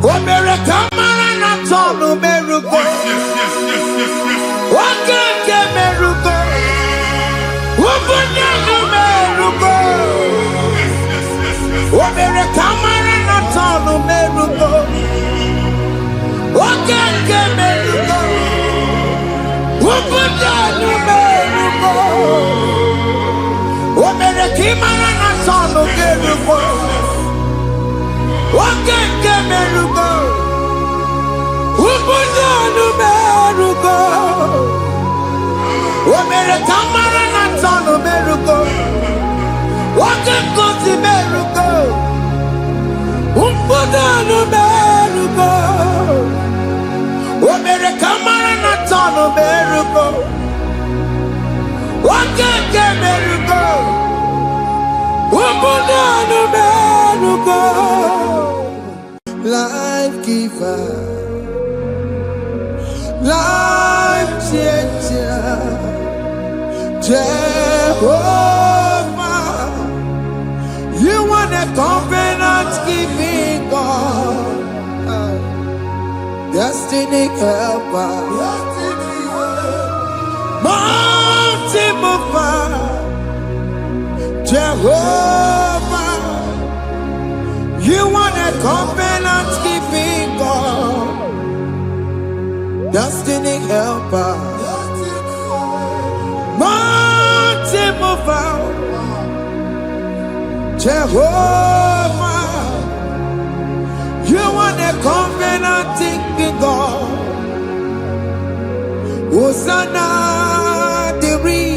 America Marana Tonu Meruko. Wakake Meruko. Wabunanu Meruko. America Marana Tonu Meruko. Wakake Meruko. Wabunanu Meruko. America Marana Tonu Meruko. Wakake Meruko. Wabunanu Meruko. America Marana Tonu Meruko. Wakake Meruko. Wabunanu Meruko. America Marana Tonu Meruko. Wakake Meruko. Wabunanu Meruko. Life giver, life changer, Jehovah, you are the covenant keeping God, destiny helper, mountain mover, Jehovah, you are the covenant keeping God, destiny helper, mountain mover, Jehovah, you are the covenant keeping God. Hosanna, Diri,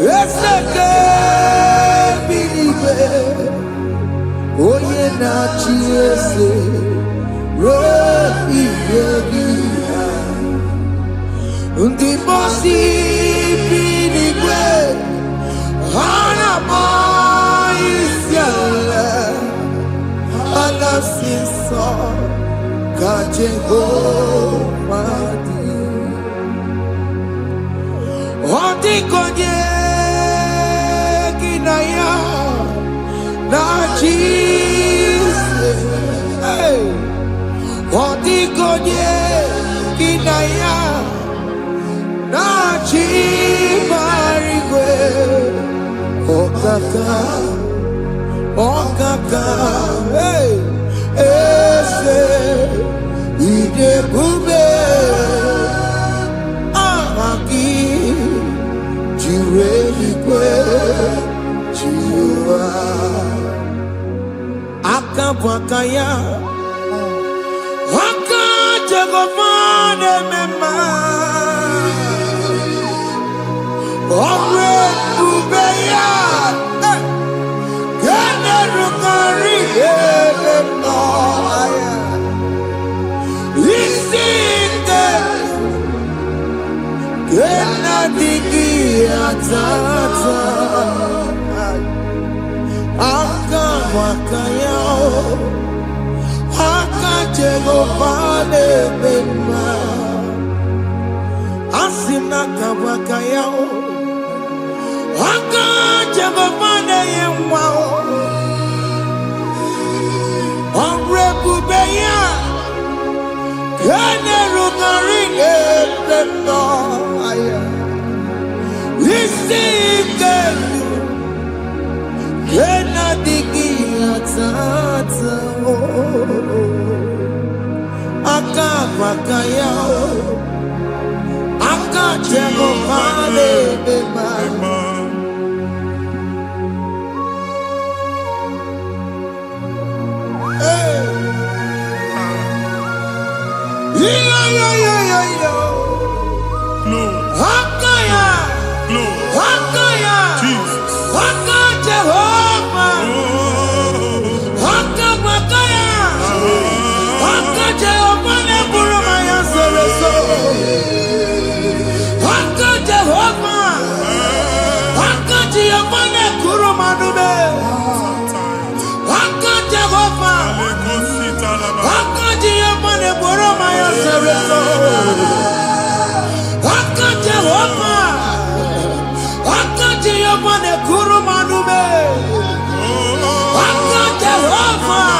let's believe. Oh yeah, na chiese, rohi yogi, undi bosi pinigwe, hana moisyala, alasinso, kajengo madi, odi konye kinaya. Na Jesus, hey, Odigonye kinaya, na chibarigwe, okaka, hey, ese, idebube, amaki, jireligwe, jiwa. Akabwakaya Wakajagomane mema Omre Ubeya Gene Rukari Eleno Isinde Gena Digi Atata Akabwakaya Akajegopane mema Asina kabwakaya Akajegopane yemwa Onrebubeya Kene rukarine mema Isike Kena digi atata Akabakaya Akajegopane mema Hakaya Hakaya Jesus Jehovah Hakabakaya Jehovah ne burumaya sereso Jehovah Jehovah ne kurumanube Jehovah Jehovah ne burumaya sereso Jehovah Jehovah ne kurumanube Jehovah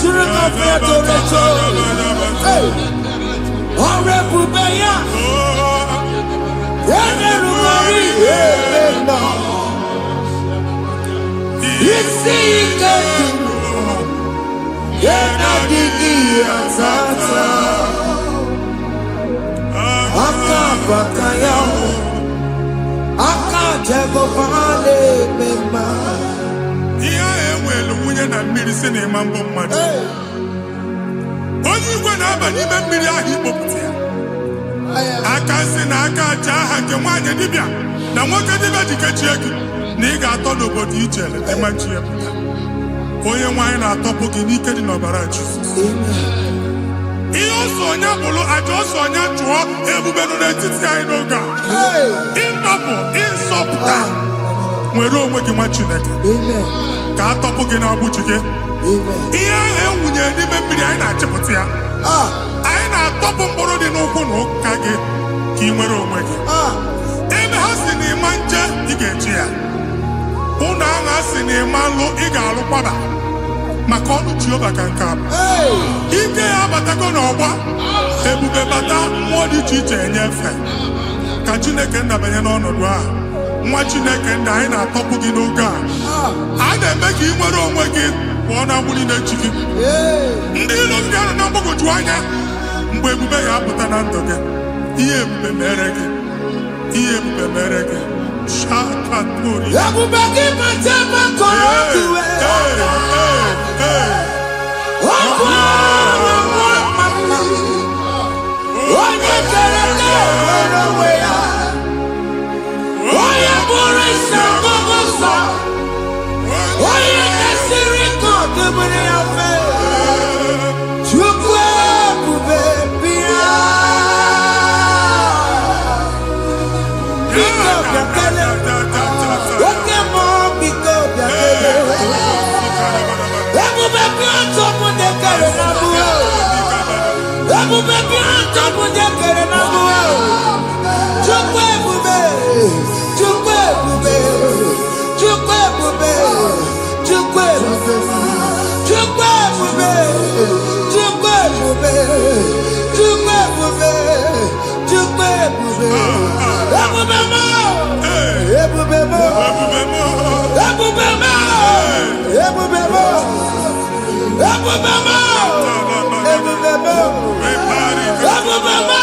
suru kafia toreto. Ore bubeya. Ene rumari ebeno. Isi iketu. Yena digi atata. Aka bakaya. Aka jego vale bema. Iya ewelu wunye na mmiri si na ịma mbọ mmadụ. Onye igwe na-aba n'ime mmiri ahụ ikpopụta ya. Aka si na aka aja aha nke nwaanyị dibịa na nwoke dibịa ji kechie gị na ị ga-atọ n'obodo ijele ịma chi ya pụta. Onye nwaanyị na-atọpụ gị n'ike dị n'ọbara Jizọs. Ihe ọsọ onye bụrụ aja ọsọ onye chụọ ebube nọ n'etiti anyị n'oge a. Ịtọpụ ịsọpụta nwere onwe gị nwa Chineke ka a tọpụ gị n'agbụji gị. Ihe ahụ ewunye n'ime mmiri anyị na-achịpụta ya. Anyị na-atọpụ mkpụrụ dị n'ụkwụ na ụka gị ka ị nwere onwe gị. Ebe ha si na ịma nje ị ga-eji ya. Ụlọ ahụ ha si na ịma nlụ ị ga-alụ kwaba maka ọnụ Jehova ka nke a bụ. Ike ya abatago n'ọgba ebube bata mmụọ dị iche iche enyefe ka Chineke ndabanye n'ọnọdụ a. Nwa Chineke ndị anyị na-atọpụ gị n'oge a. A na-eme ka ị nwere onwe gị pụọ na agbụrụ na-echi gị. Ndị ilo ndị ahụ na mgbagwoju anya mgbe ebube ya apụta na ndụ gị. Ihe ebube mere gị. Ihe ebube mere gị. Shakatori. Ebube gị bata maka ọdụwe. Onye kere nwere onwe ya. Onye bụrụ isi ọgụgụ nsọ. Onye kesiri ka ọdụbụrụ ya fe. Chukwu ebube bịa. Biko bịakele. Oke mmụọ biko bịakele. Ebube bịa tọpụ dekere na mụọ. Ebube bịa tọpụ dekere na mụọ. Chukwu ebube. Chukwu ebube. Chukwu ebube. Chukwu ebube. Chukwu ebube. Chukwu ebube. Chukwu ebube. Chukwu ebube. Ebube mo. Ebube mo. Ebube mo. Ebube mo. Ebube mo. Ebube mo. Ebube mo.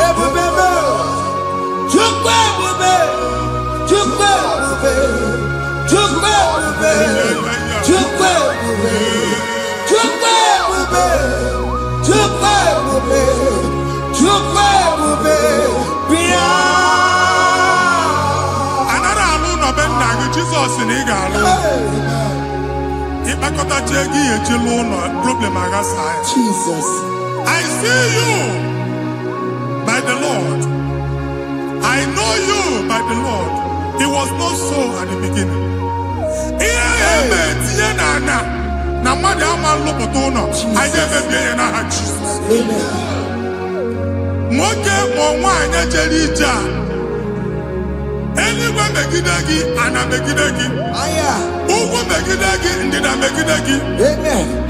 Ebube mo. Chukwu ebube. Chukwu ebube. Chukwu ebube. Chukwu ebube. Chukwu ebube. Chukwu ebube. Chukwu ebube. Bịa. Anara alụ nọ be nna gị Jizọs na ị ga-alụ. Ịkpakọtacha ego ihe eji lụọ ụlọ problem aghasa ya. Jesus. I see you by the Lord. I know you by the Lord. It was not so at the beginning. Ihe eme tinye na ana na mmadụ ama nlụpụta ụlọ anyị emebie ya n'aha Jizọs. Nwoke ma nwaanyị jere ije a eluigwe megide gị ana megide gị. Ugwu megide gị ndịda megide gị.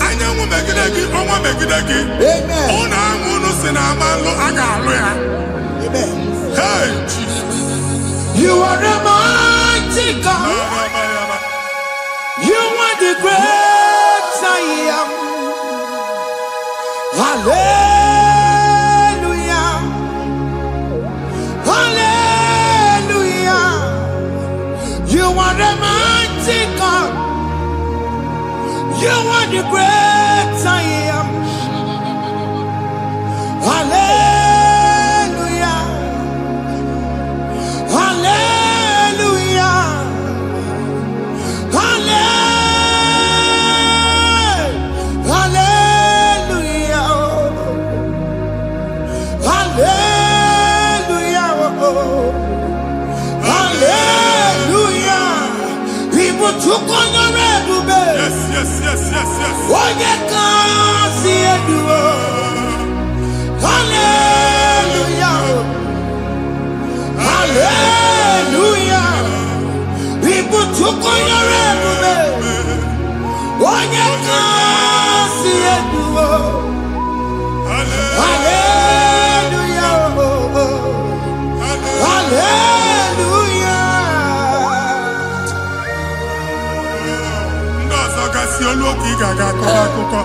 Anyanwụ megide gị ọnwa megide gị. Ụlọ ahụ unu si na ama nlụ a ga-alụ ya. Hey Jesus. You are the mighty God. You are the great I am. Hallelujah. Hallelujah. You are the mighty God. You are the great I am. Hallelujah. Hallelujah. Hallelujah. Hallelujah. Hallelujah. People took on the red bed. Yes, yes, yes, yes, yes. When you can't see it, hallelujah. Hallelujah. People took on your red bed. When you can't akụkọ.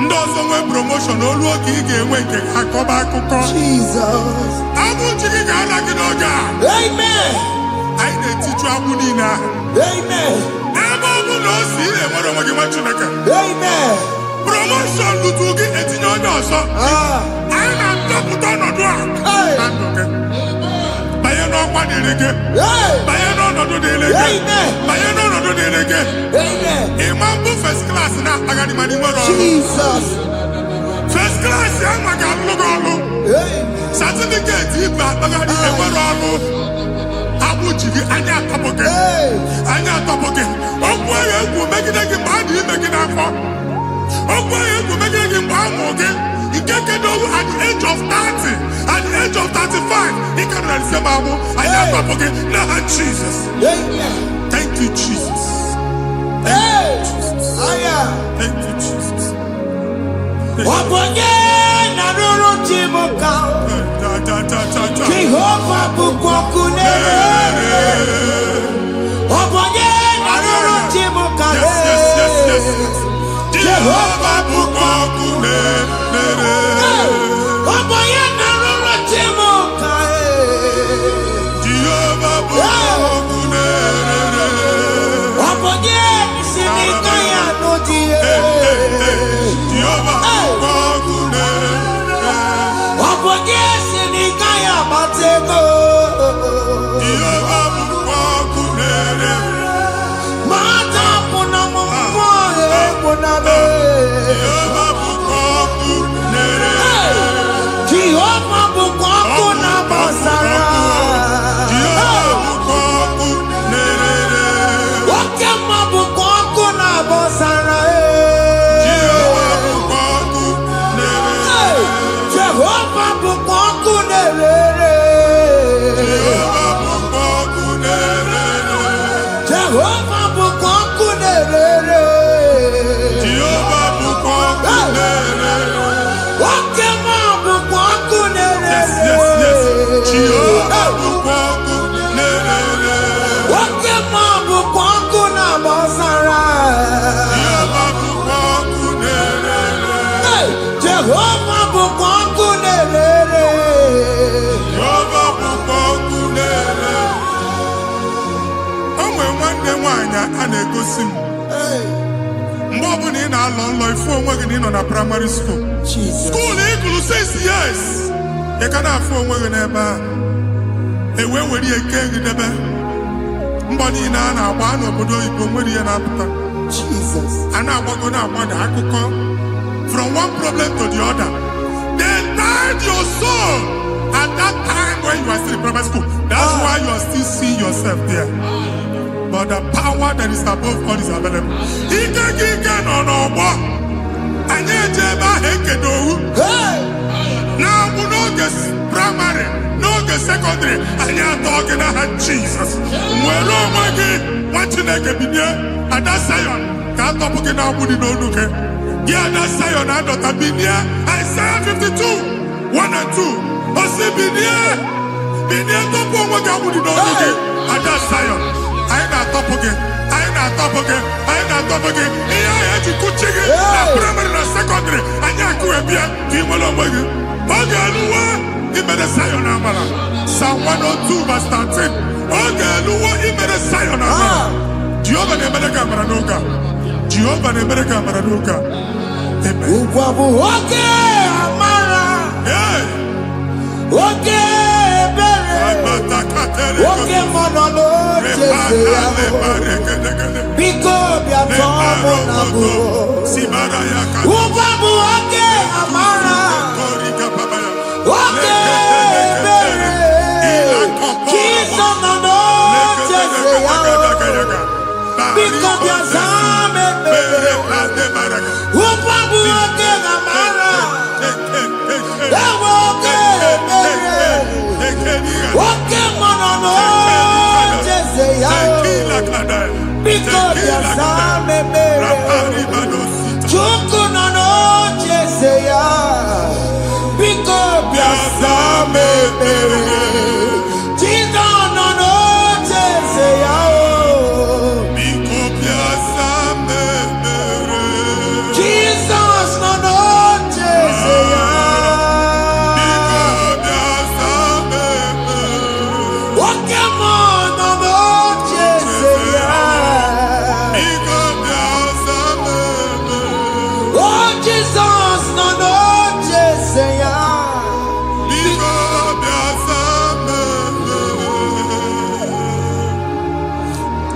Ndị ọzọ nwee promotion olu oge ị ga-enwe nke akọba akụkọ. Jesus. Abụ chi gị ga-ala gị n'oge a. Amen. Anyị na-etichu agbụ niile ahụ. Amen. Ebe ọ bụ na o si ị na-enwere onwe gị nwa Chineke. Amen. Promotion lutu gị etinye onye ọzọ. Anyị na-atọpụta ọnọdụ a na ndụ gị. Banye n'ọkwa dịrị gị. Banye n'ọnọdụ dịrị gị. Banye n'ọnọdụ dịrị gị. Ịma mbụ first class na-akpagharị ma n'ime ọrụ. Jesus. First class ya nwa ga-alụ gị ọrụ. Certificate ibe akpagharị enwere ọrụ. Agbụ ji gị anya atọpụ gị. Anya atọpụ gị. Okwu ahụ egwu megide gị mgbe a dị ime gị n'afọ. Okwu ahụ egwu megide gị mgbe a mụrụ gị. Nke kedu at the age of 30, at the age of 35, he can receive abu. I am up again. Now, Jesus. Thank you, Jesus. Thank you, Jesus. Thank you, Jesus. Jehovah bukokune. Jehovah bukokune. A na-egosi m mgbe ọ bụla ị na-alọ nlọ ifu onwe gị na ị nọ na primary school skuul ị gụrụ 6 years ị ka na-afụ onwe gị n'ebe a ewee were eke gị debe mbọ niile a na-agba n'obodo oyibo nwere ihe na-apụta a na-agbago na-agbada akụkọ from one problem to the other. They tied your soul at that time when you are still in primary school. That's why you are still seeing yourself there. But the power that is above all is available. Ike no more. Anye jeba hekedowu. Now we no get primary, no get secondary. Anye talking about Jesus. Mwelo mwagi wachineke binye. Ada Zion can't talk again now. Budi no look. Yeah, that Zion adota binye. Isaiah 52, 1 and 2. Osi binye topo mwagi budi no look. Ada Zion. I ain't top again. I ain't top again. I ain't top again. I had to go check it. Primary and secondary. I can't go here. Team along with you. Okay, Lua. He made a Zion Amala. Psalm 102 verse 13. Okay, Lua. He made a Zion Amala. Jehovah ne made a camera noga. Jehovah ne made a camera noga. Amen. Okay, Amara. Yeah. Okay. Oke monolo biko bia tomo nabu ubabu oke amara oke bere kiso nono jese yao biko bia zame bere ubabu oke amara oke bere oke monolo jese yao because yasame mere chuku nono jese yao because yasame mere chido nono jese yao because yasame mere Jesus no no Jeseya. Bigo biasame.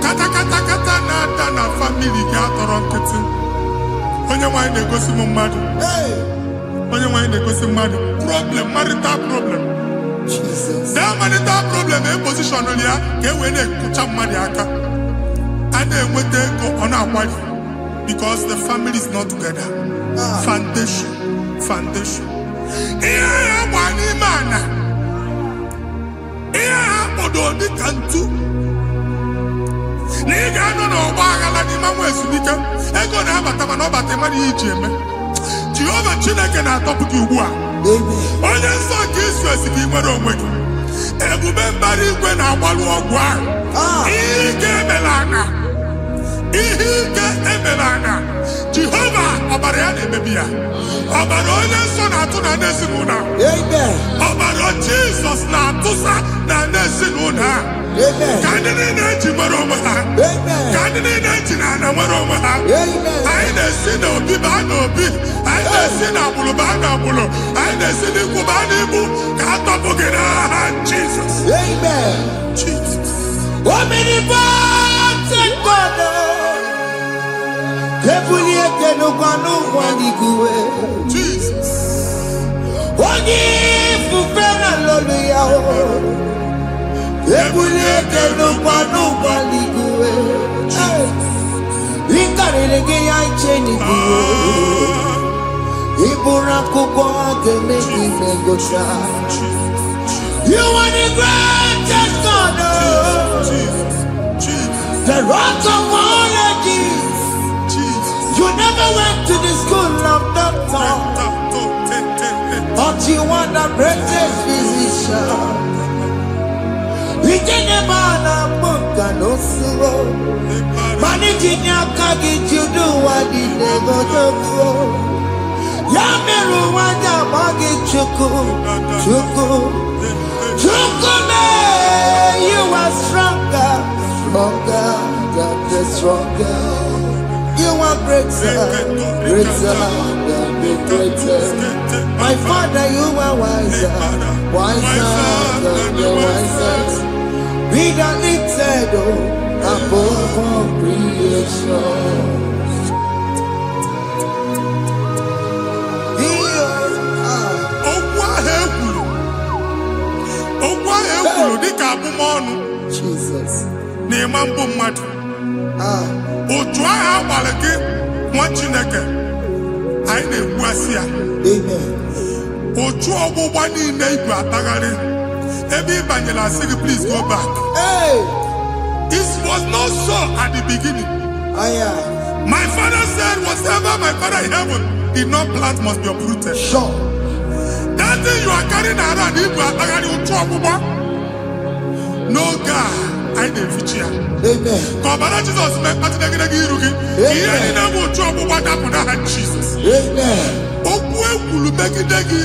Kata na family ga atọrọ nkịtị. Onye nwanyị na-egosi m mmadụ. Onye nwanyị na-egosi mmadụ. Problem, marital problem. Jesus. That marital problem e position ya ka e wee na-ekụcha mmadụ aka. A na-enweta ego ọ na-akwari because the family is not together. Foundation. Ihe ya gba n'ime ana. Ihe ha kpọdo dị ka ntu. Na ị ga-anọ n'ọgba aghara n'ime nwa ezumike. Ego na-abata mana ọ bata mmadụ ihe iji eme. Jehova Chineke na-atọpụ gị ugbu a. Onye nsọ nke Izrel ka ị nwere onwe gị. Ebube mbara igwe na-agbalụ ọgwụ ahụ. Ihe ike emela anya. Jehova ọbara ya na-emebi ya. Ọbara onye nsọ na-atụ na n'ezinụlọ. Ọbara Jizọs na-atụsa na n'ezinụlọ. Ka ndị niile eji nwere onwe ha. Ka ndị niile eji na ana nwere onwe ha. Anyị na-esi n'obi baa n'obi. Anyị na-esi n'agbụrụ baa n'agbụrụ. Anyị na-esi n'ikwu baa n'ikwu. Ka a tọpụ gị n'aha Jizọs. Jesus. Omnipotent God. Ebulieke n'ụkwanụ nwaniguwe. Jesus. Onye ifufe na lolu ya o. Ebulieke n'ụkwanụ nwaniguwe. Ịkarịrị gị ya iche n'iguwe. Ịbụrụ akwụkwọ ga-eme gị megocha. You are the greatest God. The rock of all ages. You never went to the school of doctor, but you are the greatest physician. We didn't man a book and no slow. Managing your carriage, you do what you never do. Yameru wanda magi chuku. You are stronger, stronger. You are greater than the greatest. My Father, you are wiser than the wisest. Be the lifted above all creation. Jesus. Otu agha agbara gị nwa Chineke anyị na-egbu asị ya. Otu ọgbụgba niile igwe atagharị ebe ị banyere asị gị please go back. It was not so at the beginning. My father said whatever my father in heaven did not plant must be uprooted. Sure. That thing you are carrying around igwe atagharị otu ọgbụgba. No God. I didn't feature. Amen. Kọbara Jesus mee kpatịna gị iru gị. Ihe niile bụ otu ọgbụgba dapụ n'aha Jesus. Amen. Okwu ekwuru megide gị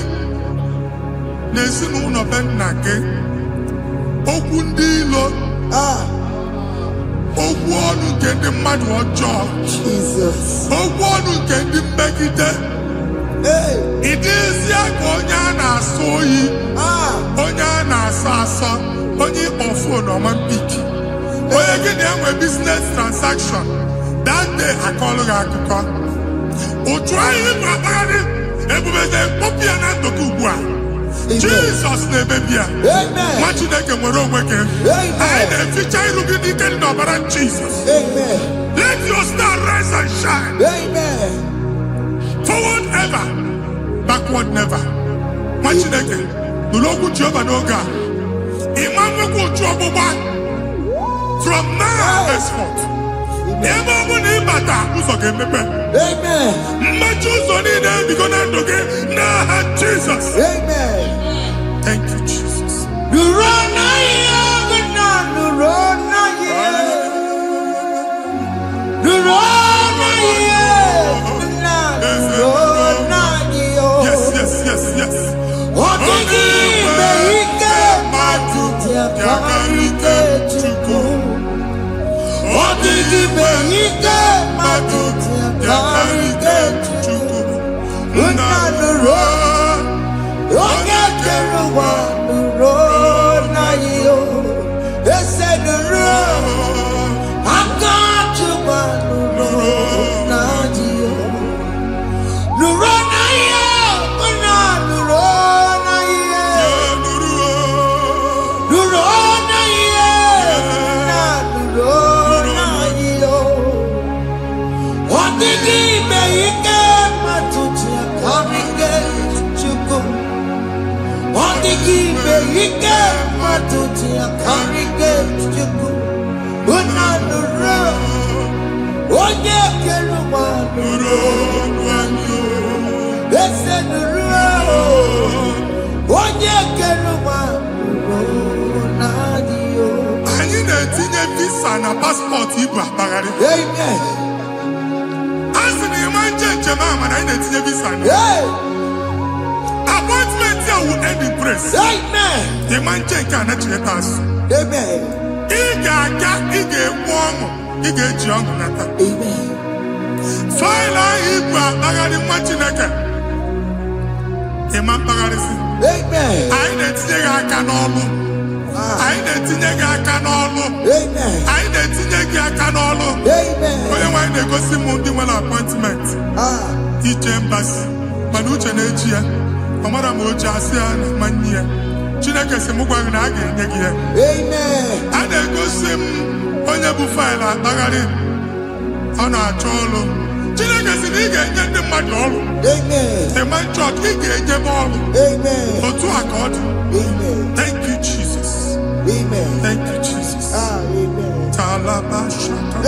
n'ezinụlọ be nna gị. Okwu ndị ilo. Okwu ọnụ nke ndị mmadụ ọjọọ. Jesus. Okwu ọnụ nke ndị mmegide. Ị dịzie ka onye a na-asọ oyi. Onye a na-asọ asọ. Onye ịkpọ phone ọma mpiki. Onye gị na-enwe business transaction. That day akọlụ gị akụkọ. Otu anyị na-akpagharị ebube na-ekpọpụ ya na ndụ gị ugbu a. Jesus na-emebi ya. Nwa Chineke nwere onwe gị. Anyị na-eficha iru gị n'ike dị n'ọbara Jesus. Let your star rise and shine. Forward ever, backward never. Nwa Chineke nụrụ okwu Jehova n'oge a. From now henceforth, ebe ọ bụ na ịbata ụzọ ga-emepe. Mmechi ụzọ niile ebigo na ndụ gị n'aha Jizọs. Thank you, Jesus. Yes. Ike matuti akarike chuku. Unanuro. Onye keluwa nuro. Ese nuro. Onye keluwa nuro nadio. Anyị na-etinye visa na passport Igbo akpagharị. Amen. Asị na ịma njem ama na anyị na-etinye visa na. Appointment here will end in praise. Amen. Ịma nke a na-echeta asụ. Amen. Ị ga-aga, ị ga-ekwu ọṅụ, ị ga-eji ọṅụ nata. Amen. Faịlụ ahụ Igbo akpagharị nwa Chineke. Ịma mkpagharịsị. Amen. Anyị na-etinye gị aka n'ọlụ. Anyị na-etinye gị aka n'ọlụ. Amen. Anyị na-etinye gị aka n'ọlụ. Amen. Onye nwe anyị na-egosi m ndị nwere appointment ije mbasi mana uche na-eji ya ọ mara ma o ji asị ya na mmanyi ya. Chineke sị m gwa gị na a ga-enye gị ya. Amen. A na-egosi m onye bụ faịlụ akpagharị ọ na-achọ ọrụ. Chineke sị na ị ga-enye ndị mmadụ ọrụ. Amen. Demand church, ị ga-enye m ọrụ. Amen. Otu a ka ọ dị. Amen. Thank you, Jesus. Amen. Thank you, Jesus. Amen. Talaba shaka.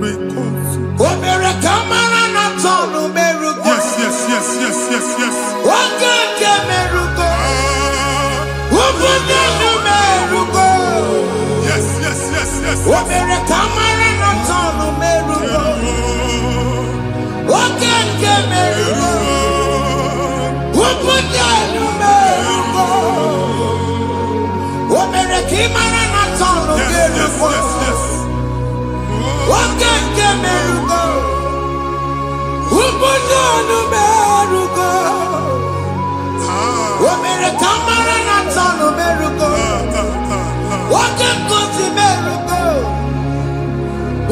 Rekozu. Omere kamara na tonu merugo. Yes, yes, yes, yes, yes, yes. Okeke merugo. Ubunenu merugo. Yes, yes, yes, yes. Omere kamara na tonu merugo. Okeke merugo. Ubunenu merugo. Omere kamara na tonu Yes, yes, merugo. yes, yes. Okeke merugo. Ubunenu merugo. Omere kamara na tonu merugo. Okeke merugo.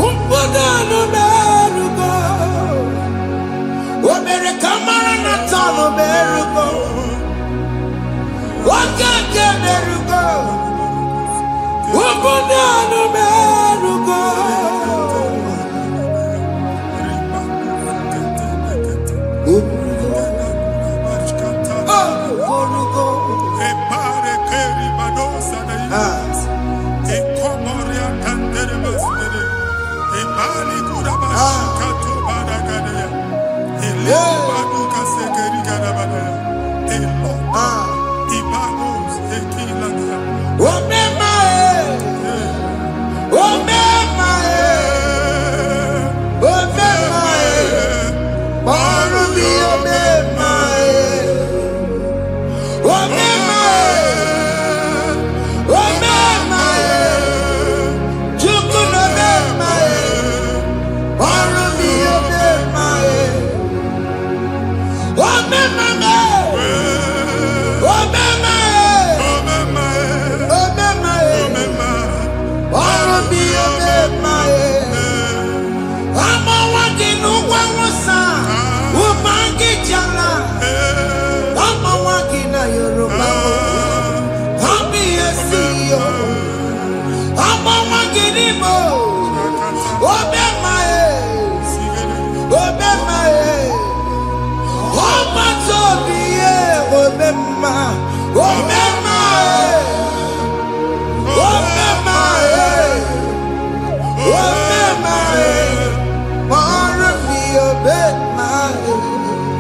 Ubunenu merugo. Omere kamara na tonu merugo. Okeke merugo. Ubunenu merugo.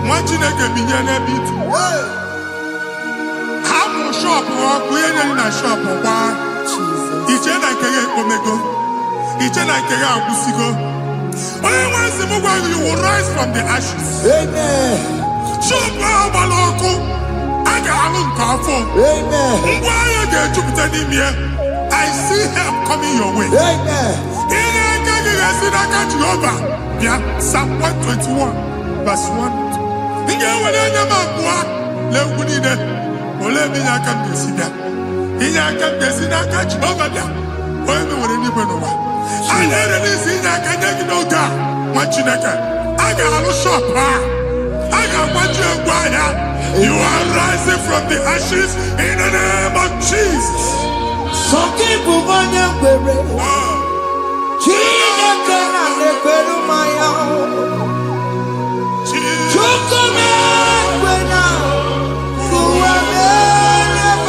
Nwa Chineke binye n'ebe itu. Hapụ shọpụ ọkụ ihe nyere na shọpụ gbaa. Iche na nke ya ekpomego. Iche na nke ya agwụsigo. Onye nwe nsị m gwa gị, you will rise from the ashes. Amen. Shọpụ ahụ gbara ọkụ. A ga-alụ nke afọ. Amen. Ngwa ahịa ga-ejupụta n'ime ya. I see help coming your way. Amen. Ihe aka gị ga-esi n'aka Jehova bịa. Psalm 121 verse 1. Ị ga-ewere anya m abụọ n'egwu niile. Olee ebe inye aka m ga-esi bịa? Inye aka m ga-esi n'aka Jehova bịa. Onye mewere n'igwe n'ụwa. A na-ere n'isi inye aka nye gị n'oge a, nwa Chineke. A ga-alụ shọpụ a. A ga-agbaji egwu ahịa. You are rising from the ashes in the name of Jesus. Sọkị bụ onye kwere. Chineke na-ekwere mmanya. Chukwu na-ekwe na ụwa mere m.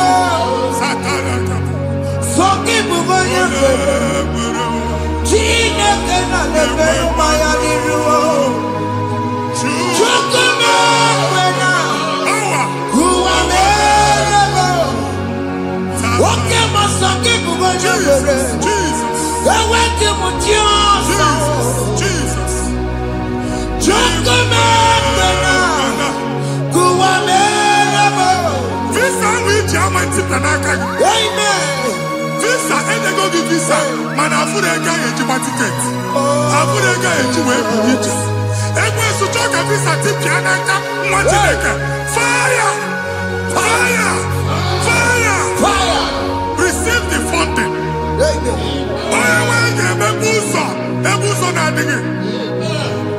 Visa, and they go give visa. Man, I put a guy in my ticket. I put a guy in my ticket. And when you talk a visa, tip Yanaka, fire! Fire! Fire! Fire! Receive the funding.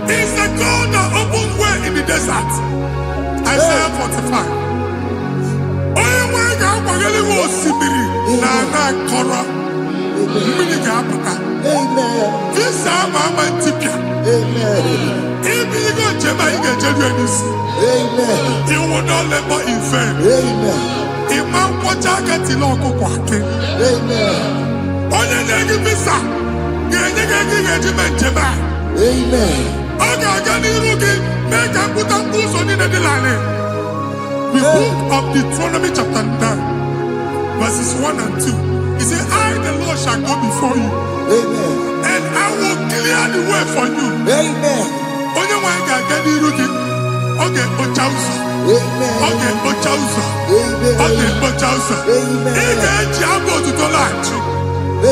It's the God that opens way in the desert. Isaiah 45. You will not labor in vain. Imam Pochakati Loko Kwake. Onye negi visa. Amen. The book of Deuteronomy chapter 9, verses 1 and 2. He said, I, the Lord, shall go before you. Amen. And I will clear the way for you. Amen. Onye wanga gani rugi. Okay, Ochausa. Amen. Okay, Ochausa. Amen. Okay, Ochausa. Amen.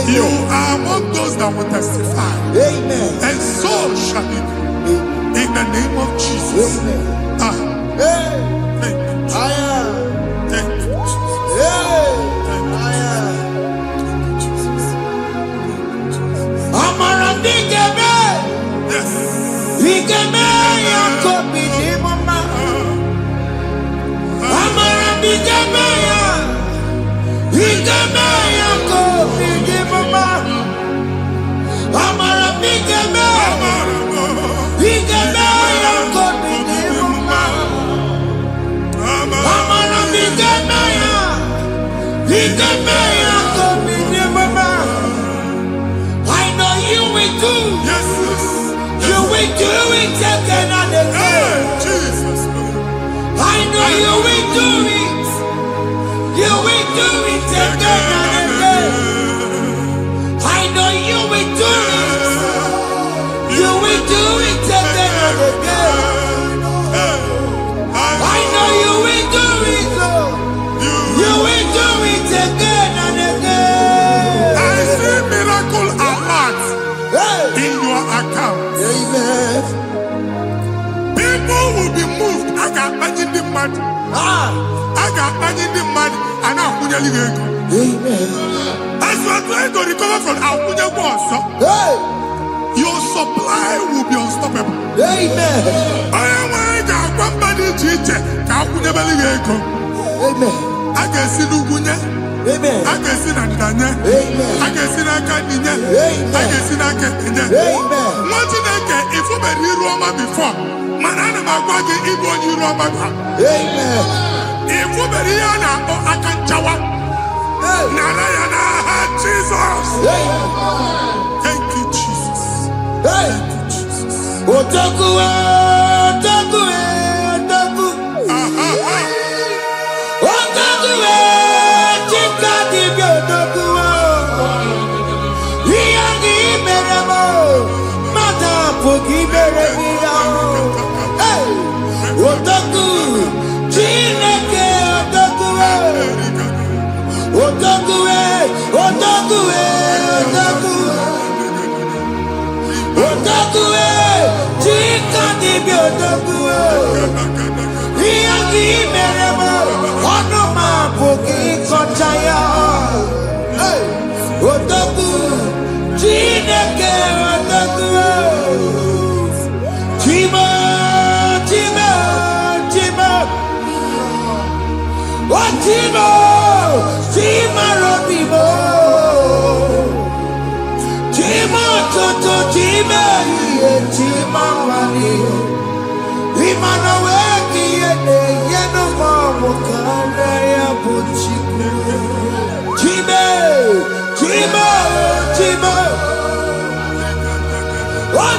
You are among those that will testify. Amen. And so shall it be. In the name of Jesus. Amen. Thank you. Thank you, Jesus. Amara bigeme. Yes. Bigeme yakobi di mama. Amara bigeme ya. Bigeme yakobi di mama. Amara bigeme. Bigeme yakobi di mama. Amara bigeme ya. Bigeme yakobi di mama. I know you will do. Yes. You will do it again and again. Jesus. I know you will do it. You will do it again and again. I know you will do it. You will do it again and again. I know you will do it, Lord. You will do it again and again. I see miracle alert in your account. Amen. People will be moved. I can imagine the mad. I can imagine the mad. And I'm going to leave. Amen. As you are trying to recover from Abuja Boss, your supply will be unstoppable. Amen. I am Amen. I can see Lugunya. Amen. I can see Nadanya. Amen. I can see Nakaninya. Amen. I can see Nakaninya. Amen. If you were here Roma before, Manana Magwagi, Ibo, you Roma. Amen. If you were here now, I can Jawa. Narayana, Jesus. Thank you, Jesus. Thank you, Jesus. Otaku, Otaku, Otaku. Otaku, Chikati, Otaku. Yagi Meramo, Mata Pogi Meremia. Otaku, Chineke, Otaku. Otaku, Otaku, Otaku. Otaku, Chikati, Otaku. Yagi Meramo, Onoma Pogi Kochaya. Otaku, Chineke, Otaku. Chima, Chima, Chima. Oh, Chima, Chima, Robimo. Chima, Toto, Chima, Chima, Wani. Imanaweki, Yenoma, Wakanda, Yabuchiku. Chima, Chima, Chima. Oh,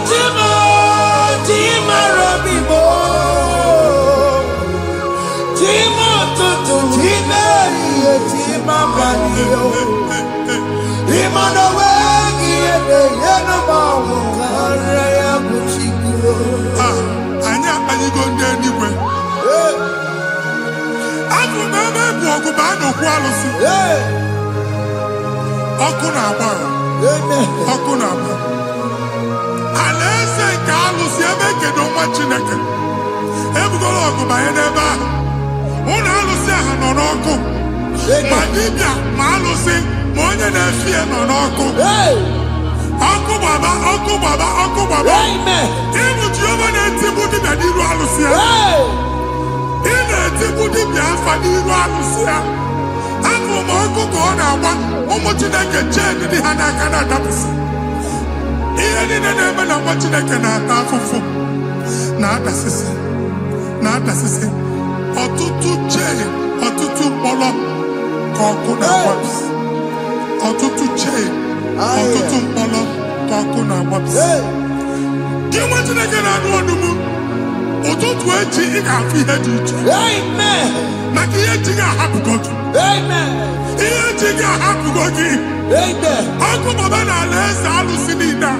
ligo ndị eluigwe. Abụ m ebe bụ ọgụ bụ anọkwu alụsị. Ọkụ na-agba. Ọkụ na-agba. Alaeze nke alụsị ebe kedu nwa Chineke. Ebugoro ọgụ banye n'ebe ahụ. Ụlọ alụsị ahụ nọ n'ọkụ. Ma dibịa ma alụsị ma onye na-efi ya nọ n'ọkụ. Ọkụ gbaba, ọkụ gbaba, ọkụ gbaba. Ịbụ Jehova na-etigbu dibịa n'iru alụsị ya. Ị na-etigbu dibịa afa n'iru alụsị ya. Abụ m ọkụ ka ọ na-agba ụmụ Chineke chee dị ha n'aka na-adapụsị. Ihe niile na-eme na nwa Chineke na-ata afụfụ na-adasịsị na-adasịsị. Ọtụtụ chee, ọtụtụ mkpọrọ ka ọkụ na-agbapụsị. Ọtụtụ chee, ọtụtụ mkpọrọ ka ọkụ na-agbapụsị. Gị nwa Chineke na-anụ ọdụmụ ụtụtụ echi ị ga-afụ ihe dị iche. Maka ihe echi ga-ahapụgo gị. Ihe echi ga-ahapụgo gị. Ọkụ baba na alaeze alụsị niile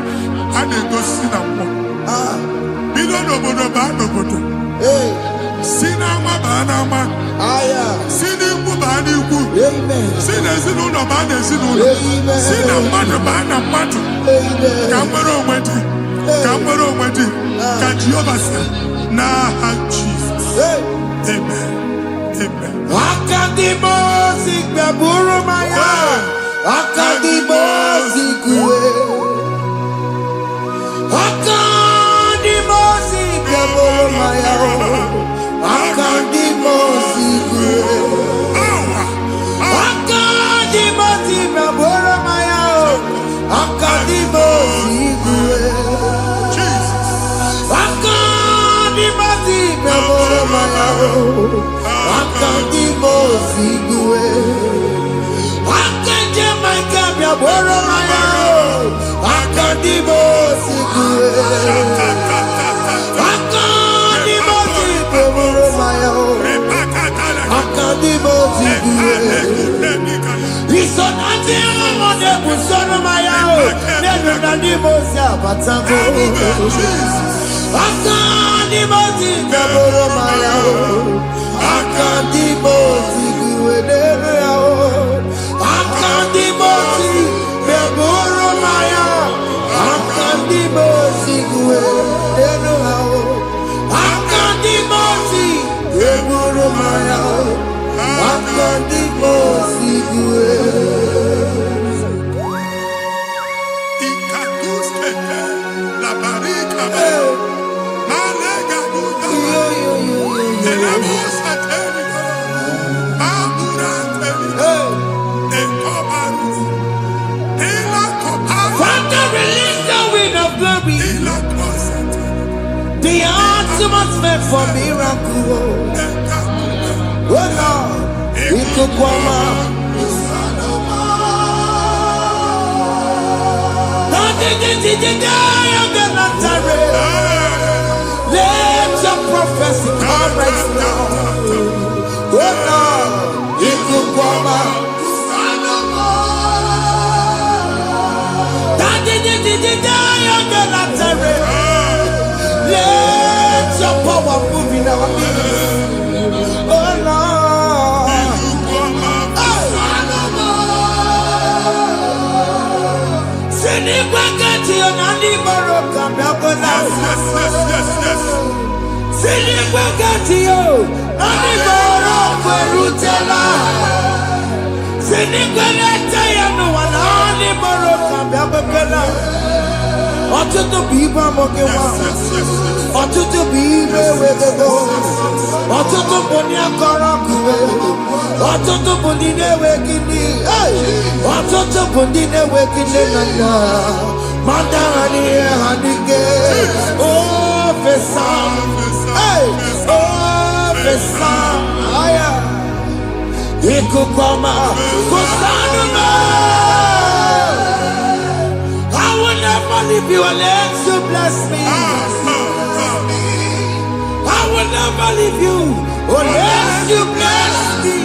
a na-egosi na mmụọ. Bido n'obodo baa n'obodo. Si n'ama baa n'ama. Si n'ikwu baa n'ikwu. Si n'ezinụlọ baa n'ezinụlọ. Si na mmadụ baa na mmadụ. Ka nwere onwe dị. Ka nwere onwe dị. Ka Jehova sị n'aha Jizọs. Amen. Amen. Akadimozi gbaburu maya. Akadimozi kuwe. Akadimozi gbaburu maya. Akadimozi kuwe. Akadimozi gbaburu maya. Akadimozi kuwe. Akadimozi gbaburu maya. Akadimozi kuwe. Akadimozi gbaburu maya. Akadimozi kuwe. Akadimozi gbaburu maya. Akadimozi kuwe. Isonati amode busono maya. Nenu nadimozi abatago. Akadimozi gbaburu maya. Akadimozi kuwe nenu yao. Akadimozi gbaburu maya. Akadimozi kuwe nenu yao. Akadimozi gbaburu maya. Akadimozi kuwe. Ikakuskete la barika. Malega buda. Elamusa teligo. Abura teligo. Ekobaru. Ela koparu. Father, release the wind of glory. Ela kosete. The atmosphere for miracle. Oh Lord, Ikukwama. Let your prophecy come right now. Oh Lord, Ikukwama. Let your power move in our midst. Oh Lord. Sinikwakati onani baroka biakola. Sinikwakati yo nani baroka rutela. Sinikwakati ya no wanani baroka biakola. Ọtụtụ bụ ibe amụkewa. Ọtụtụ bụ ibe ewegego. Ọtụtụ bụ ndị akọrọ akụwe. Ọtụtụ bụ ndị na-enweghị nne. Ọtụtụ bụ ndị na-enweghị nne na nna. Ma ndị agha n'ihe ha n'ike. O fesa. O fesa. Ikuku ọma. Kụsanụ m. I will never leave you unless you bless me. I will never leave you unless you bless me.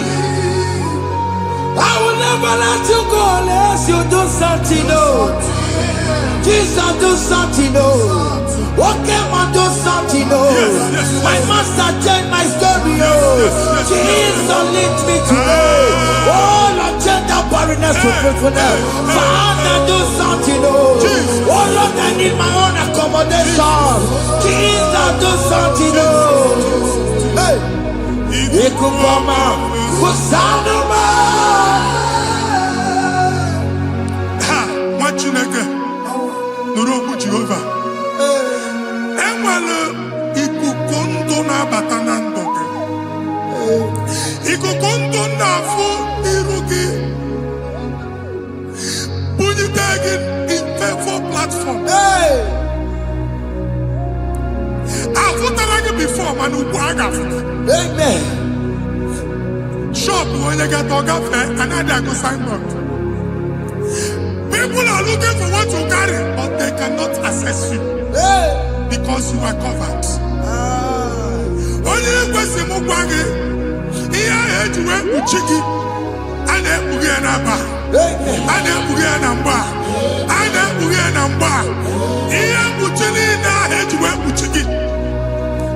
I will never let you go unless you do something, no. Jesus, do something, no. Okay, man, do something, my master changed my story, Jesus lift me today. Oh, Lord, change that barrenness to fruitfulness. Father, do something, oh Lord, I need my own accommodation. Jesus, do something, hey. Ikukoma, kusanuma. Ha, machineke, nuroku Jehovah. Enwale ikukondo na batana ndoke. Ikukondo na fu irugi. Bunyitegi in favor platform. Hey. Afutalagi before manu waga. Amen. Shop when you get to fair and I go sign up. People are looking for what to carry, but they cannot access you because you are covered. Only person who wangi, here head you went to Chiki, and then Bugianaba, and then Bugianamba, and then Bugianamba. Here Buchini now head you went to Chiki.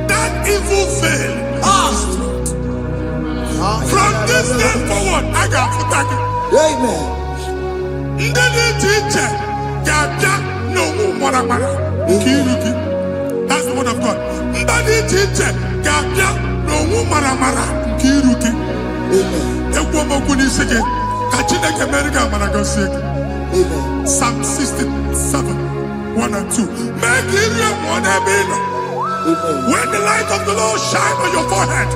That evil fail. From this day forward, I got to thank you. Amen. That's the word of God. Psalm 67, 1 and 2. Make when the light of the Lord shine on your forehead,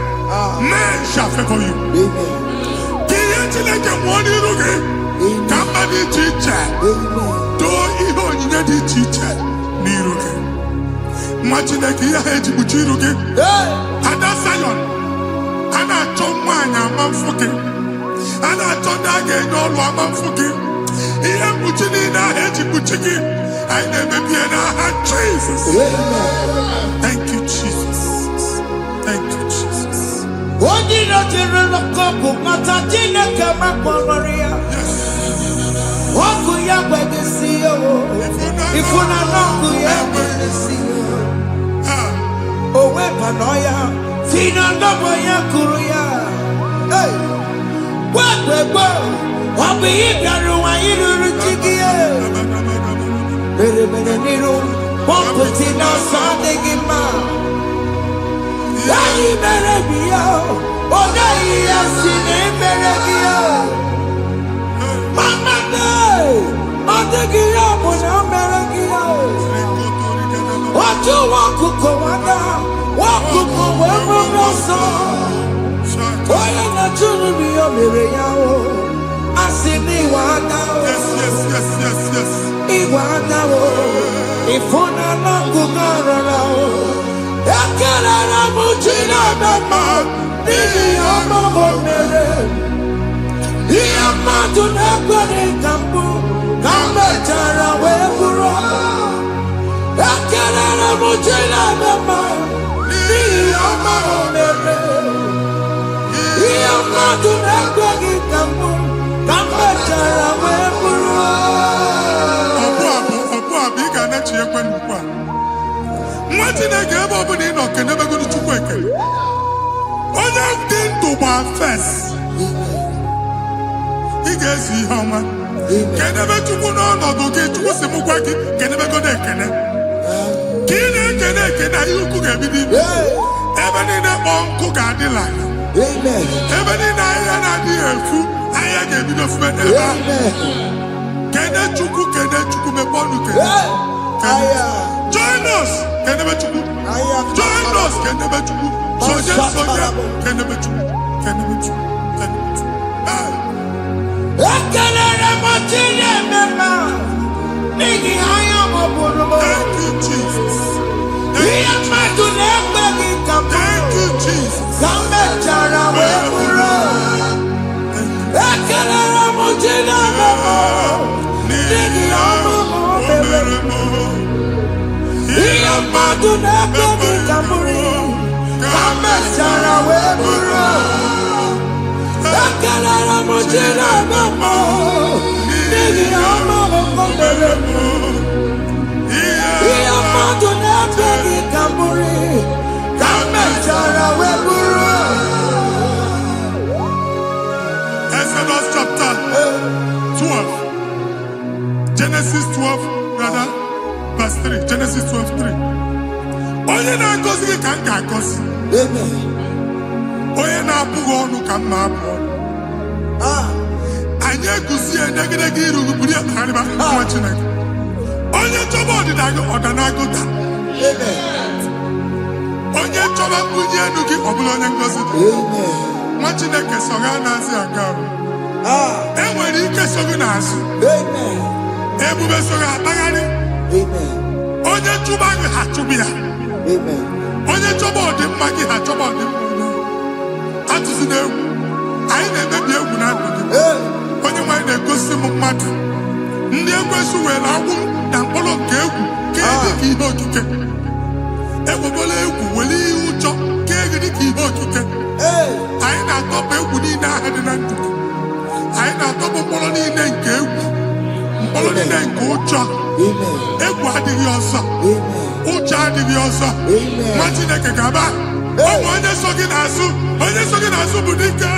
men shall favor you. Imagine that you had to put you again. And that's Zion. And I told mine, I'm fucking. And I told that again, all I'm fucking. He had put in our head to put you. I never be in our heart, Jesus. Thank you, Jesus. Thank you, Jesus. What did I tell you? Not a dinner come up on Maria. What could you ever see? If you not know, you ever see. Oh, Wepanoya, Tina Noboya Kuruya. Hey, what the boy? I'll be here, you Niro, one put in our Sunday in my. Daddy Merabio, oh, Daddy, I've seen him Merabio. Mama, I'm taking up on our Merabio. What you want to go on now? What to go where we're so? Why are not you to be a Miriam? I see me one now. Yes. If you're not going to Mujina Dama, Niyama Mere, Niyama to Nagari Kambu, Kamatara Webura, Akana Mujina Dama, Niyama Mere, Niyama to Nagari Kambu, Kamatara Webura. Imagine I gave up in Enoch and never go to Chukweke. Other thing to my face. He gets you how much. Can never to go on or get to Semukwaki, can never go there. Can you cook everything? Even in a bomb cook at the line. Even in I food, I gave you the friend. Can I chuku me bonuke? Join us! Can never join us! Can never Soja, can never Thank you, Jesus. Thank you, Jesus. ga-agọzi. Amen. Onye na-abụghị ọnụ ka mma abụ ọnụ. Anyị eguzie degedege iru buru ya kparịba nwa Chineke. Onye chọba ọdịda gị ọdanagụta. Onye chọba mbunye elu gị ọ bụla onye ngọzi dị. Nwa Chineke so ga na-azị aga ahụ. Enwere ike so gị n'azụ. Ebube so gị akpagharị. Onye chụba gị ha chụba ya. Onye chọba ọdịmma gị ha chọba ọdịmma onye. Atụzi n'egwu. Anyị na-emebi egwu na ndụ gị. Onye nwanyị na-egosi m mmadụ. Ndị ekwensu were agwụ na mkpụrụ nke egwu kee dị ka ihe okike. Ekwebola egwu were ihe ụjọ kee gị dị ka ihe okike. Anyị na-atọpụ egwu niile ahụ dị na ndụ gị. Anyị na-atọpụ mkpụrụ niile nke egwu. Mkpụrụ niile nke ụjọ. Egwu adịghị ọzọ. Ụjọ adịghị ọzọ. Nwa Chineke ga-aba. Ọnwụ onye so gị n'azụ. Onye so gị n'azụ bụ dike.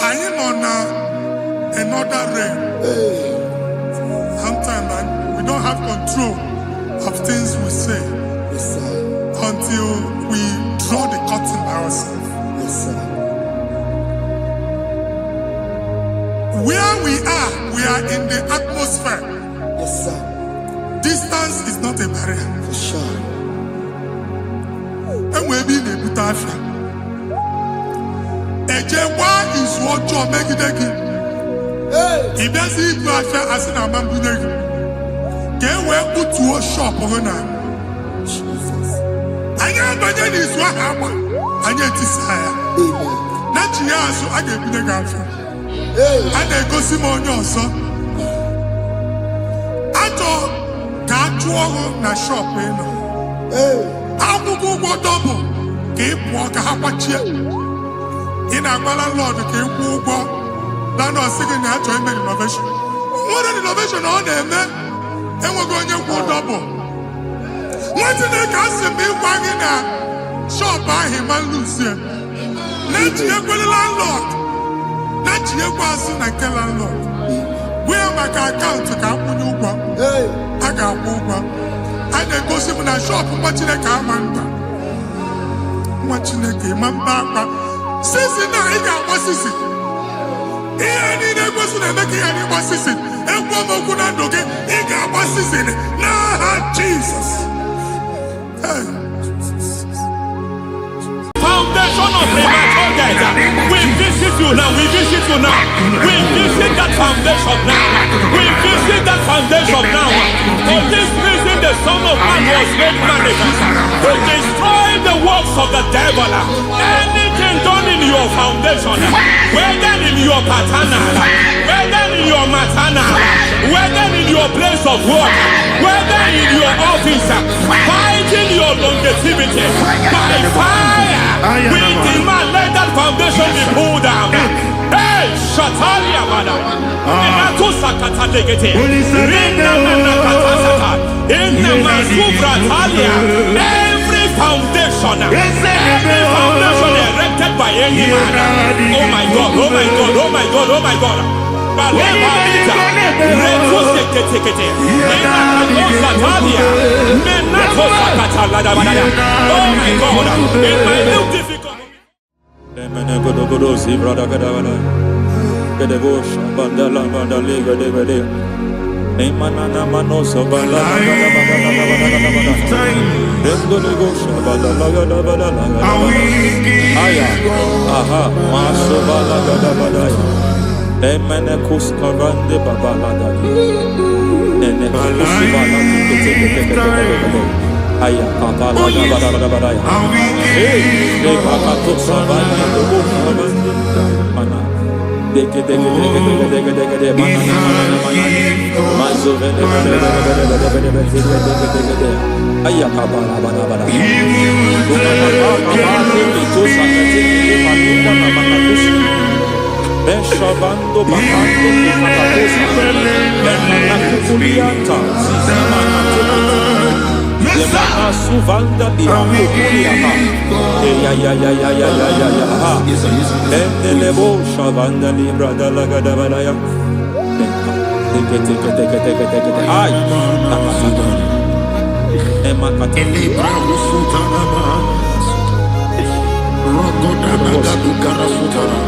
I am another realm. Sometimes we don't have control of things we say until we draw the curtain by ourselves. Where we are in the atmosphere. Distance is not a barrier. For sure. And we'll be in the Butafia. Ejewa is what you make it again. If there's a Butafia as in a man, get where put to a shop or not. I never did this one happen. I get desire. Not you, so I get the girlfriend. And they go Simon also. Na shop akwụkwọ double ka ị pụọ ka ha kwachie ị na-agbala Lord ka ị kwụọ ụgwọ na nọọsị gị na-achọ ime renovation nwere renovation ọ na-eme enweghị onye kwụọ double nwetị na-eke asị m ịgwa gị na shop ahụ ma luzie na-etinyekwele landlord na-etinyekwa azụ na nke landlord wee maka akaụntụ ka akwụnye ụgwọ a ga-akwụ ụgwọ a na-egosi m na shọpụ nwa Chineke ama nta nwa Chineke ma mba akpa sisi na ị ga-agba sisi ihe niile egosi na-eme ka ihe n'ịgba sisi ekwu m okwu na ndụ gị ị ga-agba sisi n'aha Jizọs. Foundation of premature death. We visit you now. We visit you now. We visit that foundation now. We visit that foundation now. For this reason, the Son of Man was made manifest to destroy the works of the devil. Anything done in your foundation, whether in your paternal, whether in your maternal, whether in your place of work, whether in your office, fighting your longevity by fire. We demand let that foundation be pulled down. Hey, Shatalia Bada. Inato Sakata Legete. Rina Nakatasaka. Inna Masufra Talia. Every foundation erected by any man. Oh my God, oh my God, oh my God, oh my God. Balebita. Reto Sekete. Inna Satalia. Menato Sakata Ladabada. Oh my God. In my new difficult. Emanana manoso bala aya aha maso bala gada badaya emene kuskavande babala gadi ene kusi bala kete aya kabala gada badaya hey bakato sabani dobo sabani mana deke Suvanda di Akukuliaka. Endelebo Shavanda Libra Dalagadabaya. Ay, Emakata Libra Sutana. Rogodana Sutana.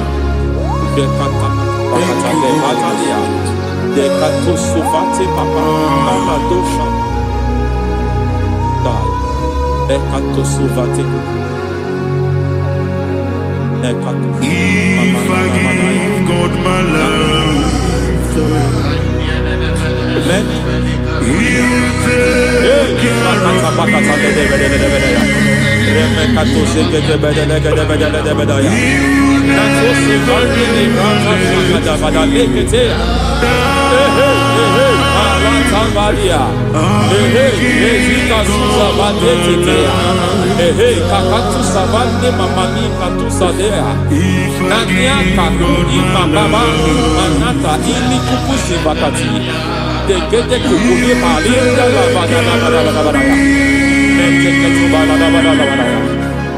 Dekata Batalia. Dekato Suvati Papa Amadosha. Ekato Suvati. Ekato. If I give God my love, many will take care of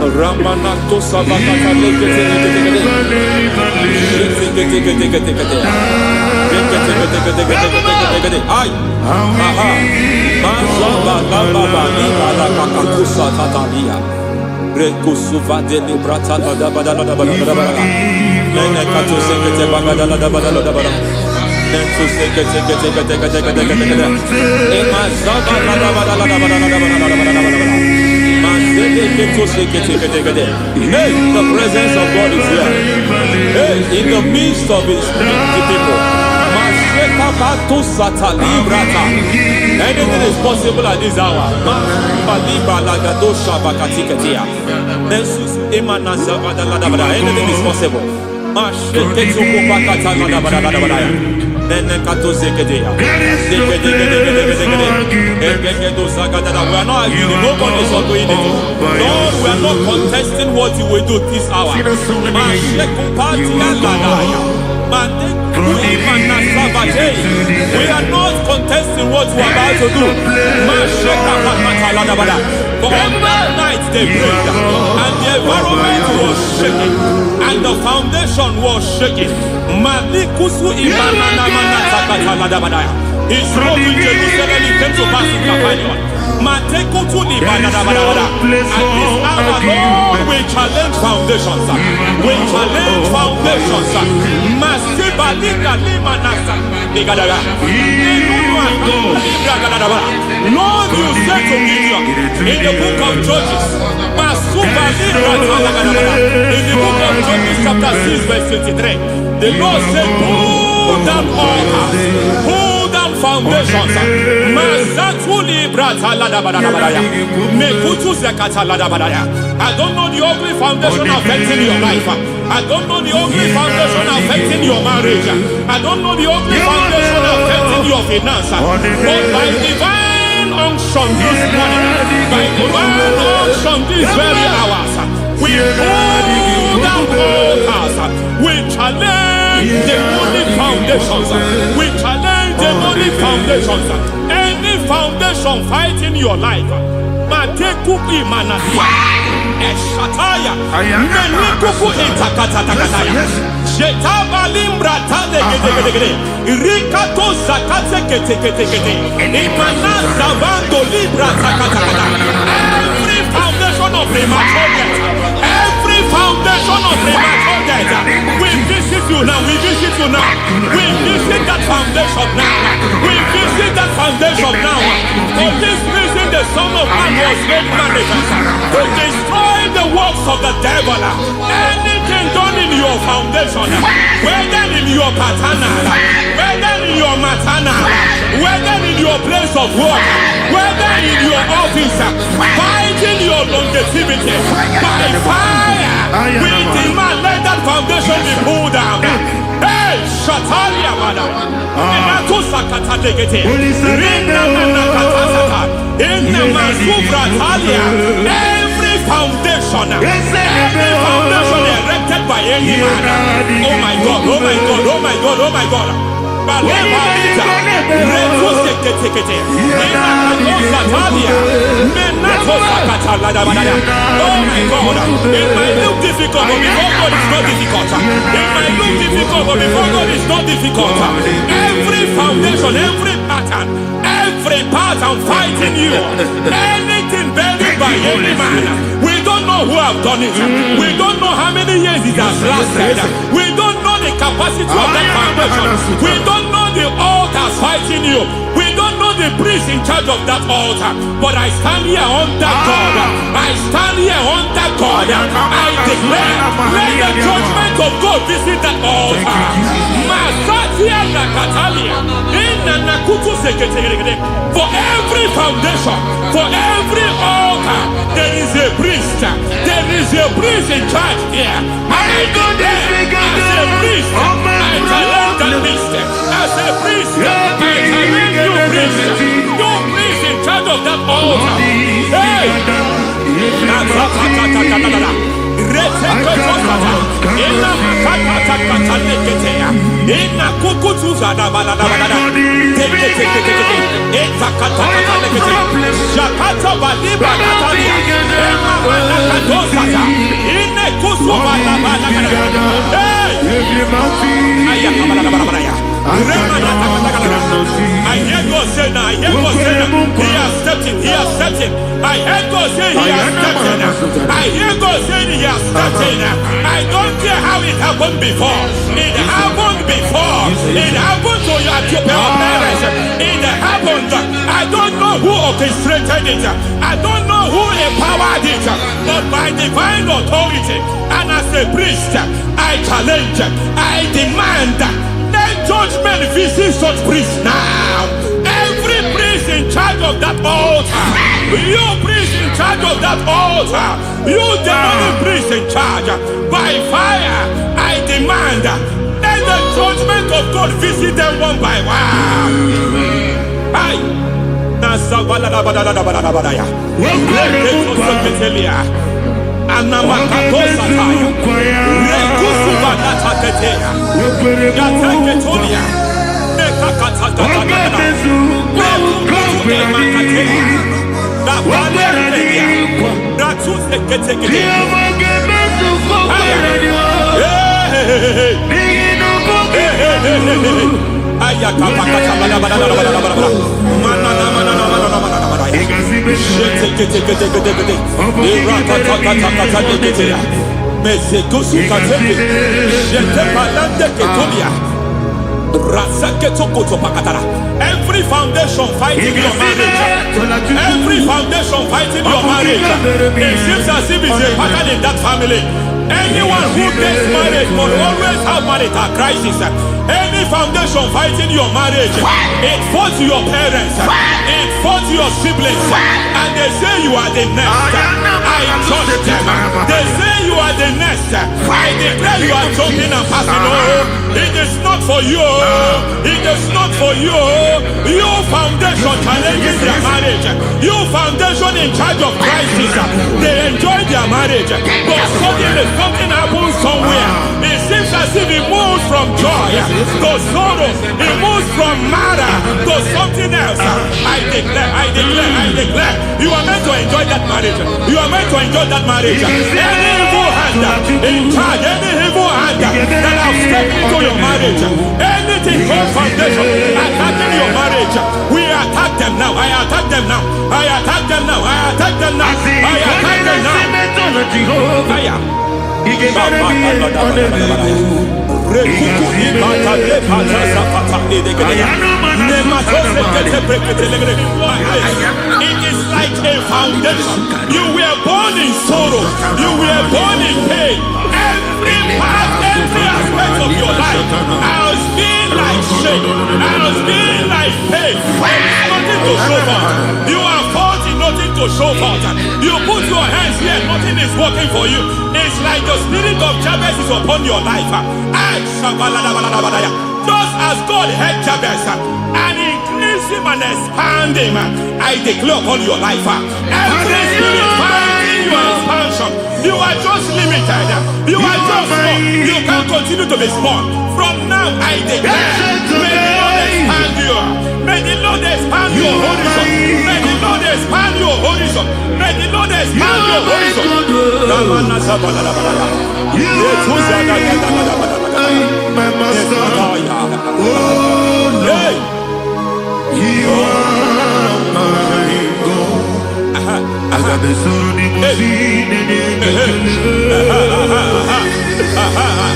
Ramanato Savakata ay aha mazaba baba ni ala kakakusa tatalia rekusuva de librata da badala da badala nene kato sekete bagada da badala da badala nentu sekete e mazaba da badala da badala hey, the presence of God is here. Hey, in the midst of His people. Anything is possible at this hour. Anything is possible. We are not arguing, nobody is arguing it. Lord, we are not contesting what you will do this hour. We are not contesting what you are about to do. For all night they prayed, and the environment was shaking, and the foundation was shaking. He spoke in Jerusalem, he came to pass in Capernaum. At this hour, Lord, we challenge foundations. We challenge foundations. Lord, you said to Gideon in the book of Judges, in the book of Judges chapter 6 verse 23, the Lord said, pull down altars, pull down foundations. I don't know the ugly foundation affecting your life. I don't know the ugly foundation affecting your marriage. I don't know the ugly foundation affecting your finance. But by divine unction this morning, by divine unction these very hours, we pull down altars. We challenge demonic foundations. We challenge demonic foundations. Any foundation fighting your life, Matekupi Manadia, Eshataya, Menikupu Itakataya, Jetavalimbra Tade, Rikato Zakate, Imana Bando Libra Zakata. Every foundation of premature death, every foundation of premature death, we visit you now, we visit you now, we visit that foundation now, we visit Son of Man was made manifest to destroy the works of the devil. Anything done in your foundation, whether in your paternal, whether in your maternal, whether in your place of work, whether in your office, fighting your longevity by fire, we demand let that foundation be pulled down. Hey, Shatalia, madam. Every foundation erected by any man. Oh my God, oh my God, oh my God, oh my God. Oh my God, it might look difficult, but before God it's not difficult. It might look difficult, but before God it's not difficult. Every foundation, every pattern fighting you, anything buried by any man. We don't know who have done it. We don't know how many years it has lasted. We don't know the capacity of that foundation. We don't know the altars fighting you. We don't know the priest in charge of that altar. But I stand here under God. I stand here under God. I declare, let the judgment of God visit that altar. Masatia Nakatalia. For every foundation, for every altar, there is a priest. There is a priest in charge here. I declare, as a priest, I challenge that priest. As a priest, I challenge you priest. You priest in charge of that altar. Hey! I hear God say now, I hear God say now, he has stepped in, he has stepped in. I hear God say he has stepped in. I hear God saying he has stepped in. I don't care how it happened before. It happened before. It happened to your parents. It happened. I don't know who orchestrated it. I don't know who empowered it. But by divine authority and as a priest, I challenge, I demand, let judgment visit such priests now. Every priest in charge of that altar, you priest in charge of that altar, you demonic priest in charge, by fire, I demand, let the judgment of God visit them one by one. Every foundation fighting your marriage, every foundation fighting your marriage, it seems as if it's a pattern in that family. Anyone who gets married will always have marital crisis. Any foundation fighting your marriage, it fought your parents, it fought your siblings, and they say you are the next. I judge them. They say you are the next. I declare you are jumping and passing. Oh, it is not for you. It is not for you. You foundation challenges their marriage. You foundation in charge of crisis. They enjoy their marriage, but suddenly something happens somewhere. It seems as if it moves from joy to sorrow. It moves from matter to something else. I declare, you are meant to enjoy that marriage. You are meant to enjoy that marriage. Any evil hand in charge, any evil hand that have stepped into your marriage, anything called foundation attacking your marriage, we attack them now. I attack them now. I attack them now. I attack them now. I attack them now. Fire. is like a foundation. You were born in sorrow. You were born in pain. Every part, every aspect of your life has been like shame. Has been like pain. Nothing to show for. You are faulty, nothing to show for. You put your hands here, nothing is working for you. It's like the spirit of Jabez is upon your life. Just as God had Jabez and increased him and expand him, I declare upon your life. Every spirit finding your expansion, you are just limited. You are just small. You can't continue to be small. From now, I declare, may the Lord expand you. May the Lord expand your horizon. May the Lord expand your horizon. May the Lord expand your horizon. My master, oh Lord, you are my God. I got the soul in my feet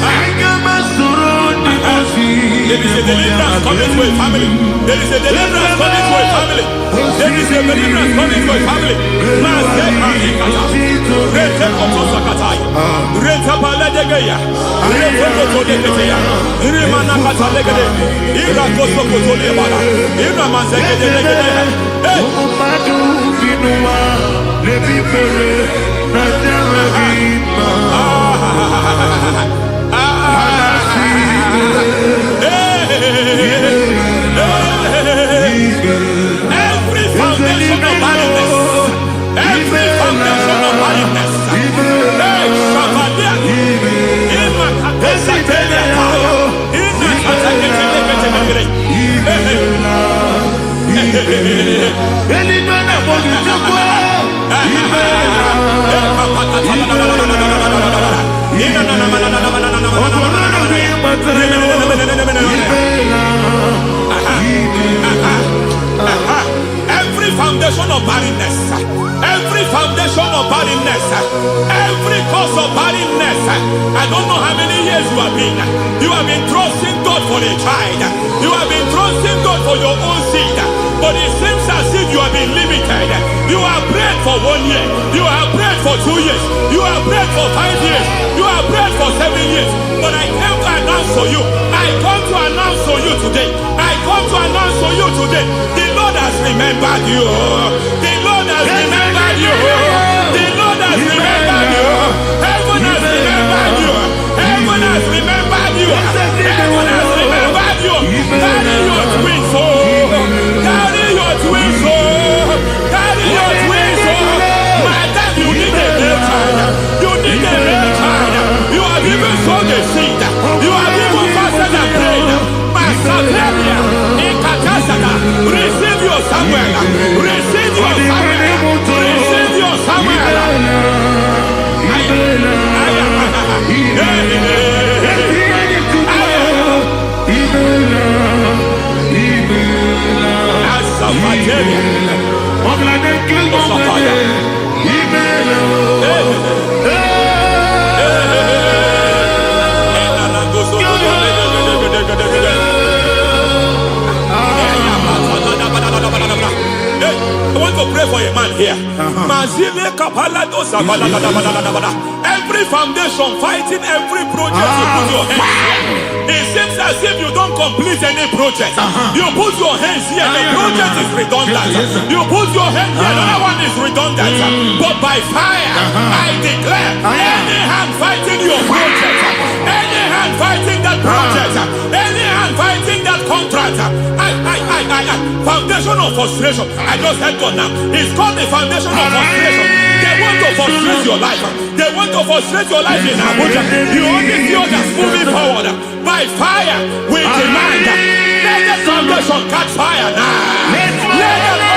I got my soul in my feet. There is a deliverance coming to a family. There is a deliverance coming to a family. There is a deliverance coming to a family. Every foundation of barrenness, every foundation of barrenness, every foundation of barrenness, every foundation of barrenness, every cause of barrenness. I don't know how many years you have been trusting God for a child. You have been trusting God for your own seed, but it seems as if you have been limited. You have prayed for 1 year, you have prayed for 2 years, you have prayed for 5 years, you have prayed for 7 years. But I came to announce for you, I come to announce for you today, I come to announce for you today, the Lord has remembered you. The Lord has remembered you. The Lord has remembered you. Heaven has remembered you. Heaven has remembered you. Heaven has remembered you. Carry your twins, oh. Carry your twins, oh. Carry your twins, oh. Madam, you need a real child. You need a real child. You have even sown the seed. You have even fasted and prayed. Masaperia, Ikatasada, receive your Samuel. Receive your Samuel. Receive your Samuel. I want to pray for a man here. Every foundation fighting every project you put your hands. It seems as if you don't complete any project. You put your hands here, the project is redundant. You put your hand here, another one is redundant. But by fire, I declare, any hand fighting your project, any hand fighting that project, any hand fighting that contract, foundation of frustration. I just heard God now. It's called the foundation of frustration. They want to frustrate your life. They want to frustrate your life in Abuja. You only see others moving forward. By fire, we demand. Let the foundation catch fire now. Let the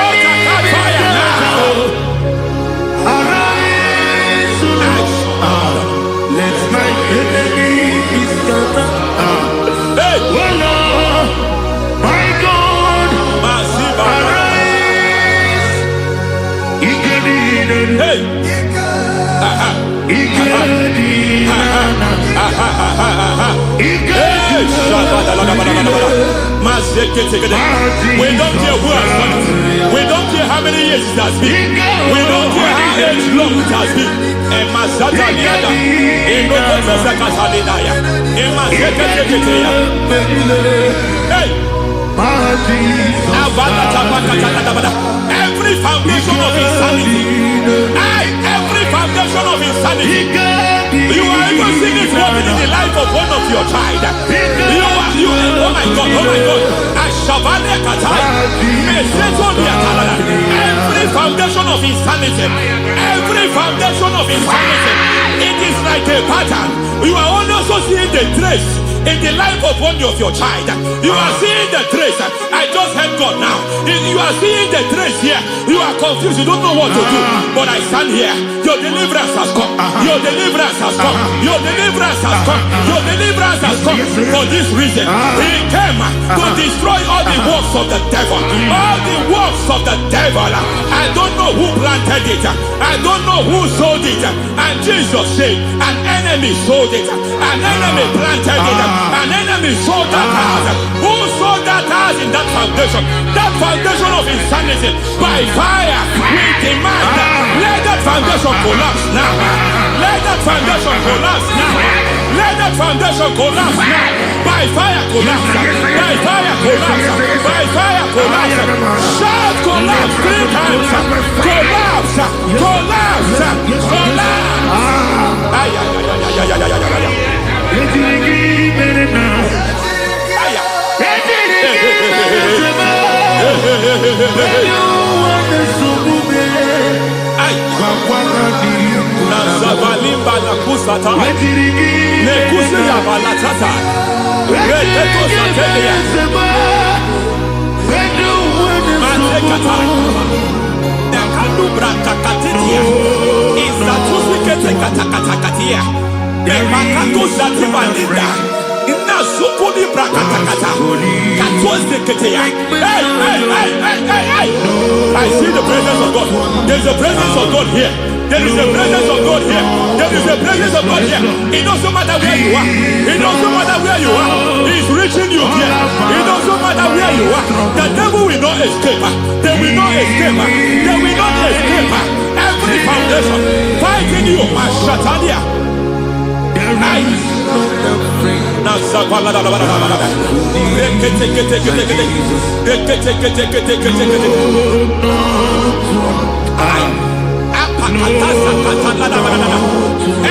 altar catch fire now. Arise, let my enemy be scattered. Hey, Oh Lord, my God, arise. hey. We don't care who has done it. We don't care how many years it has been. We don't care how age long it has been. Hey! Every foundation of insanity. Every foundation of insanity. You are even seeing it working in the life of one of your child. Oh my God, oh my God. Every foundation of insanity. Every foundation of insanity. It is like a pattern. You are also seeing the trace in the life of one of your child. You are seeing the trace. I just heard God now. You are seeing the trace here. You are confused. You don't know what to do. But I stand here. Your deliverance has come. Your deliverance has come. Your deliverance has come. Your deliverance has come. For this reason, He came to destroy all the works of the devil. All the works of the devil. I don't know who planted it. I don't know who sold it. And Jesus said, an enemy sold it. An enemy planted it. An enemy sold that house. Who sold that house in that foundation? That foundation of insanity. By fire, we demand, let that foundation collapse now. Let that foundation collapse now. Let that foundation collapse now. By fire collapse. By fire collapse. By fire collapse. Shout collapse 3 times. Collapse. Collapse. Collapse. Ay, ay, ay, ay, ay, ay, ay, ay, ay, ay. Nazabalimba na kusata nekusi ya balatata reteto satelia matekata nekalu brakakatitia izatusi kete katakatakatia nebakato zatibalinda ina sukuni brakatakata katoze keteya. Hey! I see the presence of God. There's a presence of God here. There is a presence of God here. There is a presence of God here. It doesn't matter where you are. It doesn't matter where you are. He's reaching you here. It doesn't matter where you are. The devil will not escape. They will not escape. They will not escape. Every foundation fighting you. Shatalia.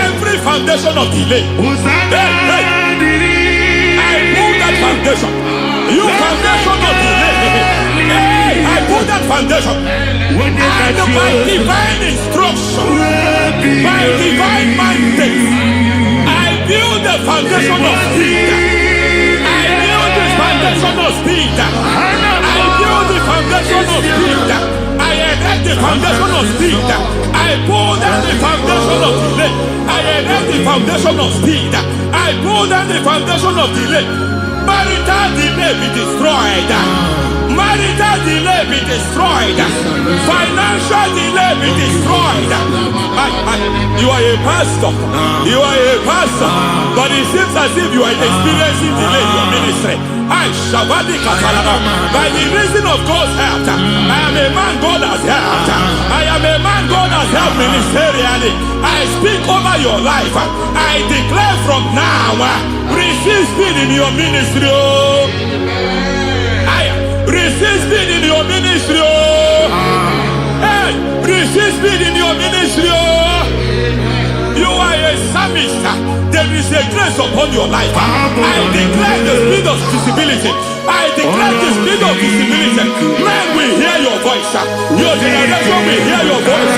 Every foundation of delay. I pull that foundation. You foundation of delay. I pull that foundation. And by divine instruction, by divine mandate, I build the foundation of speed. I build the foundation of speed. I build the foundation of speed. I erect the foundation of speed. I pull down the foundation of delay. I erect the foundation of speed. I pull down the foundation of delay. Marital delay be destroyed. Marital delay be destroyed. Financial delay be destroyed. You are a pastor. You are a pastor. But it seems as if you are experiencing delay in your ministry. By the reason of God's help, I am a man God has helped. I am a man God has helped ministerially. I speak over your life. I declare from now, receive speed in your ministry. Receive speed in your ministry. Hey, receive speed in your ministry. You are a psalmist. There is a grace upon your life. I declare the spirit of visibility. I declare the spirit of visibility. Men will hear your voice. Your generation will hear your voice.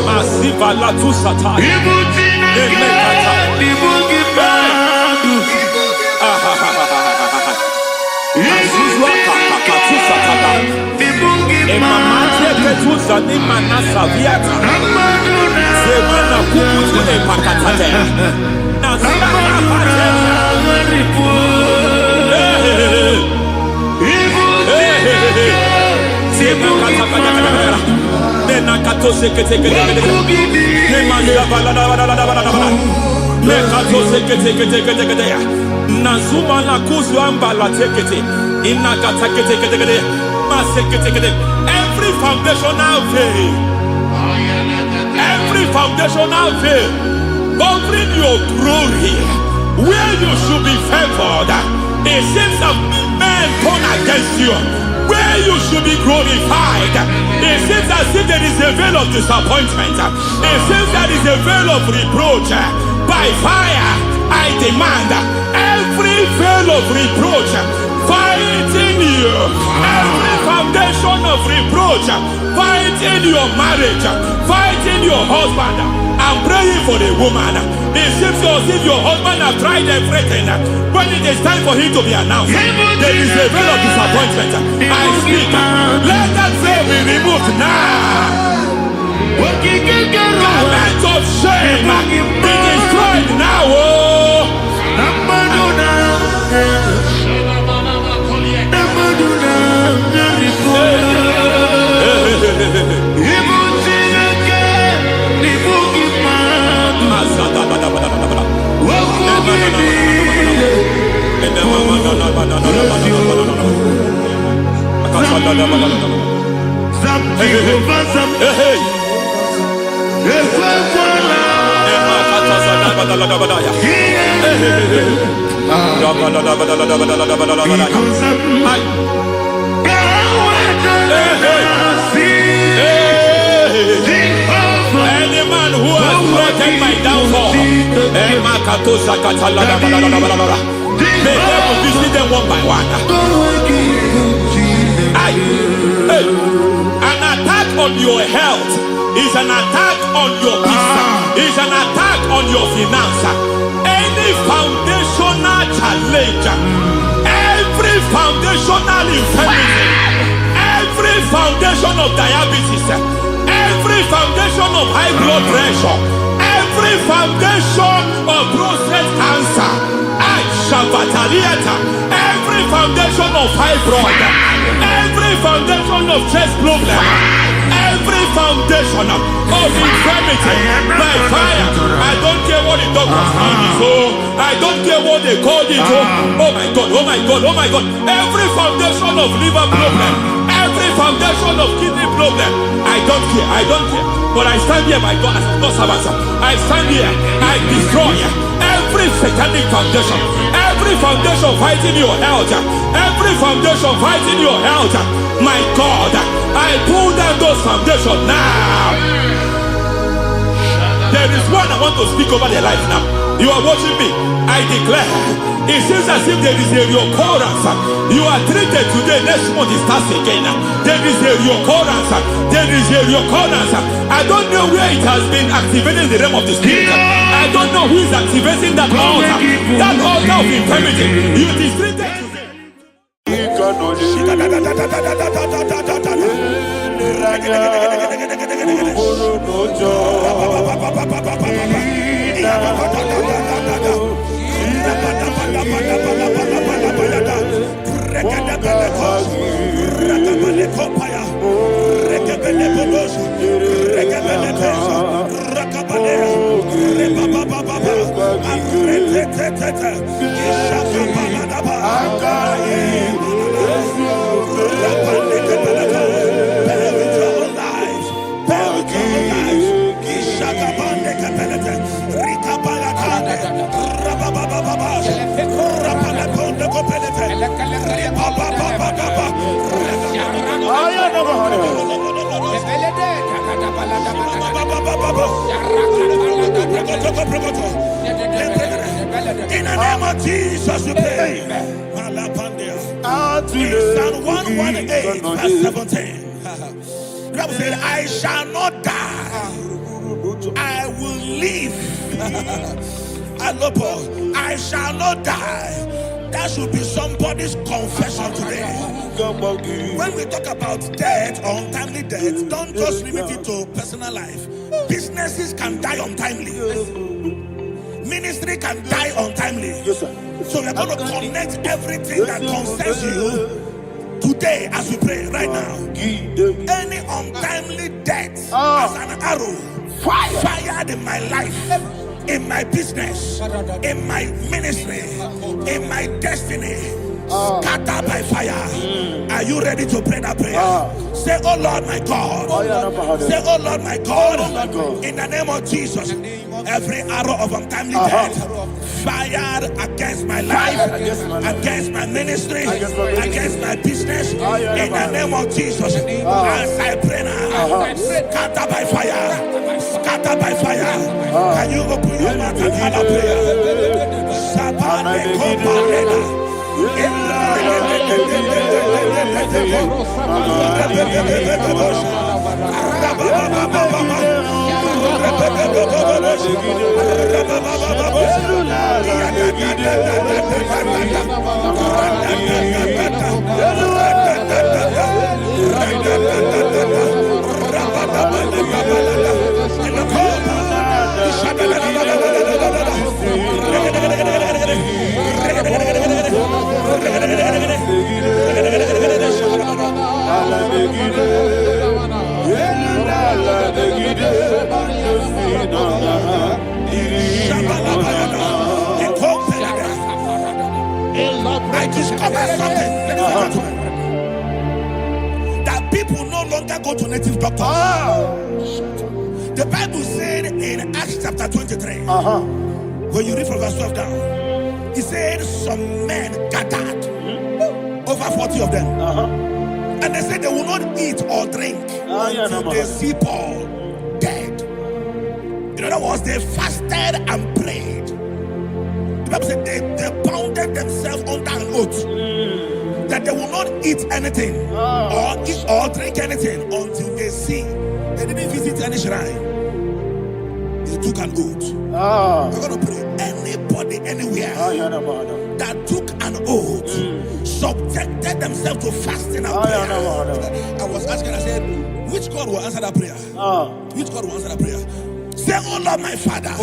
Masiva la tu sata. Every foundational veil, every foundational veil covering your glory, where you should be favored, it seems that men turn against you. Where you should be glorified, it seems as if there is a veil of disappointment. It seems there is a veil of reproach. By fire, I demand every veil of reproach fighting you, every foundation of reproach fighting your marriage, fighting your husband. I'm praying for the woman. It seems as if your husband has tried everything. When it is time for him to be announced, there is a veil of disappointment. I speak. Let that veil be removed now. Garment of shame be destroyed now. Any man who has plotted my downfall, may devil visit them one by one. An attack on your health is an attack on your peace, is an attack on your finance. Any foundational challenge, every foundational infirmity, every foundation of diabetes, every foundation of high blood pressure, every foundation of prostate cancer, every foundation of fibroid, every foundation of chest problem, every foundation of infirmity, by fire. I don't care what the doctors call it, so I don't care what they call it. Oh my God, oh my God, oh my God. Every foundation of liver problem, every foundation of kidney problem, I don't care, I don't care. But I stand here, my God, as God's servant. I stand here, I destroy every satanic foundation, every foundation fighting your health, every foundation fighting your health. My God, I pull down those foundations now. There is one I want to speak over their life now. You are watching me. I declare, it seems as if there is a reoccurrence. You are treated today, next month it starts again. There is a reoccurrence. There is a reoccurrence. I don't know where it has been activated in the realm of the spirit. I don't know who is activating that altar of infirmity. You is treated today. In the name of Jesus, we pray. Psalm 118, verse 17. The Bible said, I shall not die, I will live. I shall not die. That should be somebody's confession today. When we talk about death or untimely death, don't just limit it to personal life. Businesses can die untimely. Ministry can die untimely. Yes, sir. So we're going to connect everything that concerns you Today, as we pray right now, any untimely death as an arrow fired in my life, in my business, in my ministry, in my destiny, scattered by fire. Are you ready to pray that prayer? Say, oh Lord my God. Say, oh Lord my God. In the name of Jesus, every arrow of untimely death fired against my life, against my ministry, against my business, in the name of Jesus, as I pray now, scatter by fire, scatter by fire. Can you open your mouth and have a prayer? I discovered something, ladies and gentlemen, that people no longer go to native doctors. The Bible said in Acts chapter 23, when you read from verse 12 down, it said some men gathered, over 40 of them, and they said they will not eat or drink until they see Paul dead. In other words, they fasted and prayed. The Bible said they bounded themselves under an oath that they will not eat anything or drink anything until they see. They didn't visit any shrine. They took an oath. We're going to pray. Anybody, anywhere that took an oath, subjected themselves to fasting and prayer. I was asking, I said, which God will answer that prayer? Which God will answer that prayer? Say, oh Lord my Father,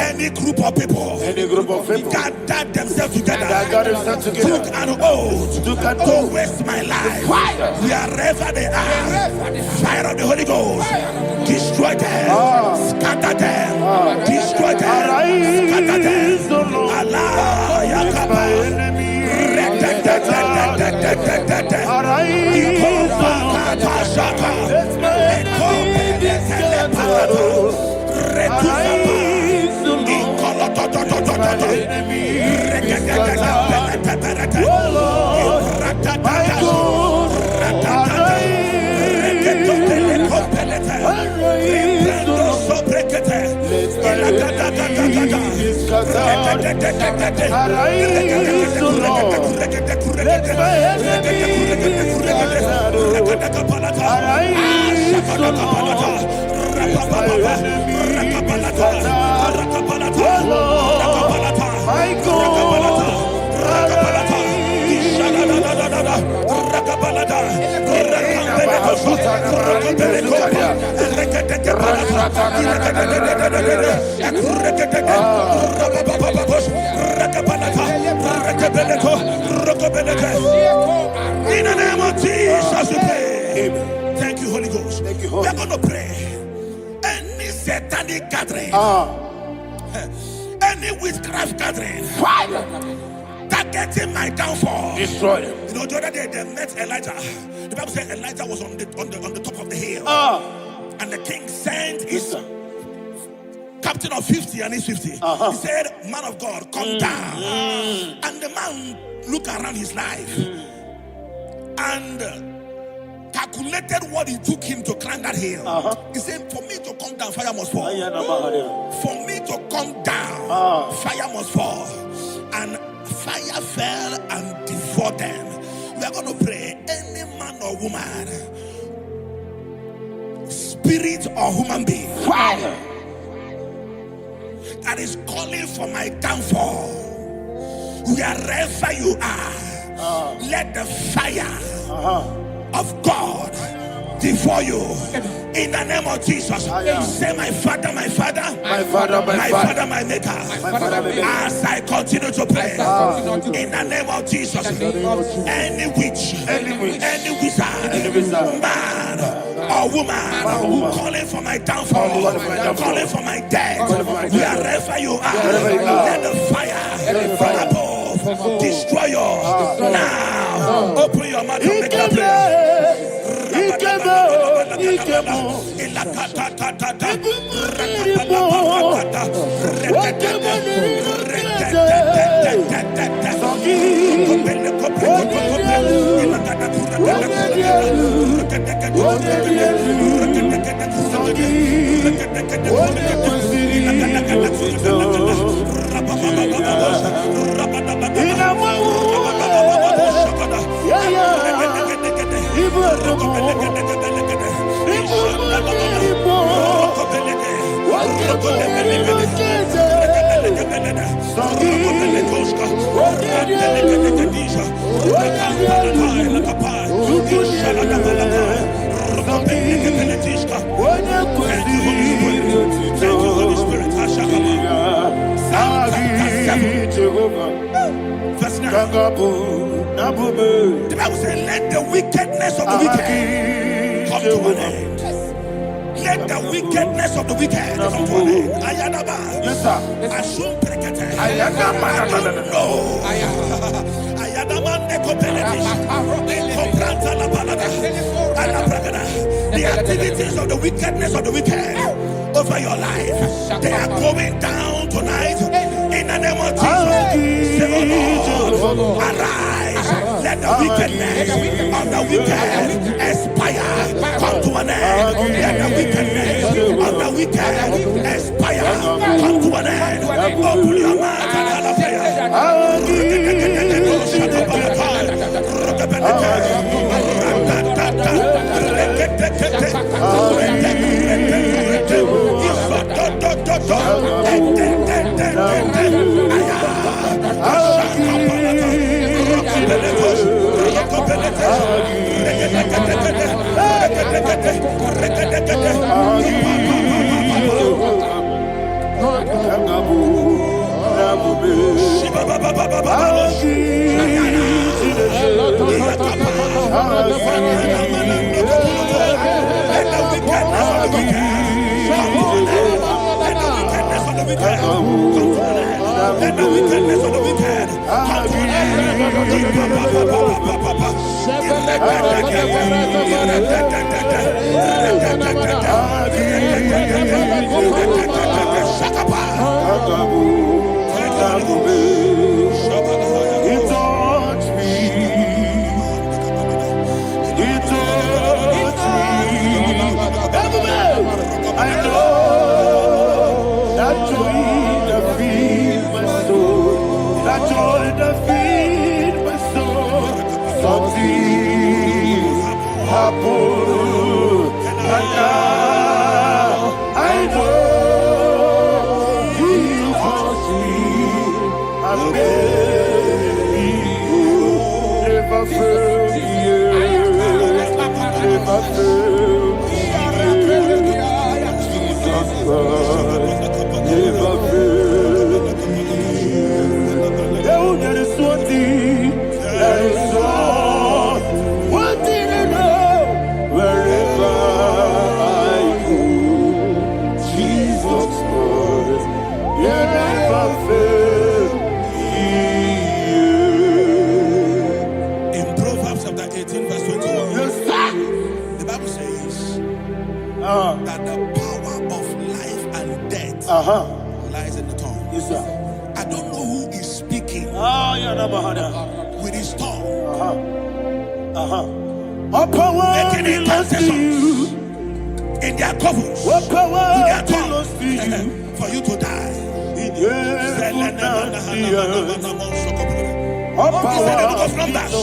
any group of people gathered themselves together, took an oath to waste my life, wherever they are, fire of the Holy Ghost, destroy them, scatter them, destroy them, scatter them. Allah Yakaba, In the name of Jesus we pray. Thank you, Holy Ghost. We are going to pray. Any satanic gathering, any witchcraft gathering, targeting my downfall, destroy them. You know, the other day they met Elijah. The Bible said Elijah was on the top of the hill, and the king sent his captain of 50 and his 50. He said, man of God, come down. And the man looked around his life and calculated what it took him to climb that hill. He said, for me to come down, fire must fall. For me to come down, fire must fall. And fire fell and devoured them. We are going to pray. Any man or woman, spirit or human being, fire that is calling for my downfall, wherever you are, let the fire of God devour you In the name of Jesus, say, my Father, my Father, My Father, my Father, my Maker. As I continue to pray, in the name of Jesus, any witch, any wizard, man or woman calling for my downfall, calling for my death, wherever you are, let the fire from above destroy you now. Open your mouth and make a prayer. The Bible says, let the wickedness of the wicked come to an end. Let the wickedness of the wicked come to an end. Ayadaba. Yes, sir. Assume prekete. Ayadaba. No. Ayadaba nekopeletish. Kompranta la balada. Alaprakada. The activities of the wickedness of the wicked over your life, they are going down tonight. In the name of Jesus. Say, oh Lord, arise. Let the wickedness of the wicked expire, come to an end. Let the wickedness of the wicked expire, come to an end. Open your mouth and have a prayer. Let the wickedness of the wicked come to an I know that joy that feeds my soul, that joy that feeds my soul. Something happened, and now I know He calls me. I beg you, never fail me, never fail me. Never fail. There is one thing, there is one thing I know. Wherever I go, Jesus Christ, you never fail. In Proverbs chapter 18, verse 21, yes, sir. The Bible says that the power of life and death lies in the tongue. Yes, sir. I don't know who is speaking with his tongue. Making intercessions in their couples with their tongue for you to die. He said in the book of Numbers,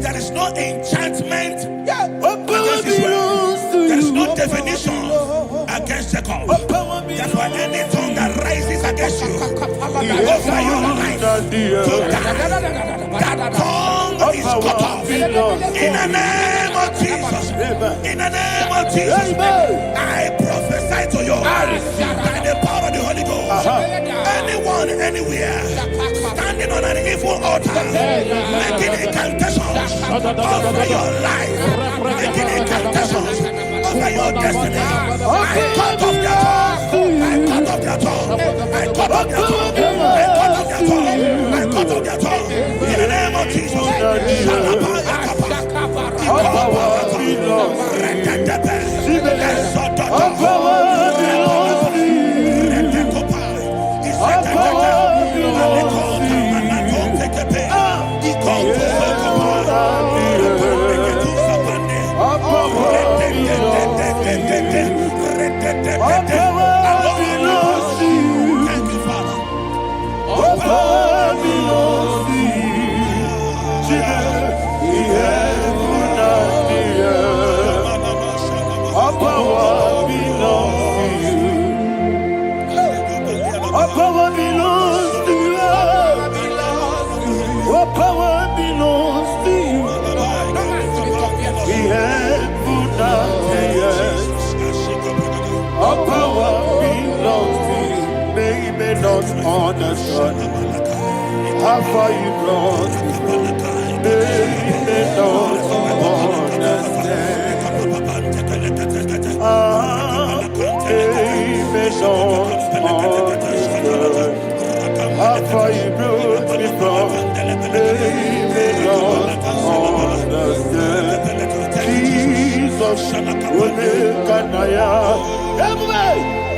there is no enchantment against Israel. There is no definition against Jacob. That's why any tongue that rises against you over your life to die, that tongue is cut off in the name of Jesus. In the name of Jesus, I prophesy to you by the power of the Holy Ghost. Anyone, anywhere, standing on an evil altar, making incantations over your life, making incantations over your destiny, I cut off their tongue. I cut off their tongue. I cut off their tongue. I cut off their tongue. I cut off their tongue. In the name of Jesus. Understand how far you brought me. They may not understand. They may not understand how far you brought me from. They may not understand. Jesus, will make an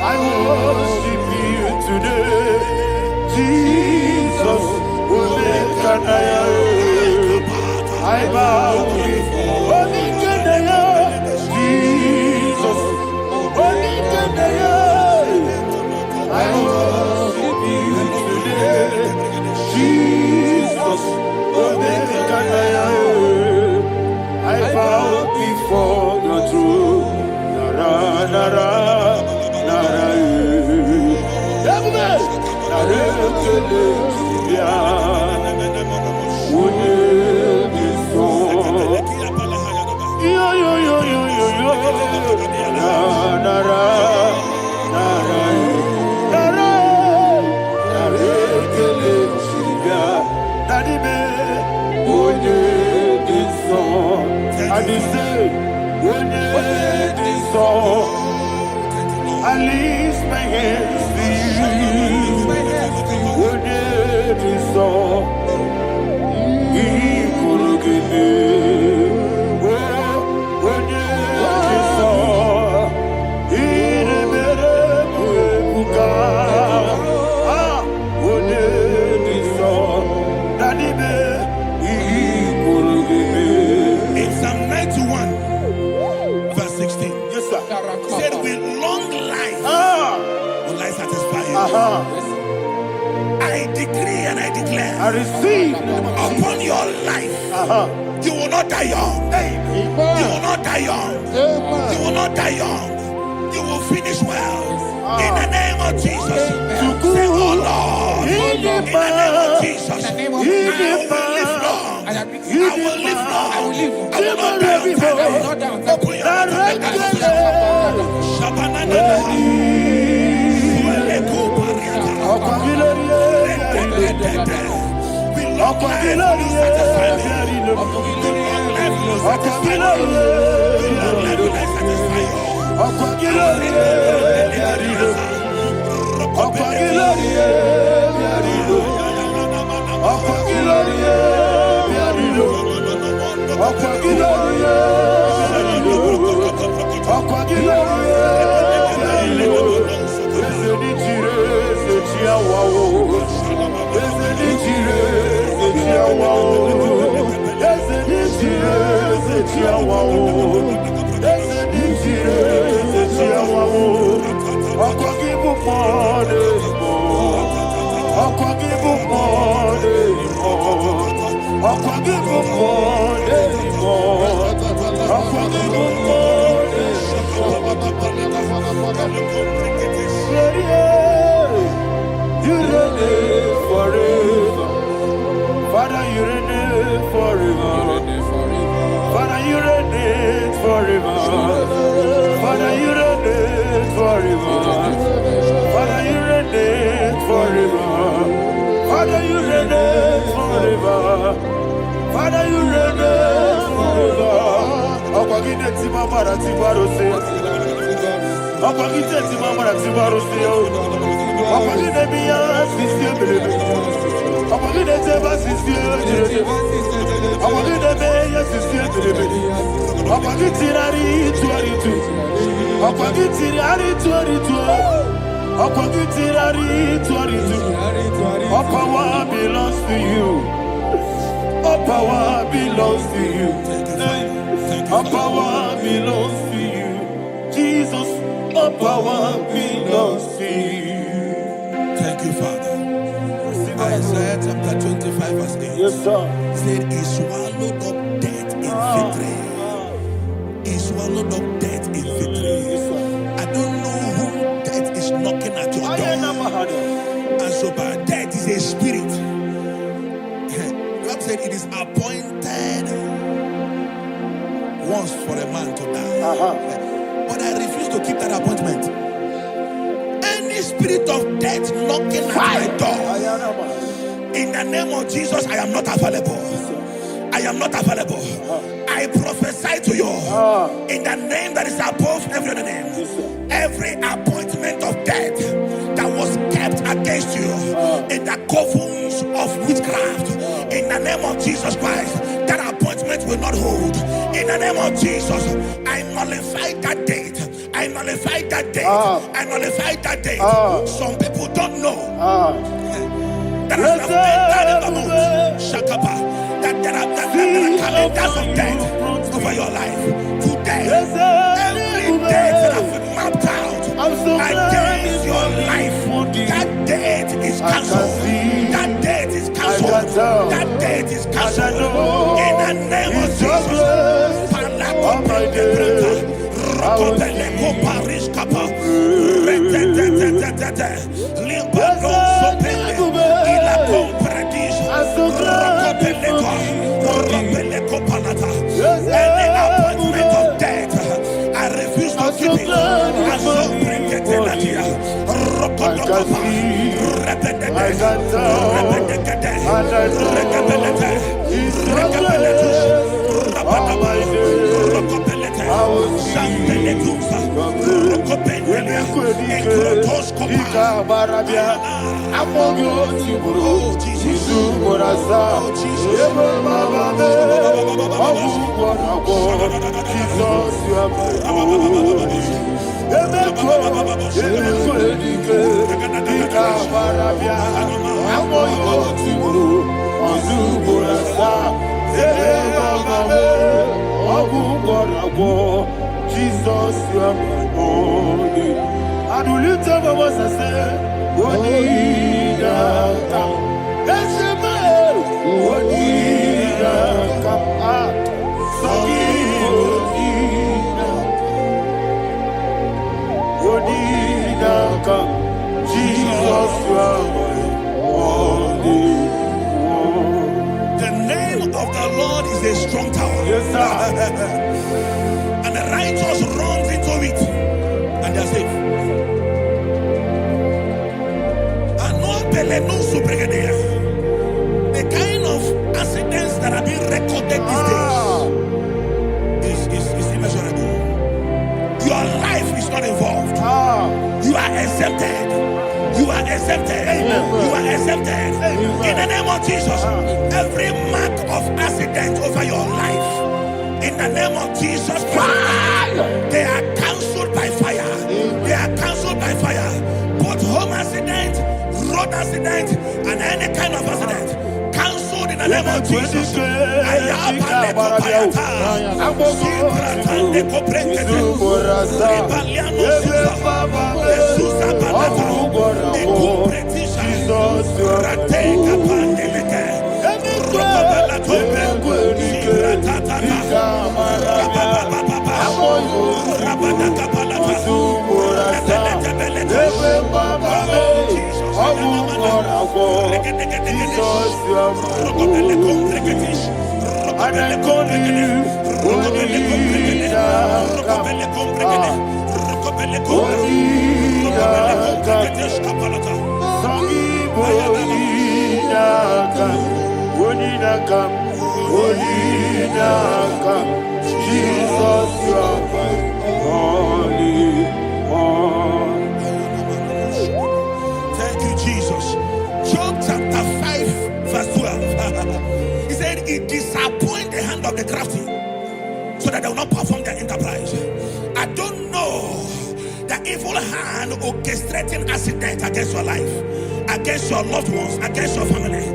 I worship you today. Jesus, will make an I bow before Jesus, will make an I worship you today. Jesus, will make an I bow before the throne. Nara, nara, nara. I lift my hands to you. When it is all, he could give me. When it is all, he never could come. When it is all, that he could give me. In Psalm 91, verse 16. Yes, sir. Said with long life will I satisfy you. I decree and I declare, I receive upon your life, you will not die young. You will not die young. You will not die young. You will finish well. In the name of Jesus. Say, oh Lord, in the name of Jesus, I will live long. I will live long. I will not die young. Open your Father, you reign forever. Father, you reign forever. Father, you reign forever. Father, you reign forever. Father, you reign forever. Father, you reign forever. Akwagide timamara tibarose. Akwagide timamara tibarose. Akwagide biya sisiye belebe. Akwagide teba sisiye belebe. Akwagide beya sisiye belebe. Akwagide rari tuaritu. Akwagide rari tuaritu. Akwagide rari tuaritu. All power belongs to you. All power belongs to you. All power belongs to you. Jesus, all power belongs to you. Thank you, Father. Isaiah chapter 25 verse 8. Yes, sir. Said he swallowed up death in victory. He swallowed up death in victory. I don't know who death is knocking at your door. And so by death is a spirit. God said it is appointed once for a man to die. But I refuse to keep that appointment. Any spirit of death knocking at my door, in the name of Jesus, I am not available. I am not available. I prophesy to you in the name that is above every other name. Every appointment of death that was kept against you in the covens of witchcraft, in the name of Jesus Christ, that appointment will not hold. In the name of Jesus, I nullify that date. I nullify that date. I nullify that date. Some people don't know that there are calendars of death over your life. Today, every date that I've mapped out against your life, that date is cancelled. That date is cancelled. That date is cancelled. In the name of Jesus. Any appointment of death, I refuse to keep it. Jesus, you are my only. And will you tell me what I say? What did I come? That's a man. What did I come? What did I come? Jesus, you are my only. The name of the Lord is a strong tower. Yes, sir. And the righteous runs into it and they're safe. The kind of accidents that are being recorded these days is immeasurable. Your life is not involved. You are exempted. You are exempted. You are exempted. In the name of Jesus, every mark of accident over your life, in the name of Jesus Christ, they are cancelled by fire. They are cancelled by fire. Both home accident, road accident, and any kind of accident, cancelled in the name of Jesus. And I call you Rokobele Kombregede, Rokobele Kombregede, Skapalata. Jesus, you are my holy one. Thank you, Jesus. Job chapter 5, verse 12. He said, it disappoints the hand of the crafty, so that they will not perform their enterprise. I don't know the evil hand orchestrating accident against your life, against your loved ones, against your family.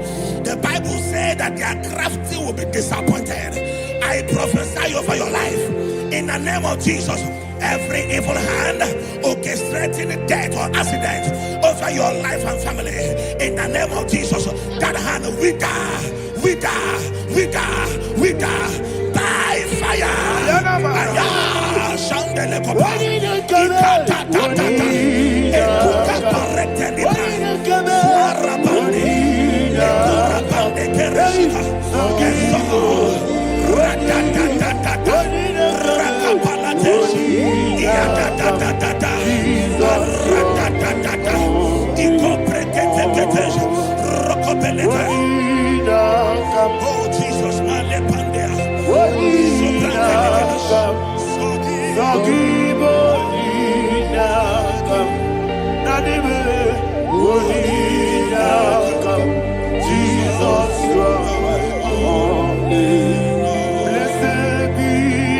The Bible said that their crafty will be disappointed. I prophesy over your life in the name of Jesus. Every evil hand orchestrating death or accident over your life and family, in the name of Jesus, that hand wither by fire. Shandele kopa. Ekuka parete libra. Suarabande. Ekurabande kereshika. Eso. Radadadadada. Rakapalateshi. Iadadadadada. Radadadada. Ikopreketeketesh. Rokobelete. Oh Jesus, Malepandea. Jesus, you are my only. Blessed be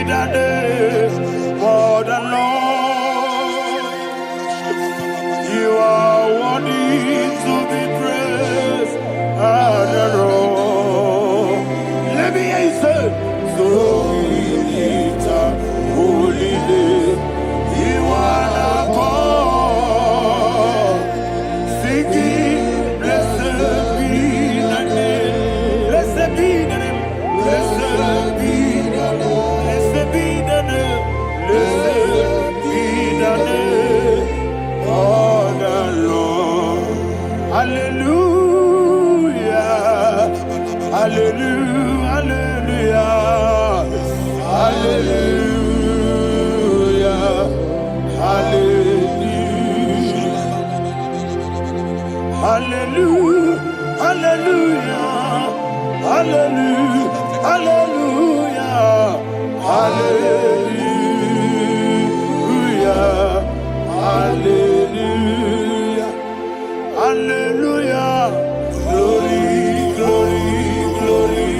the name of the Lord. You are worthy to be praised and adored. Let me hear you say, so we lift up holy name. You are the God. Singing, blessed be the name. Blessed be the name. Blessed be the name. Blessed be the name. Blessed be the name of the Lord. Hallelujah. Hallelujah. Hallelujah. Hallelujah. Hallelujah. Hallelujah. Hallelujah. Hallelujah. Hallelujah. Hallelujah. Glory, glory, glory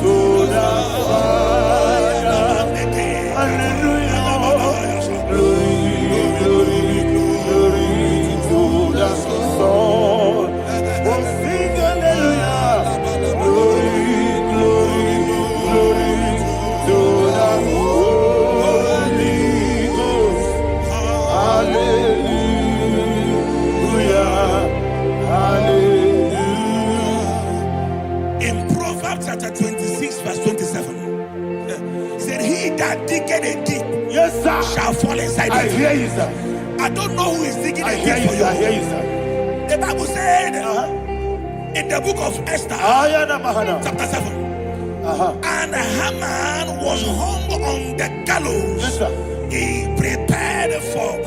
to the Father. Hallelujah. Glory, glory, glory to the Son. Oh, sing hallelujah. Glory, glory, glory to the Holy Ghost. Hallelujah. Hallelujah. In Proverbs chapter 26, verse 27, he said, he that diggeth a deep, Yes, sir, shall fall inside I it. hear you, sir. I don't know who is digging I a hear deep you, for sir. I hear you. you, sir. The Bible said in the book of Esther, chapter 7, and Haman was hung on the gallows. Yes, sir. He prepared for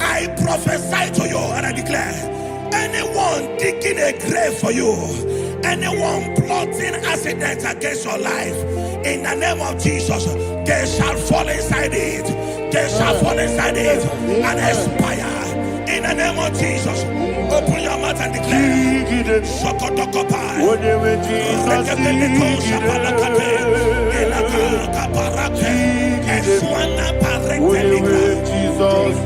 I prophesy to you and I declare, anyone digging a grave for you, anyone plotting accidents against your life, in the name of Jesus, they shall fall inside it. They shall fall inside it and expire. In the name of Jesus, open your mouth and declare. Shokotokopai. Rekebeleko shapalakate. Elaka kaparate. Eswana paretelika. Jesus.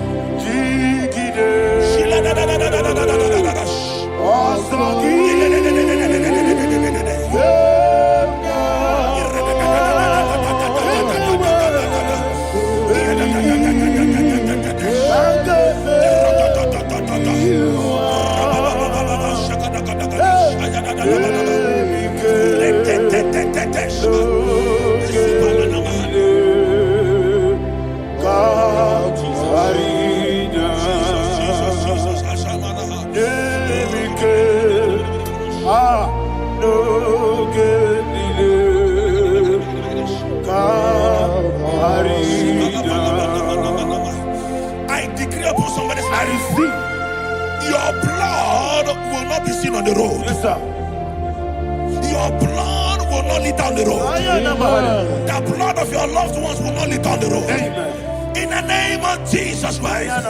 God. I receive. Your blood will not be seen on the road. Yes, sir. Your blood will not lead down the road. The blood of your loved ones will not lead down the road. Amen. In the name of Jesus Christ.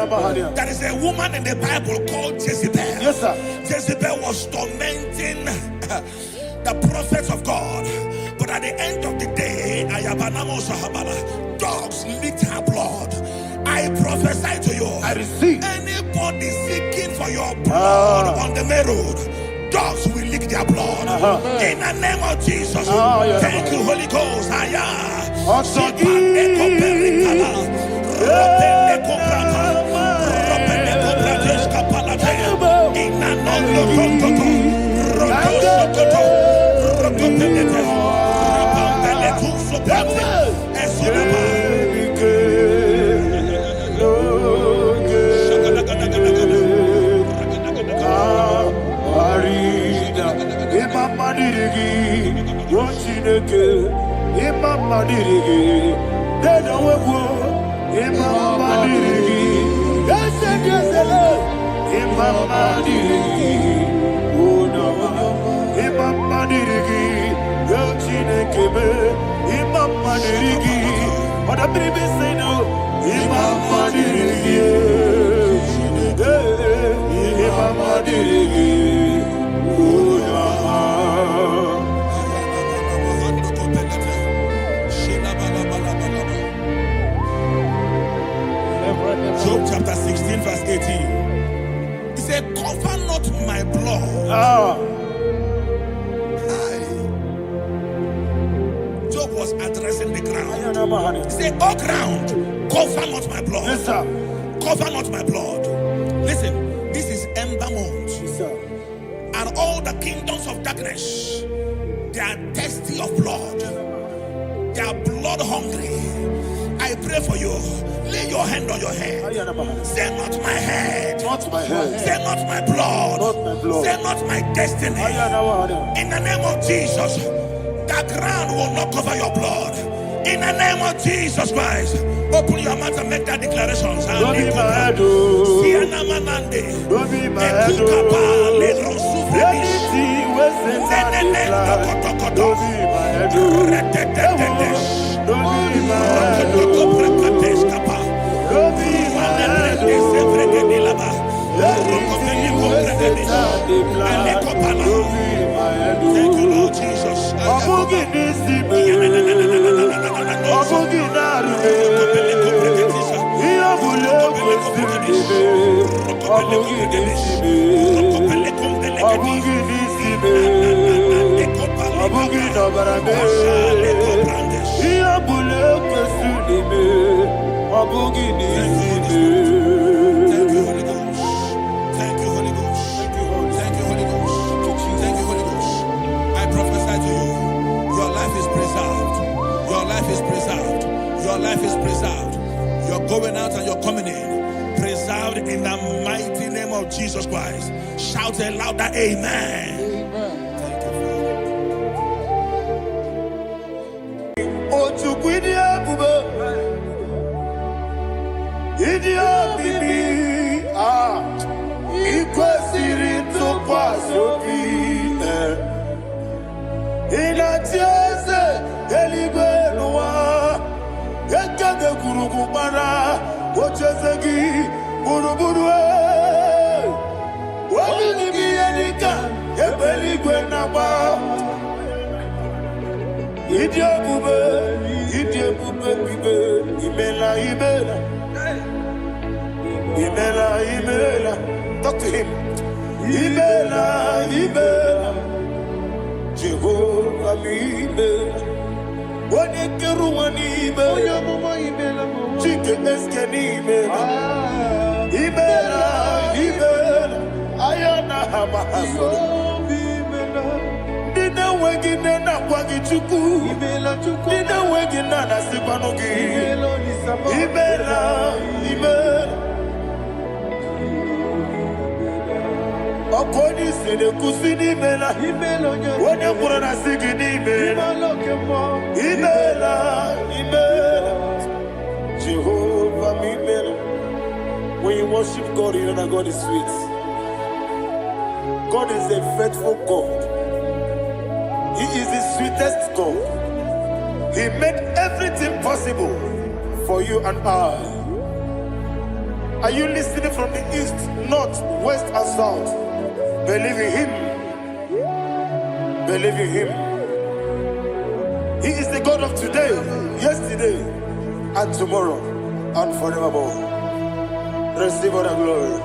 There is a woman in the Bible called Jezebel. Yes, sir. Jezebel was tormenting the prophets of God. But at the end of the day, dogs licked her blood. I prophesy to you. I receive. Anybody seeking for your blood on the main road, dogs will lick their blood. In the name of Jesus. Thank you, Holy Ghost. Job chapter 16 verse 18. He said, cover not my blood. Job was addressing the ground. He said, oh ground, cover not my blood. Yes, sir. Cover not my blood. Listen, this is ember month. Yes, sir. And all the kingdoms of darkness, they are thirsty of blood. They are blood hungry. I pray for you. Lay your hand on your head. Say not my head. Not my head. Say not my blood. Not my blood. Say not my destiny. In the name of Jesus, the ground will not cover your blood. In the name of Jesus Christ, open your mouth and make that declaration. Don't be my head. Don't be my head. Anything was in that don't be my head. Don't be my head. Don't be my head. Thank you, Lord Jesus. Going out and you're coming in, preserved in the mighty name of Jesus Christ. Shout a louder amen. Amen. Thank Talk to him. Jehovah Okoni se de kusini mela imelo wone kurana sigini mela imela Jehovah mi mela when you worship God, you know that God is sweet. God is a faithful God. He is the sweetest God. He made everything possible for you and I. Are you listening from the east, north, west, and south? Believe in Him. Believe in Him. He is the God of today, yesterday, and tomorrow, and forevermore. Receive all the glory.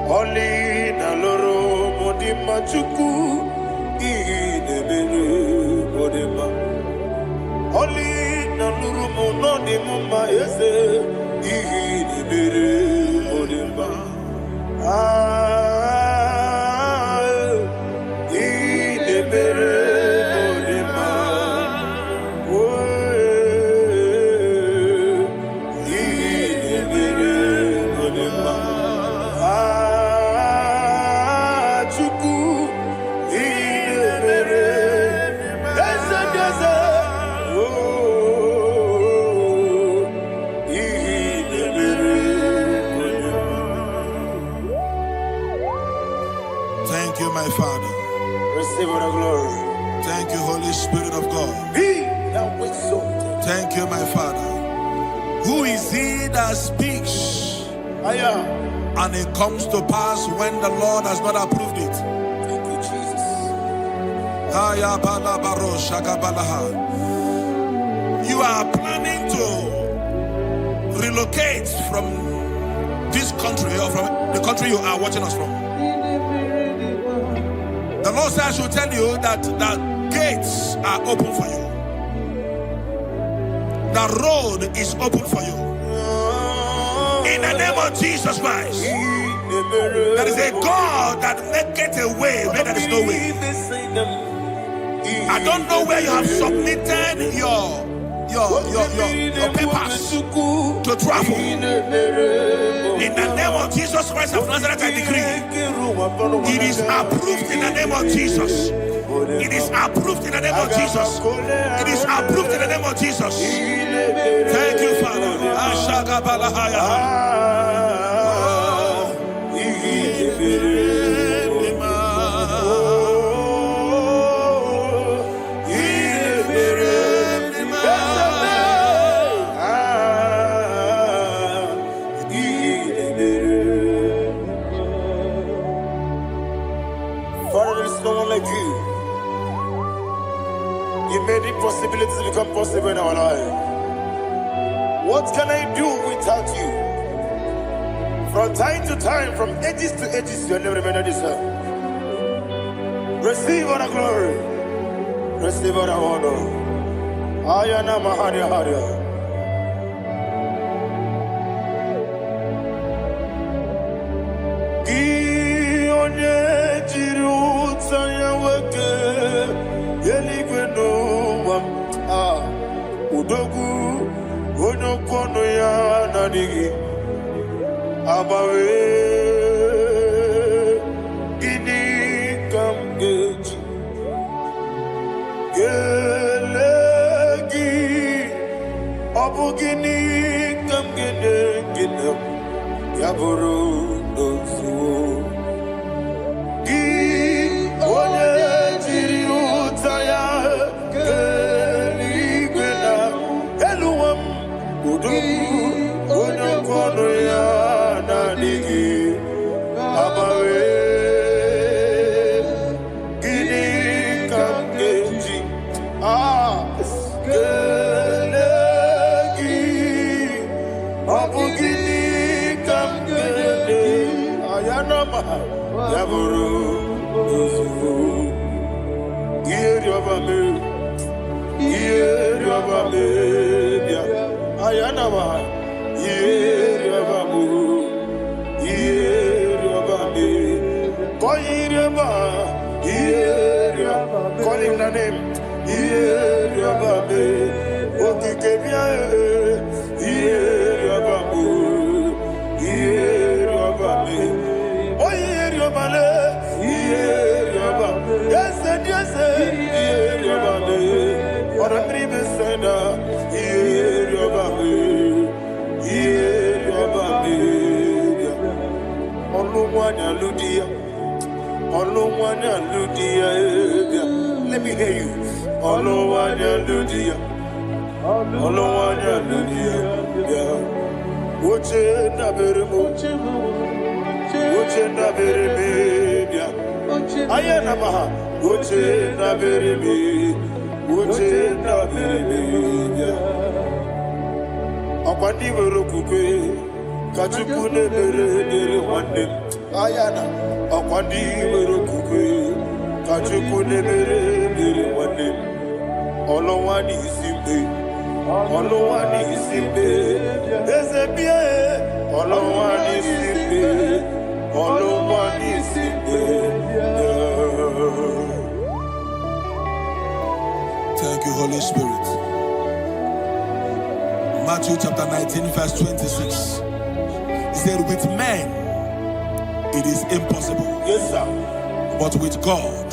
Oli na loro modima chuku idebere modima. Oli na loro monodima ese idebere modima. Idebere modima. Idebere modima. Thank you, my Father. Receive all the glory. Thank you, Holy Spirit of God. Be thou exalted. Thank you, my Father. Who is he that speaks and it comes to pass when the Lord has not approved it? Thank you, Jesus. You are planning to relocate from this country or from the country you are watching us from. The Lord says I should tell you that the gates are open for you. The road is open for you. In the name of Jesus Christ. There is a God that maketh a way where there is no way. I don't know where you have submitted your papers to travel. In the name of Jesus Christ of Nazareth, I decree it is approved in the name of Jesus. It is approved in the name of Jesus. It is approved in the name of Jesus. Thank you, Father. You made impossibilities become possible in our life. What can I do without you? From time to time, from ages to ages, you have never been the same. Receive all the glory. Receive all the honor. Ayana Maharia Haria. Udogu, Onokono ya nadigi. abawe gini kam geji gelegi abu gini kam gene gene yaburu dosu gi onye jiri utaya geli gwena eluwam udu onye kono ya na digi abawe gini kam geji gelegi abu gini kam gene ayanama yaburu dosu yeri obame bia ayanama yeri obamu yeri obame koyireba yeri call him the name yeri obame okike bia yeri obamu yeri obame oyeri obale yeri obame yes yeri obame ora tribe senda yeri obame Olumwanya ludia let me hear you Olumwanya ludia Woche na bereme bia ayana maha woche na bereme bia akwandi werokukwe kachuku ne bere wande ayana akwandi werokukwe kachuku ne bere wande olowani simbe ezebie olowani simbe Thank you, Holy Spirit. Matthew chapter 19, verse 26. He said, with men it is impossible. Yes, sir. But with God,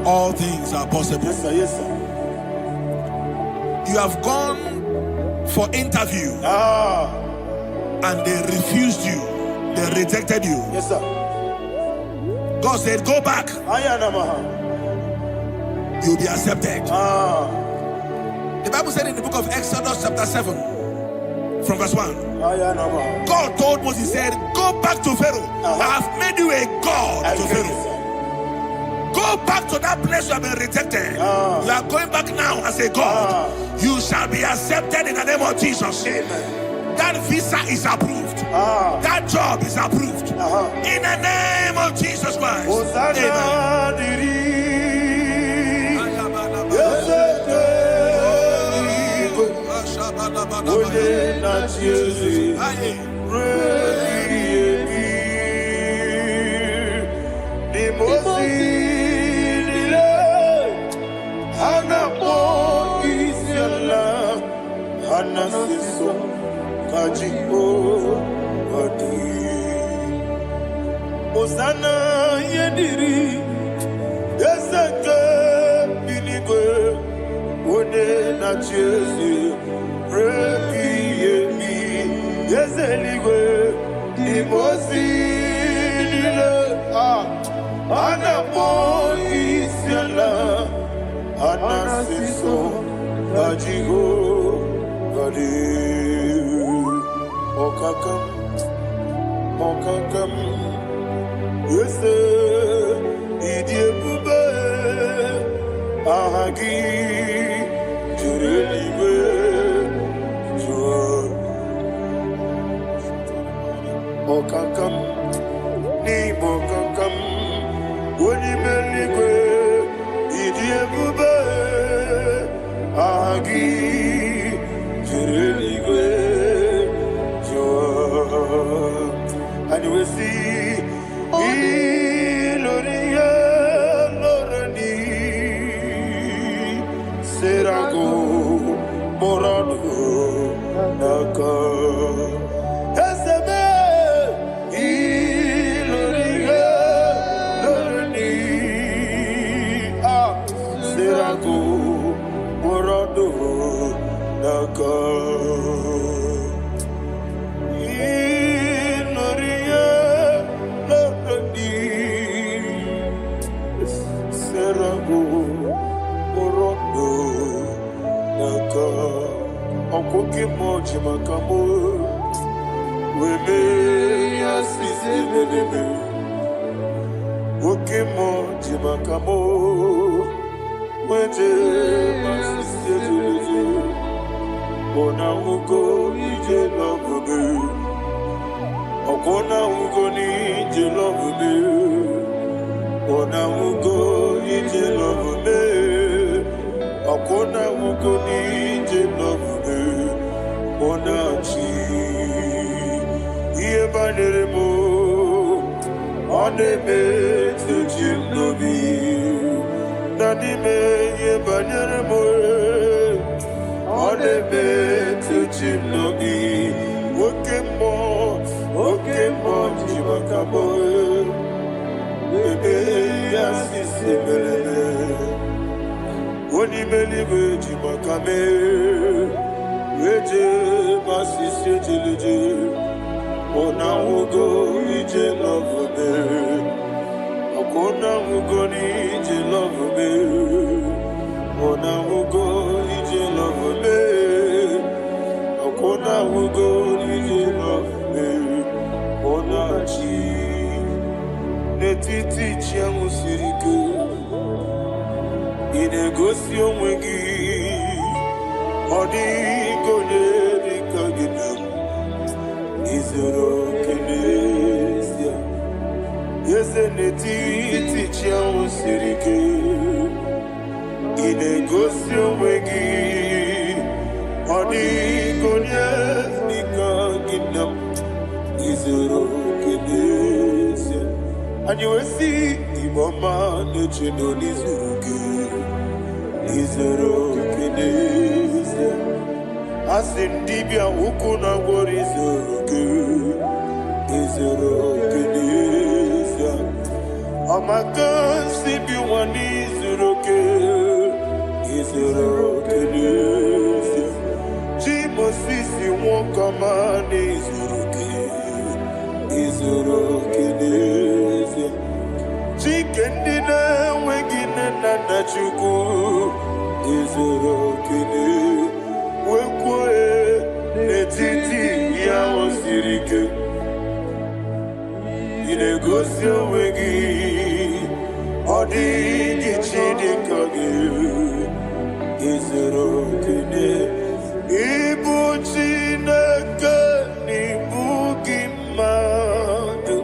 all things are possible. Yes, sir. Yes, sir. You have gone for interview and they refused you. They rejected you. Yes, sir. God said, go back. You'll be accepted. The Bible said in the book of Exodus chapter 7 from verse 1, God told Moses, he said, go back to Pharaoh. I have made you a God to Pharaoh. Go back to that place you have been rejected. You are going back now as a God. You shall be accepted in the name of Jesus. Amen. That visa is approved. That job is approved. In the name of Jesus Christ. Amen. Osana yediri yeseke binigwe one na chezi reki yemi yezeligwe imosi nile anapo isiala anasiso ajigo gadi okakam yese idiebube ahagi jureliwe jua okakam ni bokakam wonimeligwe idiebube ahagi jureliwe jua and we see Iloria Lorani Serago Morado Naka Esebe jimakamo. Weme yasise belebe. Okemo jimakamo. Weje masise belebe. Ona ugo ije love me. Okona ugo ni ije love me. Ona ugo ije love me. Okona ugo ni ije love me. Ona chi iye banere mo. One me to chimnobi. Nani me iye banere mo. One me to chimnobi. Okemo jimakamo. Bebe yasise belebe. Oni believe jimakame. Weje masise jileje. Ona ugo ije love me. Akona ugo ni ije love me. Ona ugo ije love me. Akona ugo ije love me. Ona chi netiti chiamu sirike. Inegosi onwe gị. Ọ dịghị onye dịka gị na m. Izuru kenesia. Eze n'etiti chiamu siri ike. Ị na-egosi onwe gị. Ọ dịghị onye dịka gị na m. Izuru kenesia. Anyị wee sị Igbo ọma na-eche na n'izuru gị. Izuru kenesia. Asị dibịa ukwu na gwọrọ izuru gị. Izuru kenesia. Amaka si bi nwa n'izuru gị. Izuru kenesia. Chi Mosisi nwokọma n'izuru gị. Izuru kenesia. Chike ndị na-enweghị nne na nna Chukwu. Izuru kenesia. Wekwe n'etiti ya o siri ike. Ị na-egosi onwe gị. Ọ dịghị chi dịka gị. Izuru kenesia. Ịbụ Chineke n'ịbụ gị mmadụ.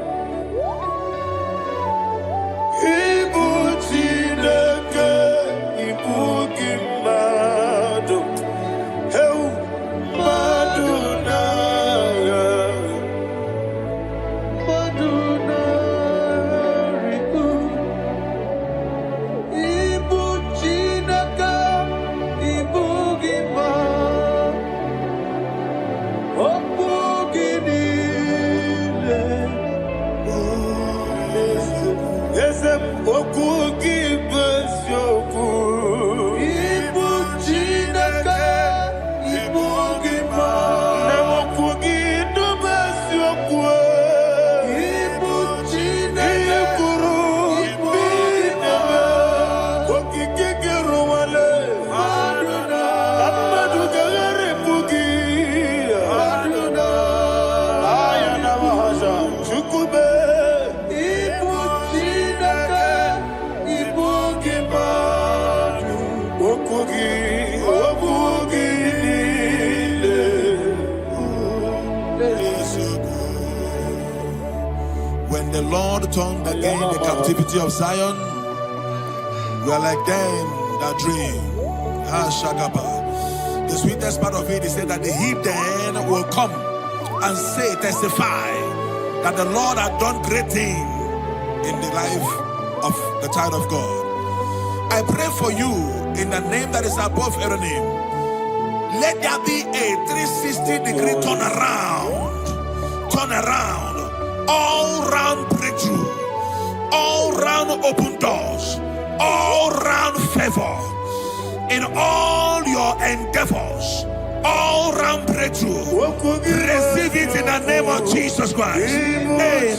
Ịbụ Chineke n'ịbụ gị mmadụ. When the Lord turned again the captivity of Zion, we are like them that dream. The sweetest part of it is that the heathen will come and say, testify that the Lord had done great things in the life of the child of God. I pray for you in the name that is above every name. Let there be a 360-degree turn around, all round breakthrough, all round open doors, all round favor in all your endeavors, all round breakthrough. Receive it in the name of Jesus Christ. Amen.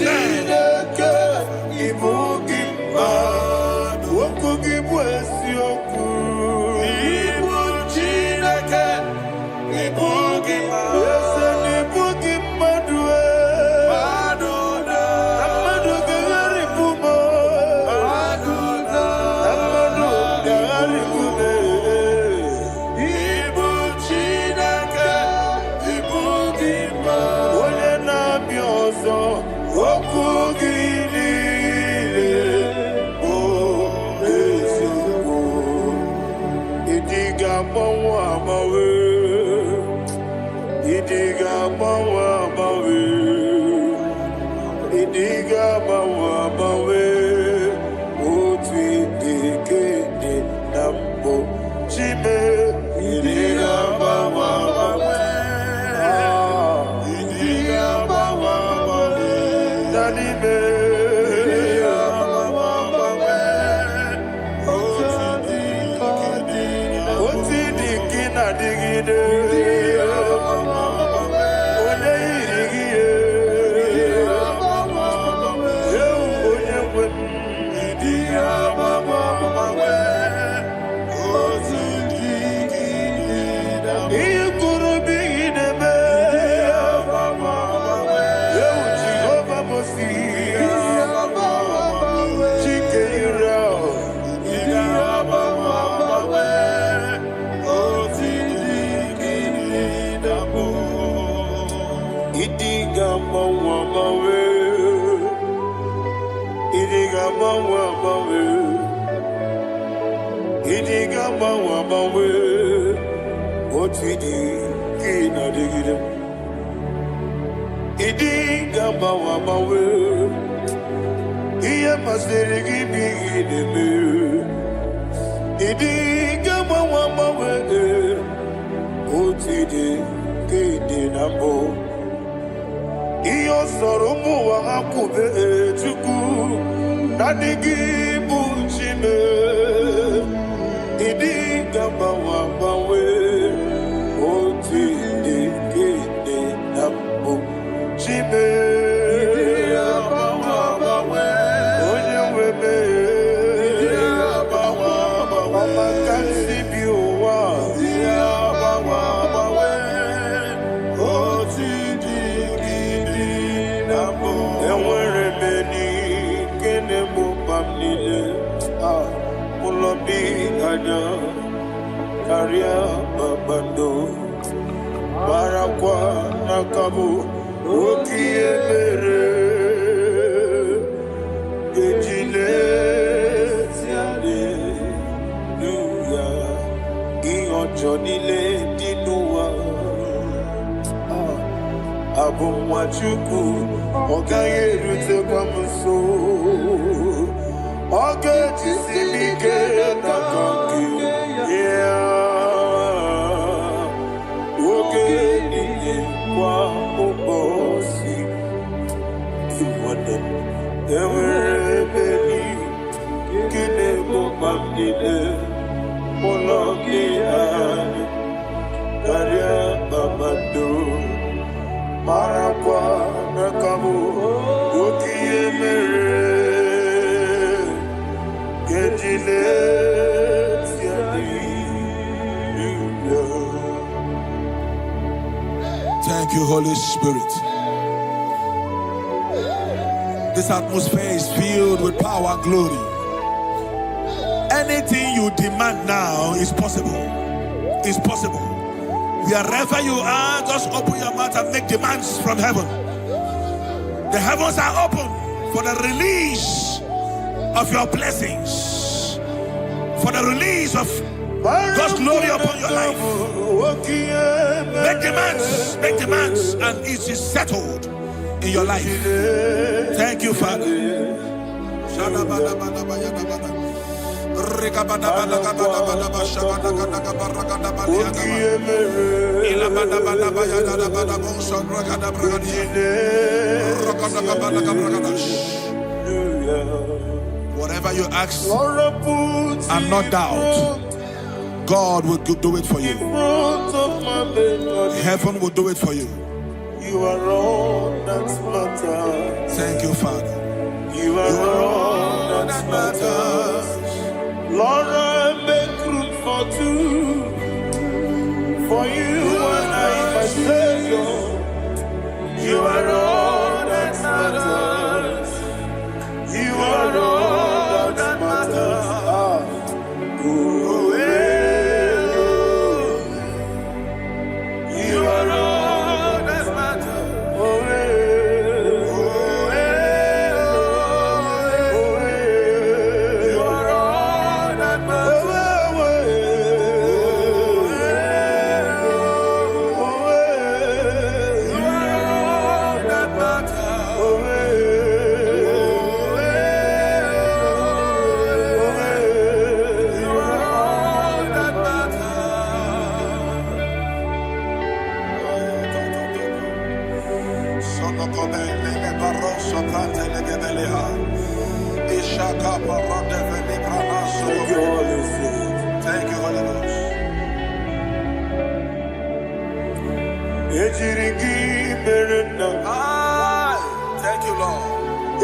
Thank you, Holy Spirit. This atmosphere is filled with power and glory. Anything you demand now is possible. It's possible. Wherever you are, just open your mouth and make demands from heaven. The heavens are open for the release of your blessings, for the release of God's glory upon your life. Make demands, and it is settled in your life. Thank you, Father. Whatever you ask and not doubt, God will do it for you. Heaven will do it for you. You are all that matters. Thank you, Father. You are all that matters. Lord, I make room for two. For you and I, my Savior. You are all that matters. You are all that matters. You are all that matters. Thank you, Holy Ghost. Thank you, Lord.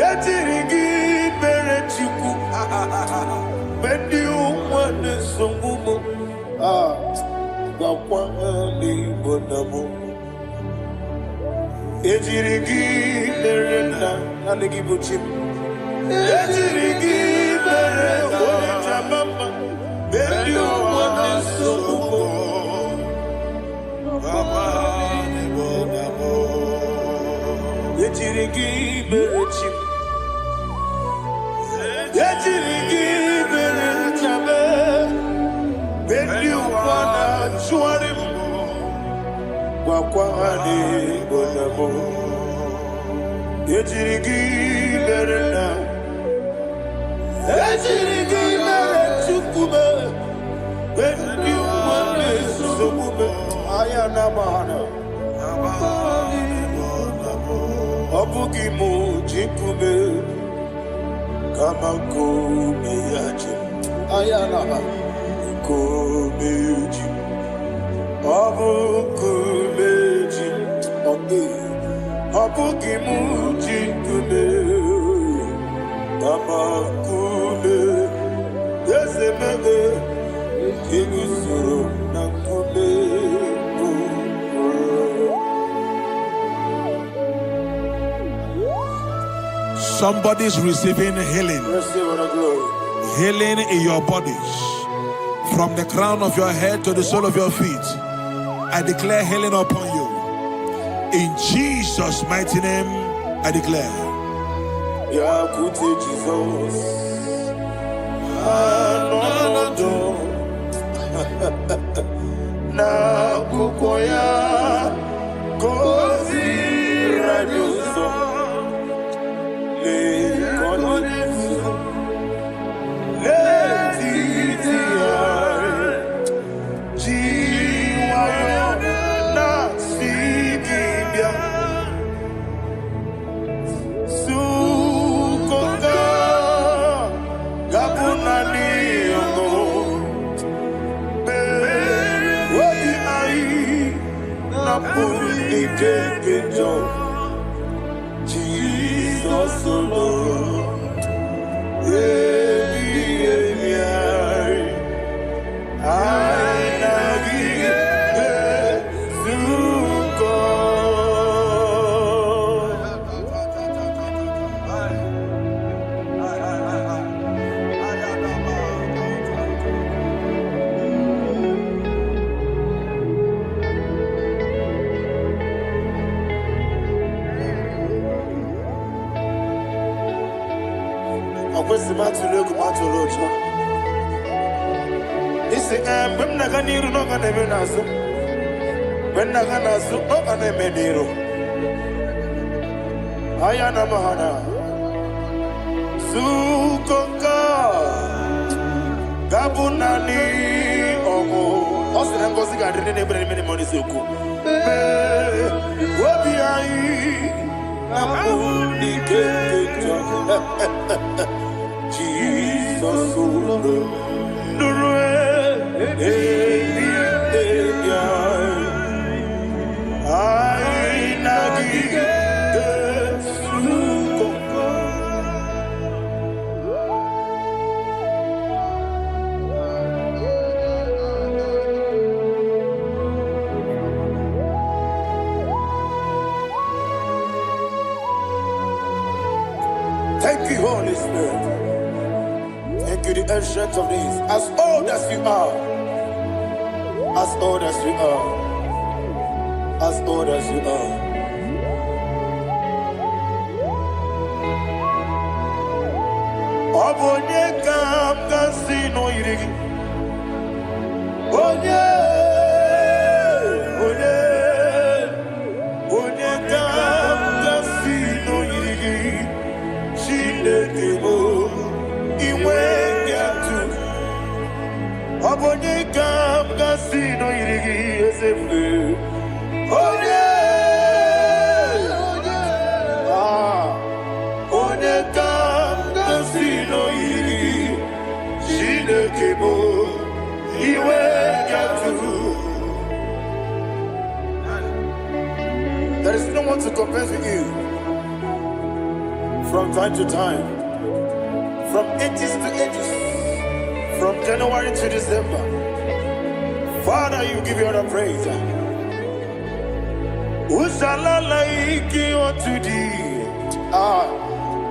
Somebody's receiving healing. Healing in your bodies. From the crown of your head to the sole of your feet. I declare healing upon you. In Jesus' mighty name, I declare. Jesus. Na kukoya kozi radioso le konesu le titiare jiwayo na sigibia sukoka gabunani yongo Jesus alone. Thank you, Holy Spirit. Thank you, the Ancient of Days. As old as you are, as old as you are, as old as you are. Obonye kam kasino irigi. Onye kam kasino irigi. Chinekemo iwe yatu. Obonye kam kasino irigi esembe. Onye There's no one to compare with you. From time to time, from ages to ages, from January to December, Father, you give you all the praise. Who shall I like you unto thee?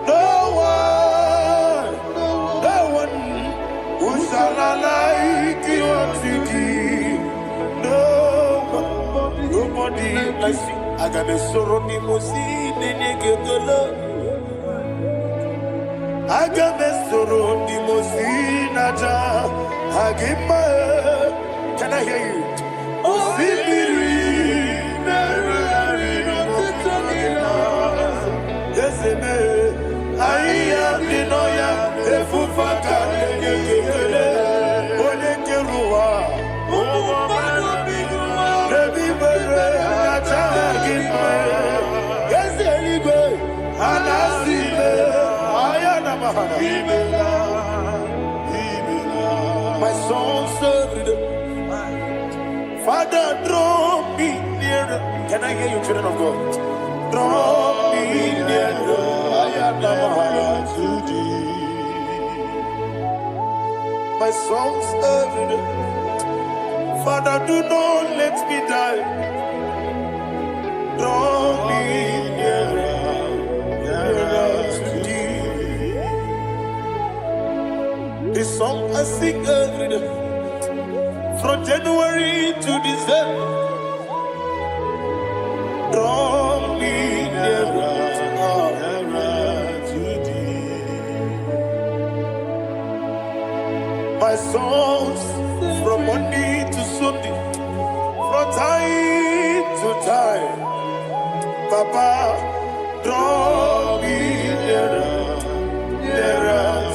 No one. Who shall I like you unto thee? No one. Nobody like you. I got a sorrow in I got a sorrow in Can I hear you? I am the Noya, the Fufaka, the Kerua, the Bibere, yes, anyway, and I see my soul served. Father, draw me nearer. Can I hear you, children of God? Draw me nearer. I am to thee. My soul served. Father, do not let me die. Draw me nearer to thee. This song I sing every day, from January to December. Draw me nearer to thee. My songs from Monday to Sunday, from time to time. Papa, draw me nearer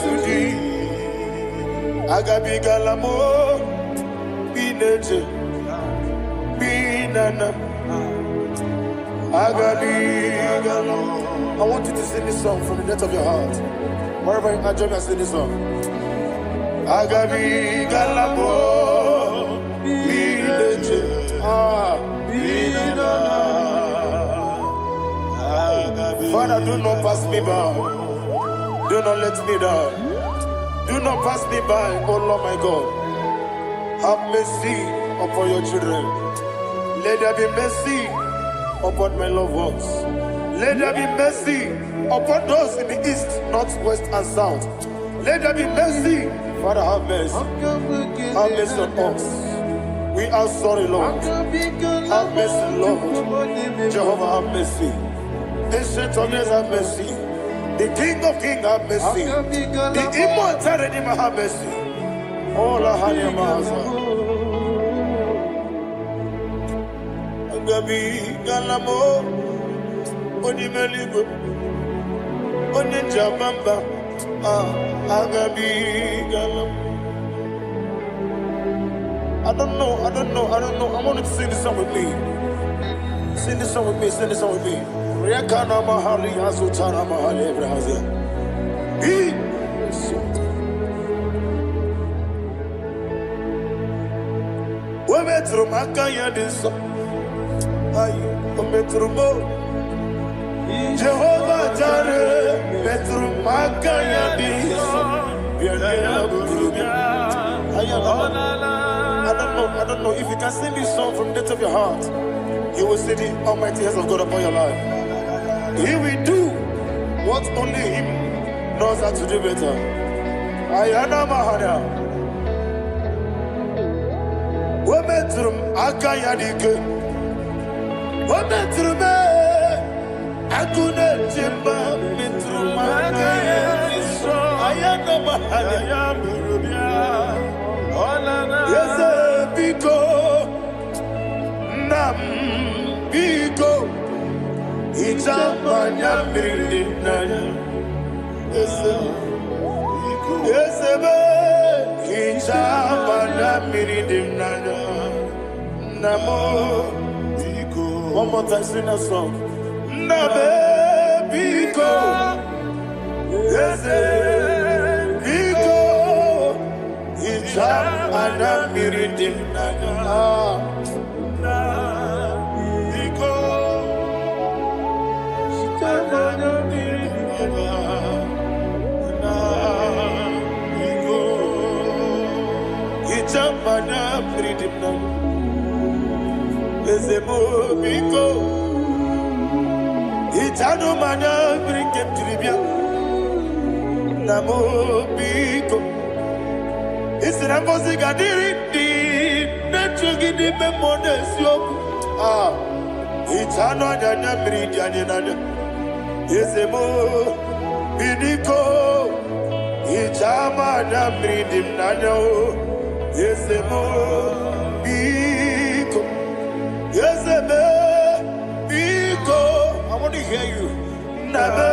to thee. Agabi galamo, bineje, binana. Agabi galamo. I want you to sing this song from the depth of your heart. Wherever you are, join me and sing this song. Agabi galamo, bineje, binana. Father, do not pass me by. Do not let me die. Do not pass me by, oh Lord my God. Have mercy upon your children. Let there be mercy upon my loved ones. Let there be mercy upon those in the east, north, west, and south. Let there be mercy. Father, have mercy. Have mercy on us. We are sorry, Lord. Have mercy, Lord. Jehovah, have mercy. Ancient of days, have mercy. The King of Kings, have mercy. The immortal Redeemer, have mercy. Oh, la Hanyamaza. Agabi Galamo, Onimelibu, Onijabamba, Agabi Galam. I don't know. I want you to sing this song with me. Sing this song with me. Riakana Mahali Azutana Mahali Brazil. Metro Makaya this Metro Jehovah Jare Metro Makaya this I don't know if you can sing this song from the depth of your heart. You will see the almighty hands of God upon your life. He will do what only Him knows how to do better. Ayana Mahana. Wometrum Akayadike. Wometrum Akune Jimba Metrum Akayadike. Ayana Mahana. Yes, Biko Nam Biko. Ichamanya mirinaya, yesebe. Ichamanya mirinaya, namo. One more time, sing a song. Nabe biko, yese biko. Ichamanya mirinaya. mana freedom now. Ezemo biko. Itano mana freedom tribia. Namo biko. Isra mosi gadiri di. Nechugi di memones yoku. Itano dana freedom nana. Ezemo biko. Itama na freedom nana. Ezemo biko. Ezemo biko. I want to hear you. Nabe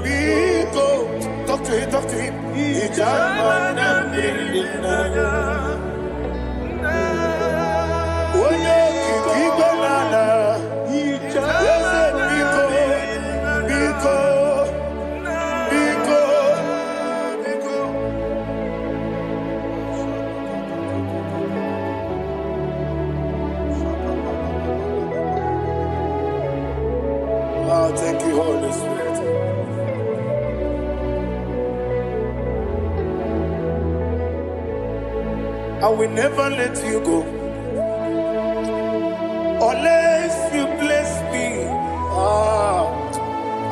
biko. Talk to him, talk to him. Itama na freedom nana. Oye kiko nana. Ezemo biko. Biko. Thank you, Holy Spirit. I will never let you go unless you bless me.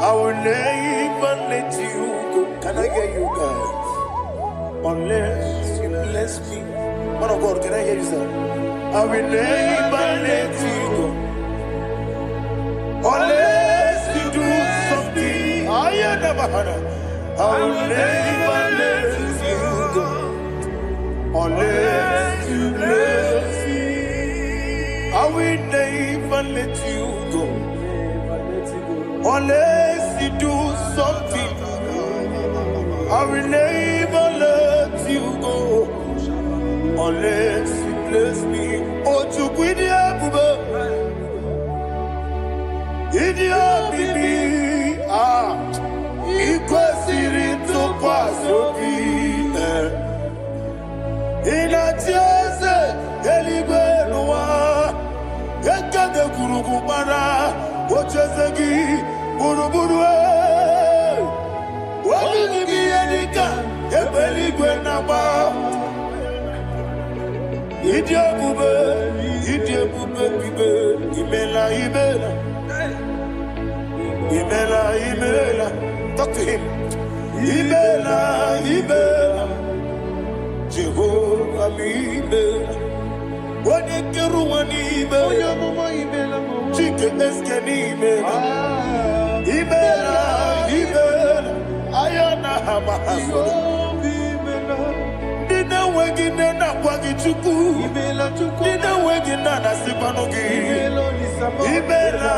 I will never let you go. Can I hear you guys? Unless you bless me. Man of God, can I hear you, sir? I will never let you go unless you do something. I will never let you go unless you bless me. I will never let you go unless you do something. I will never let you go unless you bless me. Oh, to quit Idia bibi ikwesiri ntụkwasị inatieze eluigwe n'ụwa ekede kwurugwu gbara ocheze gị gburugburu obibi gị ihe dịka ebe eluigwe na-agba ịdị ebube bibe imela Imela. Talk to him. Imela. Jehovah Imela. Wanekeru Imela. Chike eske Imela. Imela. Ayana Hamahaso. Dina wegina na kwagi chuku. Dina wegina na sipanogi. Imela.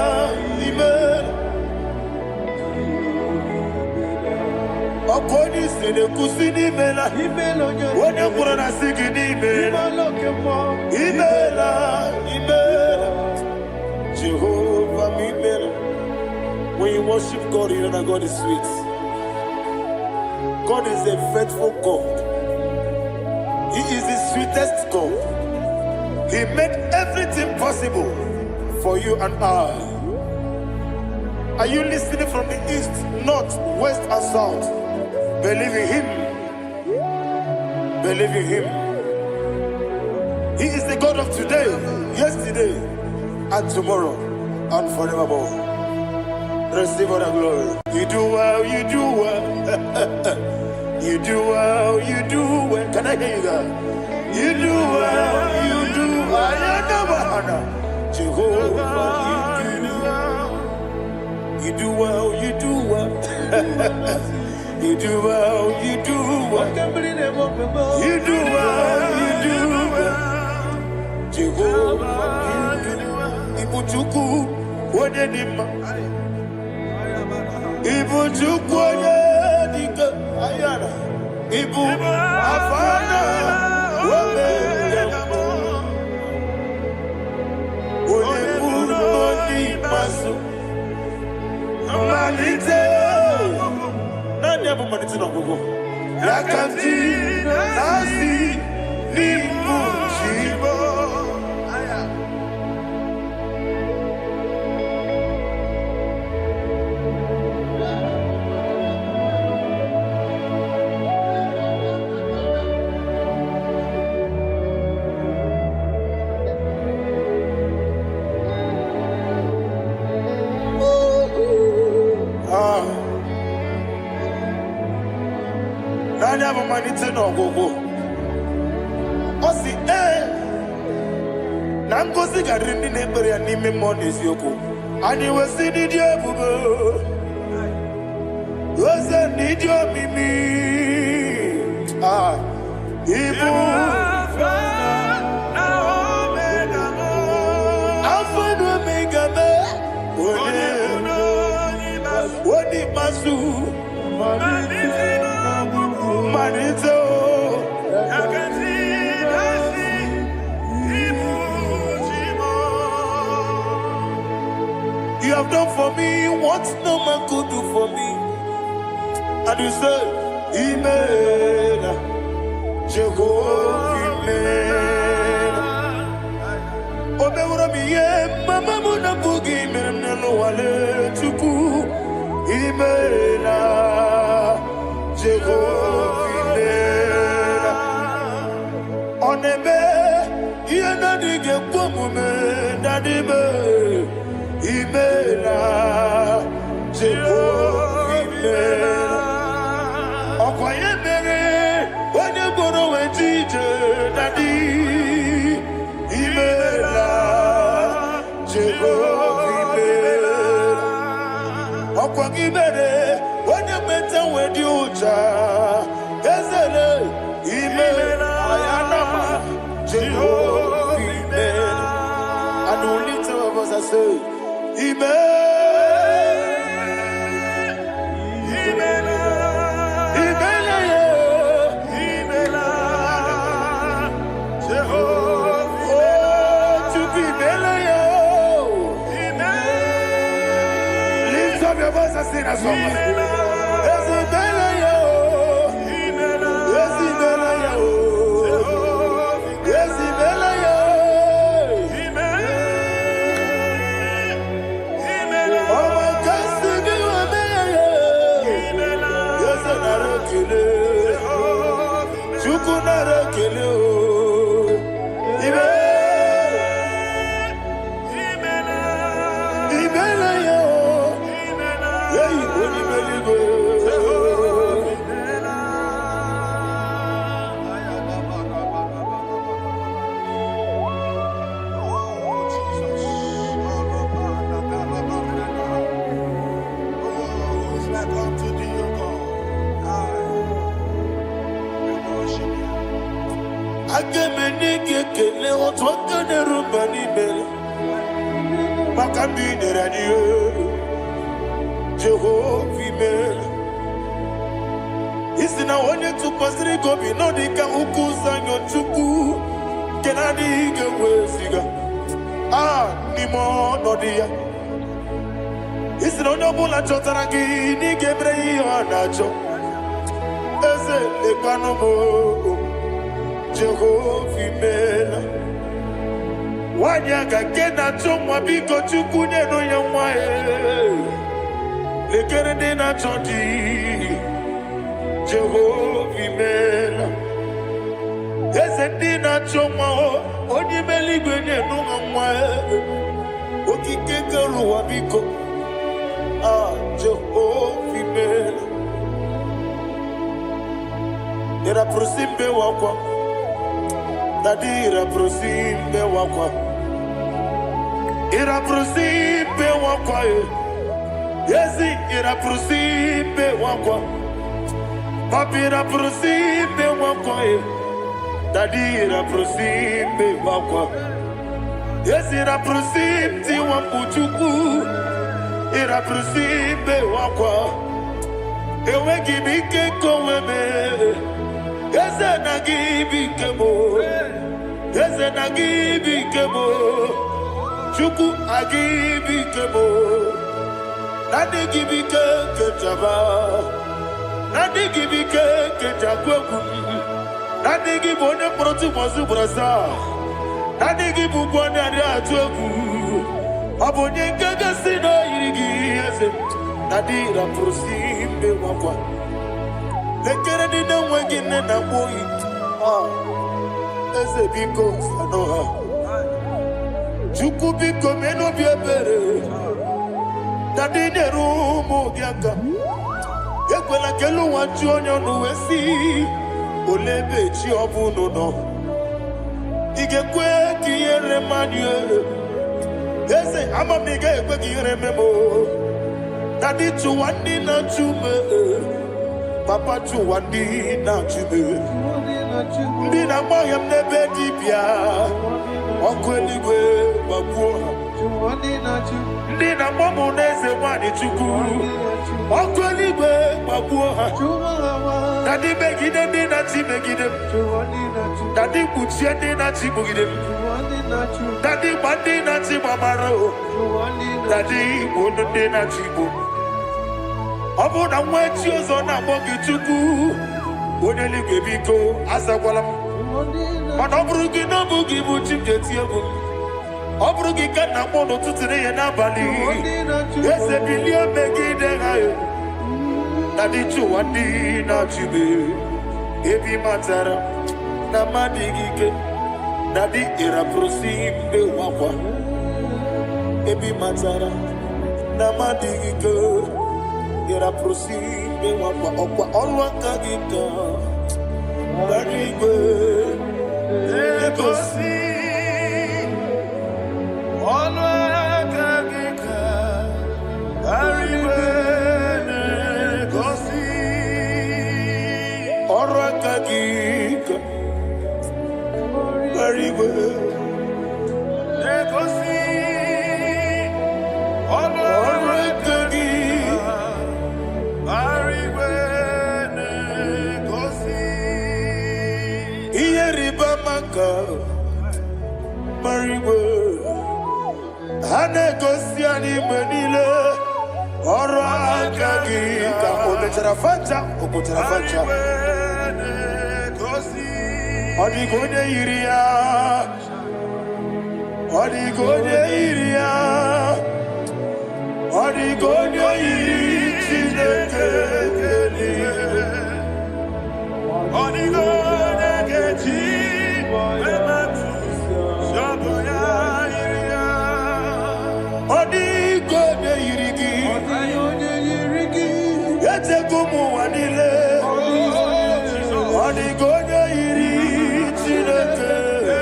Okoni sene kusini mela. Wone kurana sigini mela. Imela. Jehovah Imela. When you worship God, you know that God is sweet. God is a faithful God. He is the sweetest God. He made everything possible for you and I. Are you listening from the east, north, west, and south? Believe in him. He is the God of today, yesterday, and tomorrow, and forevermore. Receive all the glory. You do well. You do well. Can I hear you guys? You do well. Jehovah, you do well. You do well. You do well. Jehovah, Ibuchuku, Wadenima. Ibuchuku, Wadika, Ayana. Ibu, Afana, Wabedamo. Wadebuni, Masu. Amalite. Nani abu maniti na gogo. Yakanti, Nasi, Nibu, Shibo. have a manite no go. Osi Nangosi garini nebere anime mones yoko. Ani wesi ni dia bugo. Wesi ni dia mimi. Ibu. Alpha and Omega me. Wodi masu. Manito. You have done for me what no man could do for me. And you say, Amen. Jehovah, Amen. Obewura mi ye, mama muna bugi meneno wale tuku. Amen. Jehovah, Amen. Onebe, ye na dige pomume, nadibe. Imela, Jehovah, Imela. Okoye mere, when you go to a teacher, Daddy. Imela, Jehovah, Imela. Okoye mere, when you met with you, Ezele, Imela, Ayanama, Jehovah, Imela. And only two of us are saved. Amen. Amen. Amen. Jehovah. Oh, to be Amen. Lift up your voice and sing a song. Jehovah, Amen. Isina onye tupasiri gobi no dika ukuza nyochuku kenadi gewesiga nimo nodia. Isina onye bula chotaragi ni gebrei anacho eze ekanomo Jehovah, Amen. Wanyaga kena chomwa biko chukunye no yamwae lekere de na chodi Jehovah, Amen. Eze na chomwa oni meligwenye no yamwae okike kero wa biko Jehovah, Amen. Era prosimbe wakwa Dadira prosimbe wakwa Ira prosimbe wakwa Yesi ira prosimbe wakwa Papi ira prosimbe wakwa Dadira prosimbe wakwa Yesi ira prosimbe wambuchuku Ira prosimbe wakwa Ewe gibike koweme Eze na gibike mo Eze na gibike mo Chuku agibike mo Nadi gibike kejaba Nadi gibike kejakwegu Nadi gibone protu mozu brasa Nadi gibukwane ade atwegu Abonye gaga sino irigi eze Nadi ra prosimbe wakwa Lekere di na wegine na boyi Eze biko sanoha Chuku biko meno biebere Dadi nerumu biaka Ekwela kelu nwachu onye ọnụ wee si olebe chi ọbụnụ nọ. Ị ga-ekwe ka ihere mmadụ eze ama m ị ga-ekwe ka ihere memo. Na dị chụwa ndị na-achụ me papa chụwa ndị na-achụ me. Ndị na-agba ọhịa m n'ebe dibịa ọkụ eluigwe gbagbuo ha. Ndị na-agba mụ n'eze nwanyị chukwu ọkụ eluigwe gbagbuo ha. Daddy megide ndị na-achị megide m. Daddy kpuchie ndị na-achị kpugide m. Daddy gba ndị na-achị gbamara o. Daddy igbo ndị na-achị igbo. Ọ bụ na nwa echi ụzọ na-akpọ gị chukwu onye eluigwe biko azakwala m. Mana ọ bụrụ gị na ọ bụ gị bụ chi m ga-eti egwu m. Ọ bụrụ gị ka nna mụ n'ụtụtụ n'ihe n'abalị eze bilie megide ha na dị chụwa ndị na-achịbe ebe ị matara na mmadụ gị ike na dị ịrapụrụsi mbe wakwa ebe ị matara na mmadụ gị ike ịrapụrụsi mbe wakwa ọkwa ọrụ aka gị ka gbara igwe egosi ọnụ aka gị ka arịwe na-egosi ọrụ aka gị ka arịwe na-egosi ọnụ aka gị arịwe na-egosi ihe rịba maka arịwe ha na-egosi anyị mgbe niile ọrụ aka gị ka o mechara facha o pụtara facha. Ọ dịghị onye yiri ya, ọ dịghị onye yiri ya, ọ dịghị onye yiri Chineke eluigwe. Ọ dịghị onye ga-eji emetụ shọbụ ya. Ọ dịghị onye yiri gị, echego ụmụ ụwa niile. Ọ dịghị onye yiri Chineke onye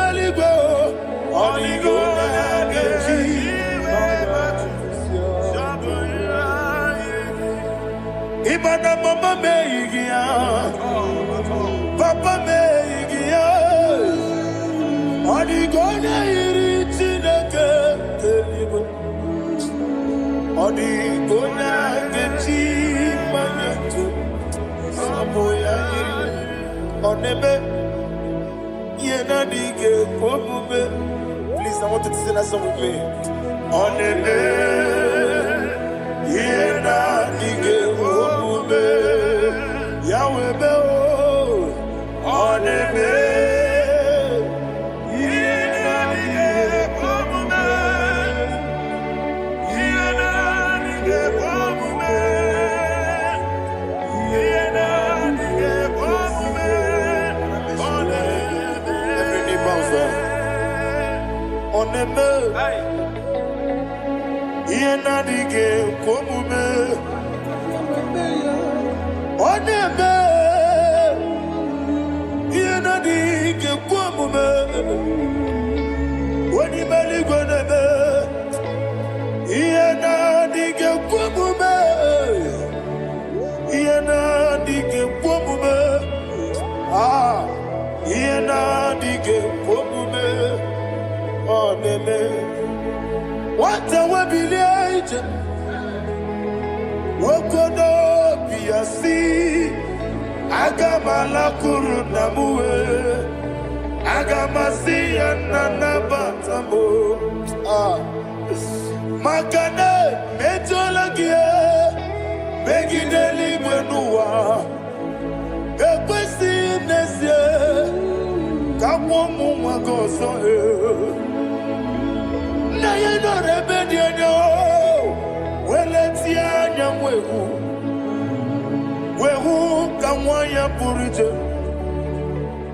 eluigwe. Ọ dịghị onye ga-eji ịma na mama m eyighị ya, papa m eyighị ya. Ọ dịghị onye yiri Chineke eluigwe. Ọ dịghị onye ga-eji mmanya ntụ sabụ ya yiri. Ọ na-eme ihe na-adịghị ekwe omume. Please, I want you to sing that song with me. Ọ na-eme ihe na-adịghị ekwe omume. Ya wee mee o. Ọ na-eme ihe na-adịghị ekwe omume. Ọ na-eme ihe na-adịghị ekwe omume. Onye ime eluigwe na-eme ihe na-adịghị ekwe omume. Ihe na-adịghị ekwe omume. Ihe na-adịghị ekwe omume. Ọ na-eme nwata webilie ije nwokodo obi ya si aga m alakụrụ nna m wee aga m asị ya nna nabata m maka na metụla gị megide eluigwe n'ụwa. Ekwesịghị n'ezie ka mụọ ụmụ nwa gị ọzọ. Nna ya nọrọ ebe dị anya weletie anya wehu ka nwa ya pụrụ iche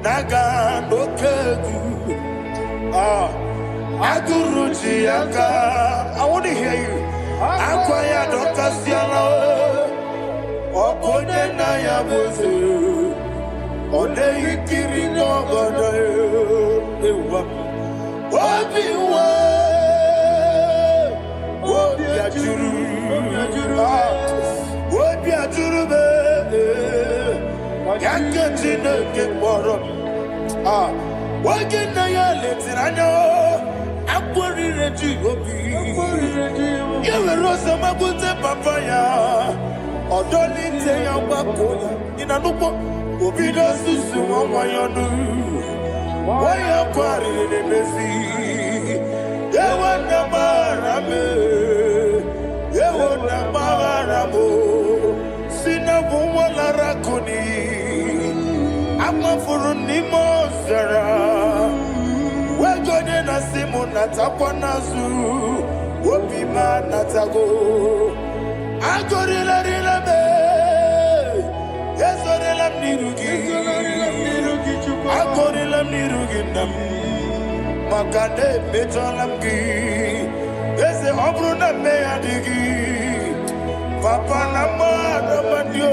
na-aga n'oke egwu. Agụrụ ji ya ka I want to hear you. Akwa ya dọkasịala Onena ya boze One ikiri n'obodo ewa Obiwa Obi ajuru Obi ajuru be Yakati n'oge kpọrọ Oge na ya letiri anya Akwarire ji obi Yewere ọsọ magbute papa ya Ọdọlite ya gbapụ ya Ina n'ụgbọ Obi n'osisi nwa ya ọnụ Waya kwarire n'ezi Yewo na mara me Yewo na mara mo Sina bụ nwa lara kuni Amafuru n'ime ọzara Wegode na simu natakwa n'azụ Obi ma natago Agorila rila me Ezorila mnirugi Agorila mnirugi nam Makane metolam gi Eze obru na me adigi Papa na ma na mandio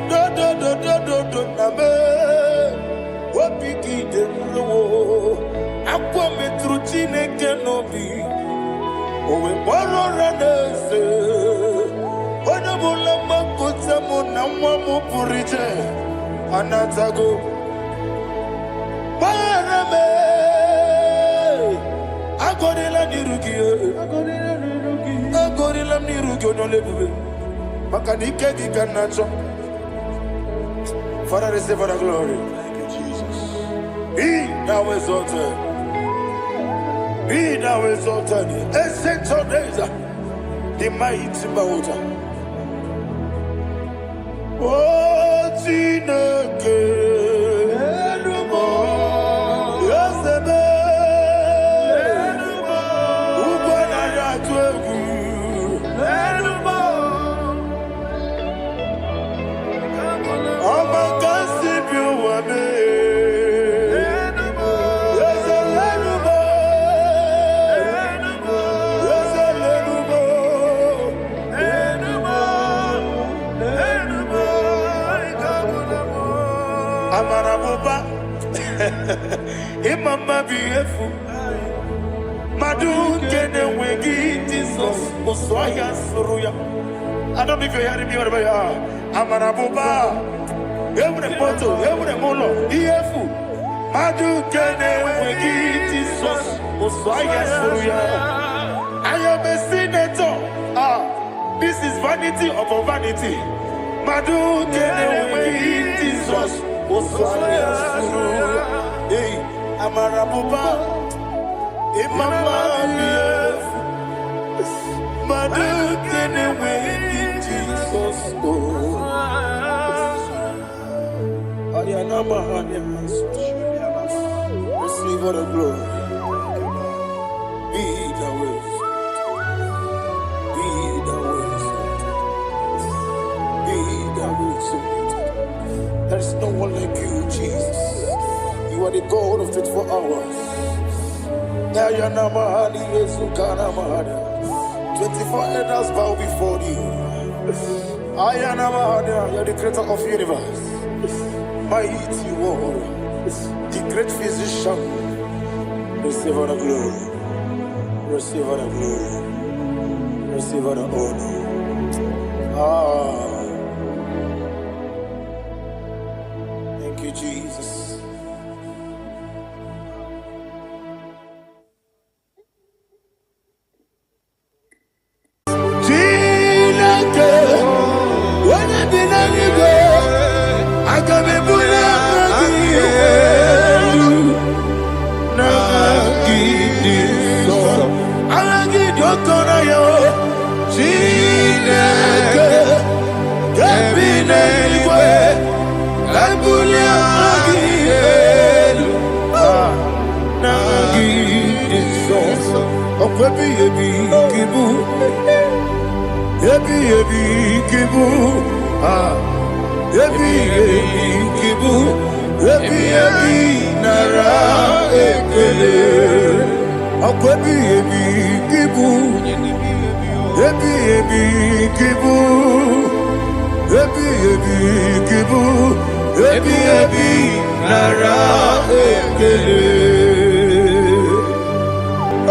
Do na me Obi ki de mlo Akwa metru Chineke n'obi Owe boro ranese Oda bula makuta mo na mwa mo purije Anatago Barame Agorila nirugi Agorila nirugi onolebube Makanike giganacho Father, receive the glory. Thank you, Jesus. Be thou exalted. Be thou exalted. Ancient of days, the mighty mountain. Oh, Chineke. Imama beautiful Madu kene wegi Jesus Oswaya suruya I don't know if you're hearing me wherever you are Amarabuba Every photo, every molo Beautiful Madu kene wegi Jesus Oswaya suruya I am a senator This is vanity of vanity Madu kene wegi Jesus Oswaya suruya Hey, Amarabuba, Imama, Madu, can away in Jesus. Ayanama, receive all the glory. Be the way, be the way, be the way. There is no one like you, Jesus. You are the God of 24 hours. 24 elders bow before you. You are the creator of the universe. Mighty warrior, the great physician. Receive all the glory. Receive all the glory. Receive all the honor. Thank you, Jesus. ebi ebi kibu, ebi ebi nara ekele.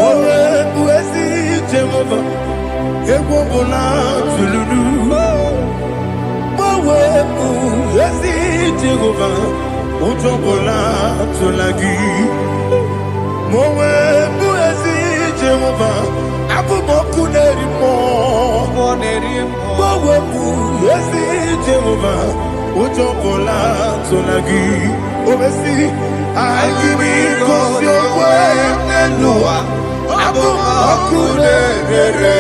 Owe buezi Jehova, egwobola tululu. Owe buezi Jehova, ujobola tulagi. Owe buezi Jehova, abumoku nerimo. Owe buezi Jehova, ujobola tulagi. Obesi, I give you cause your way Nelua, abumoku nerere.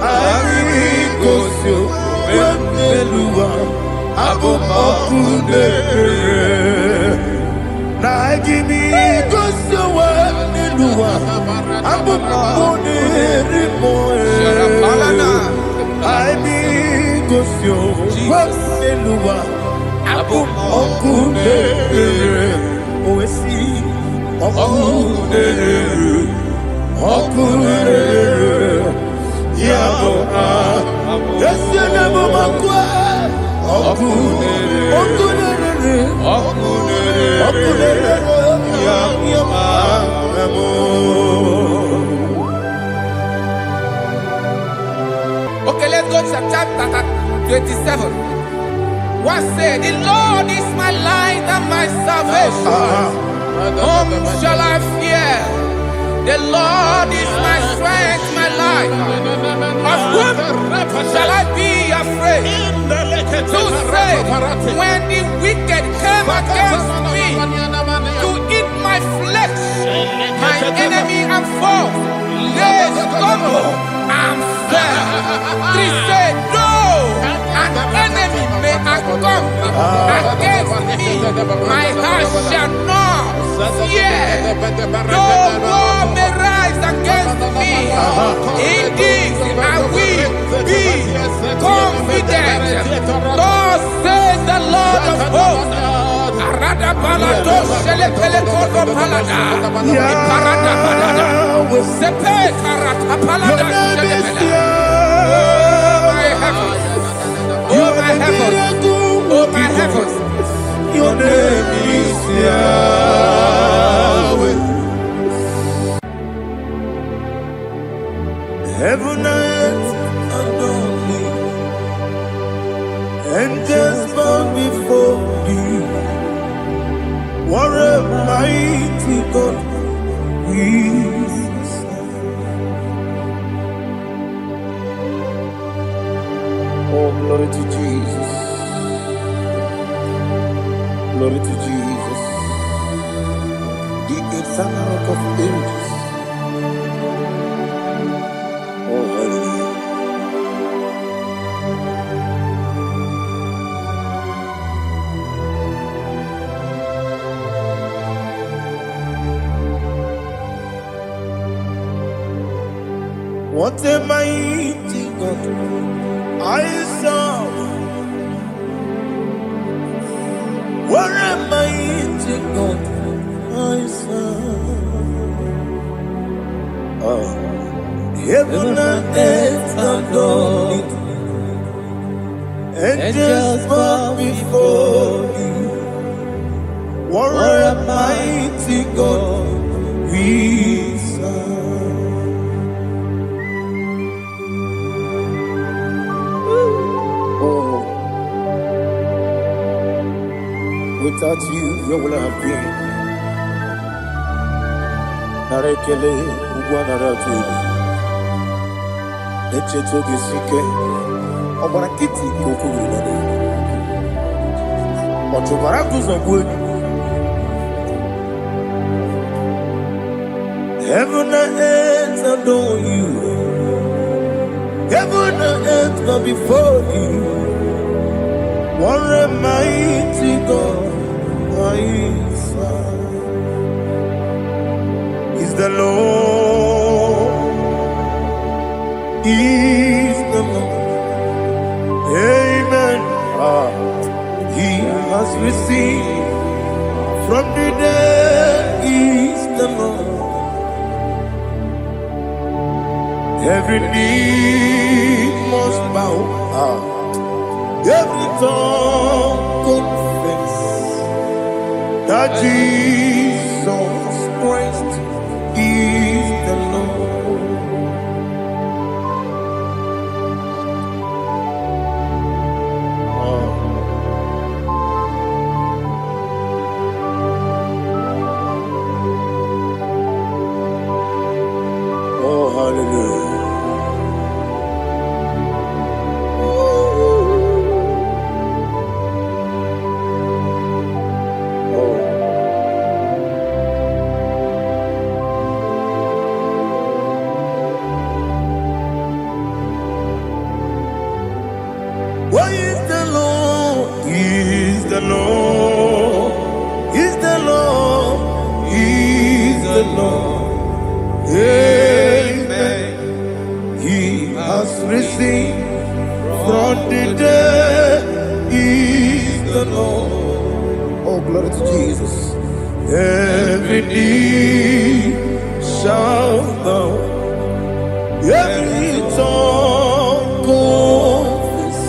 I give you cause your way Nelua, abumoku nerere. I give you cause your way Nelua, abumoku nerere. I give cause your way Nelua, abumoku nerere. Oesi, okunere, okunere, yabo yesi nebo makwe, okunere, okunere, okunere, yabo. Okay, let's go to chapter 27. What said? The Lord is my light and my salvation. Whom shall I fear? The Lord is my strength, my life. Of whom shall I be afraid? Who said, when the wicked came against me to eat my flesh, my enemy and foe, they stumble and fell. Three said, no, an enemy may come against me, my heart shall not fear. No war may rise against me. In this I will be confident. Thus says the Lord of hosts. Arada balado shele pele kodo palada. Iparada balada. Sepe karata palada shele pele. Oh my heavens. Oh my heavens. Your name is Yahweh. Heaven and earth adore me, angels bow before thee. What a mighty God we serve. Oh, glory to Jesus. Glory to Jesus, the eternal rock of ages. Oh, hallelujah. What a mighty God I serve. What a mighty God I serve. Heaven and earth adore it. Angels bow before you. What a mighty God we serve. Oh. Without you, where will I have been? Narekele, Ugwanaratu. Echetoge Sike, Obarakiti Kokuru. Otobarakus of wood. Heaven and earth adore you. Heaven and earth bow before you. What a mighty God I serve. Is the Lord, is the Lord. Amen. He has received from the dead, is the Lord. Every knee must bow. Every tongue confess that Jesus Christ is the Lord. Oh, hallelujah. Why is the Lord? He is the Lord. Is the Lord. He is the Lord. Amen. He has risen from the dead. He is the Lord. Oh, glory to Jesus. Every knee shall bow. Every tongue confess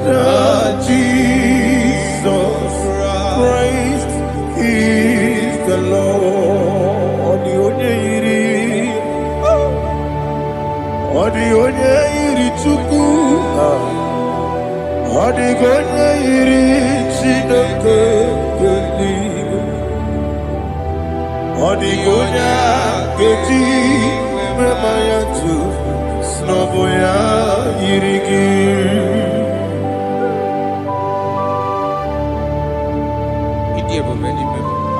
that Jesus Christ is the Lord. The onye yiri Chukwu, the onye yiri Chineke eluigwe, the onye ga-eji mema ya tu n'ọbụ ya yiri gị.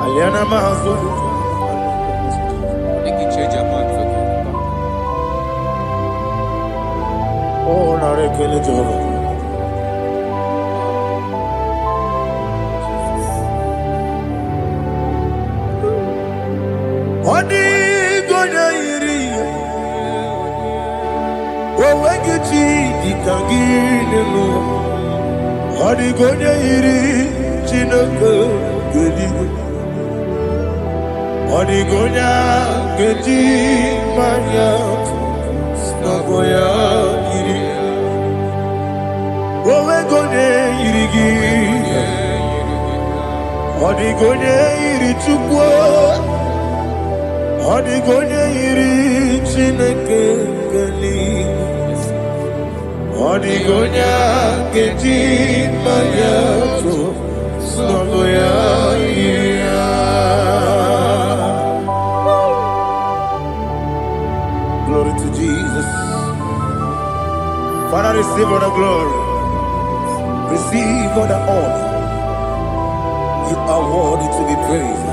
Aliana mahazo oh narekele Jehova. Odi gonya yiri owegiti dikagine no. Odi gonya yiri Chineke eluigwe. Odi gonya geji manya snago ya yiri. Owe gonya yiri gi. Odi gonya yiri Chukwu. Odi gonya yiri Chineke eluigwe. Odi gonya geji manya snago ya yiri. Glory to Jesus. Father, receive all the glory. Receive all the honor. You are worthy to be praised.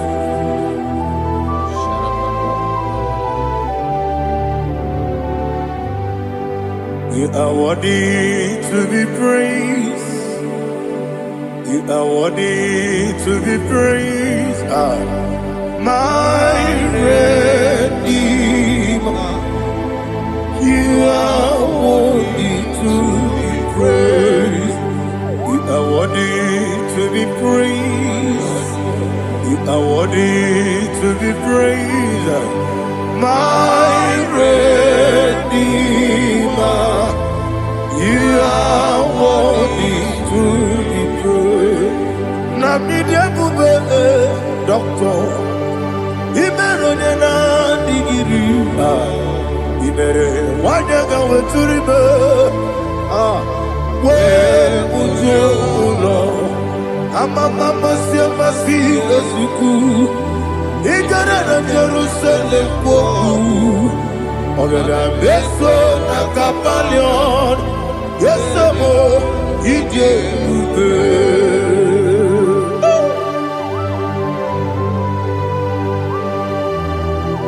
You are worthy to be praised. You are worthy to be praised. My Redeemer. You are worthy to be praised. You are worthy to be praised. You are worthy to be praised. My Redeemer. You are worthy to be praised. Namidia bube doctor. Imerone na digiri. Ibere wanyaga weturibe we ujulo amama masi esuku igara na Jerusalem kwoku ogada beso na kapalion yesemo ije ube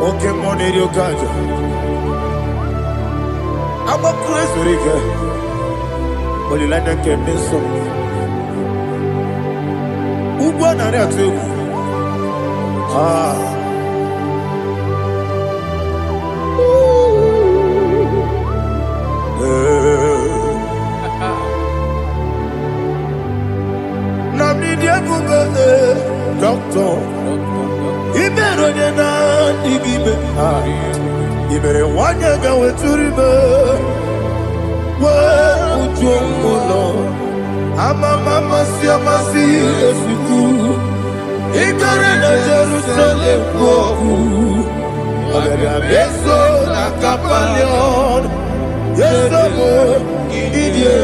oke moneri okaja ama Christ rike olilanya kemeso ugbo na ri atu egwu na midi ebube doctor ibero nye na digime ibere wanya ga weturibe Mama siamasi esuku ikare na Jerusalem koku Abega beso na kapalion Yeso mo idie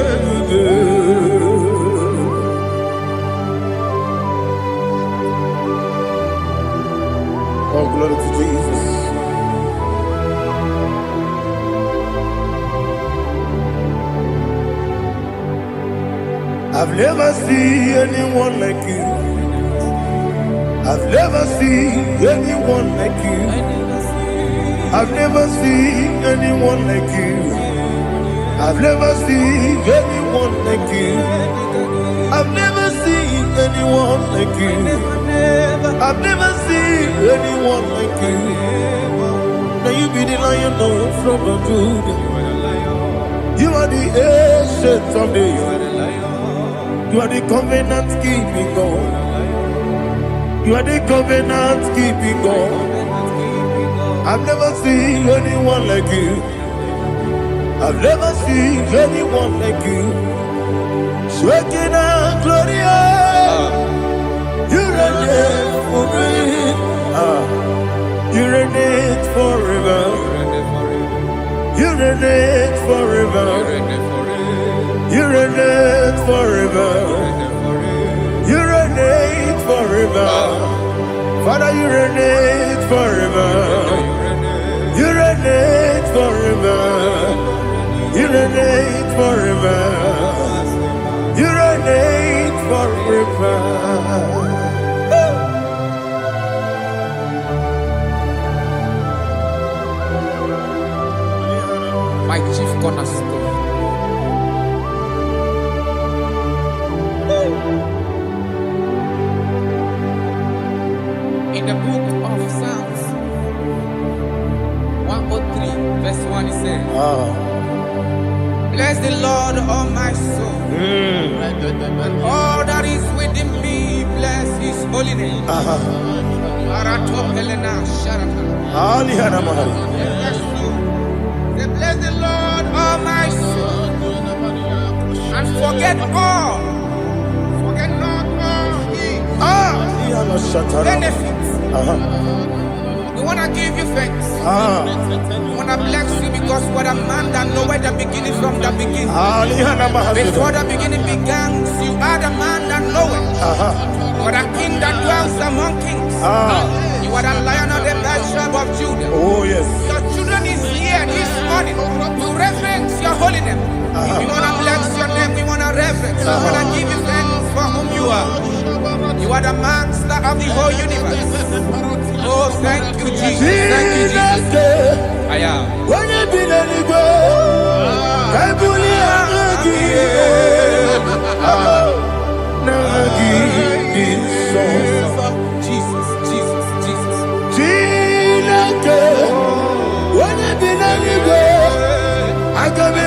Oh, glory to Jesus. I've never seen anyone like you. I've never seen anyone like you. I've never seen anyone like you. I've never seen anyone like you. I've never seen anyone like you. I've never seen anyone like you. Now you be the Lion from the Judah. You are the ancient of days. You are the covenant keeping God. You are the covenant keeping God. I've never seen anyone like you. I've never seen anyone like you. Shaking and glorious. You reign for me. You reign forever. You reign forever. You reign forever. You reign forever. Father, you reign forever. You reign forever. You reign forever. You reign forever. My chief cornerstone. In the book of Psalms 103 verse 1 it says, bless the Lord, all my soul, and all that is within me, bless his holy name. Bless the Lord, all my soul, and forget not all his benefits. We want to give you thanks. We want to bless you because what a man that knoweth the beginning from the beginning. Before the beginning began, you are the man that knoweth. What a king that dwells among kings. You are the Lion of the tribe of Judah. Oh yes. Your children is here this morning to reverence your holy name. We want to bless your name. We want to reverence. We want to give you thanks for whom you are. You are the master of the whole universe. Oh, thank you, Jesus. Thank you, Jesus. I am. When you be the Igbo, I Jesus, Jesus, Jesus. When you be the Igbo, I can be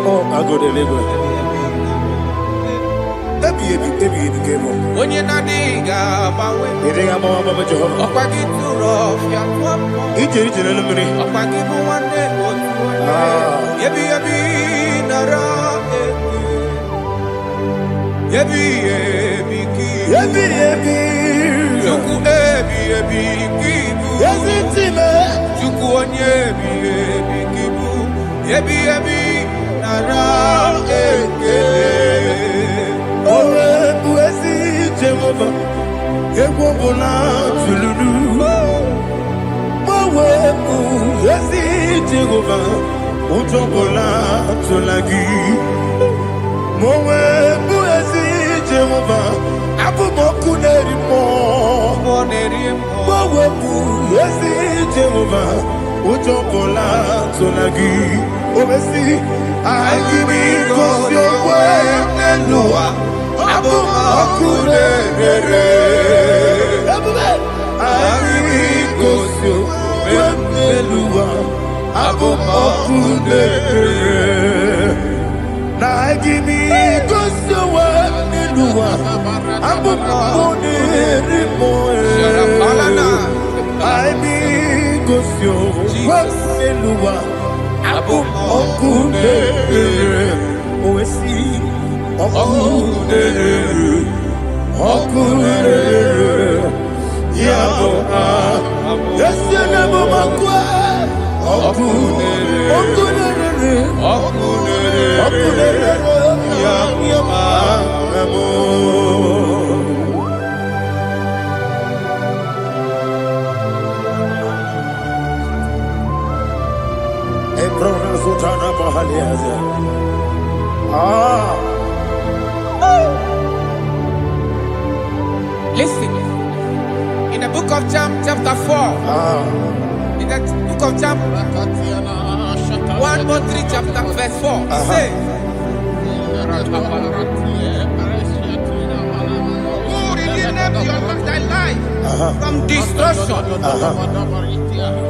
Oh, I go deliver. When you're not digging, I'm Ebi ebi ki. Ebi ebi. Chuku ebi ebi kibu. Yezitime. Chuku onye ebi ebi kibu. Ebi ebi nara eke. Owe buezi Jehovah. Egwo bona tululu. Owe buezi Jehovah. Ujo bona tulagi. Mowe buezi Jehovah. Abu moku nerimo. Mowe buezi Jehovah. Ujo bona tulagi. Obesi. I give me cause your way and Noah. Abu moku nerimo. I give me cause your way and Noah. Abu moku nerimo. Now give me cause your way and Noah. Abu moku nerimo. I be cause your way and Noah. Abu okude, oesi okude, okude, yabo yesi nebo makwe, okude, okude, okude, yabo. Listen, in the book of John, chapter 4, in the book of John 1:3, chapter verse 4, it says, who redeemed thy life from destruction?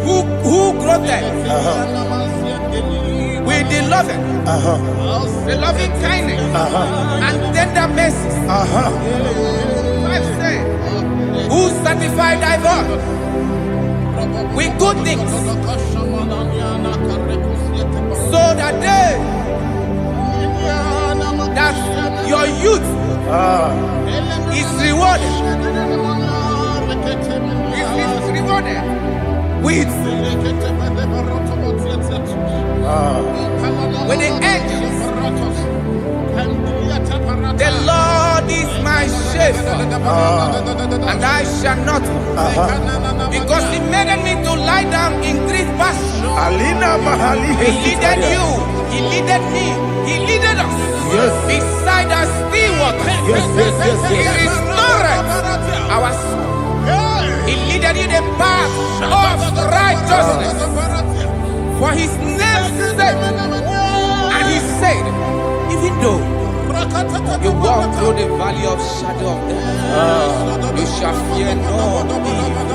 Who growth with the loving kindness and tender mercies. Who satisfied thy voice with good things, so that your youth is rewarded. Is rewarded with the angels. The Lord is my shepherd, and I shall not want, because He made me to lie down in green pastures. He leaded you, He leaded me, He leaded us beside the still waters. He restored our soul. He leaded you the path of righteousness for His name's sake. And He said, even though you walk through the valley of shadow of death, you shall fear no evil,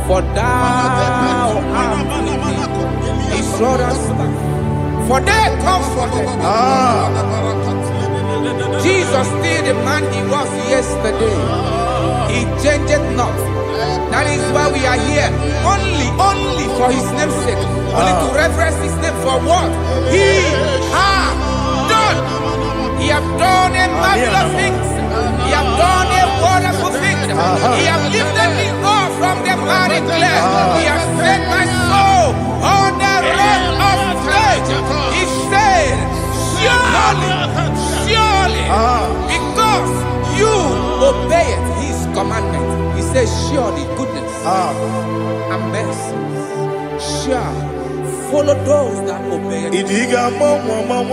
for thou art with me. His rod and staff, for they comforted. Jesus still the man He was yesterday. He changed not. That is why we are here. Only for His name's sake. Only to reverence His name for what He has done. He has done a marvelous things. He has done a wonderful thing. He has lifted me up from the miry clay. He has set my soul on the rock of faith. He said, surely, because you obeyed His commandment. He says, surely goodness and mercy shall follow those that obey it. Idiga mama,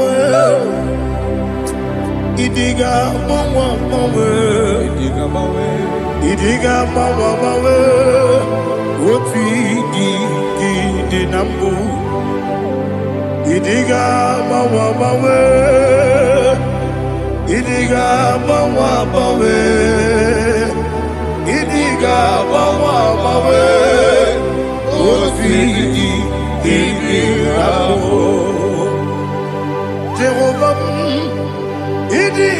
Idiga mama, what we did nambu. Idiga mama, Idiga mama, Idiga mama, what we did nambu. Jehovah, Idi,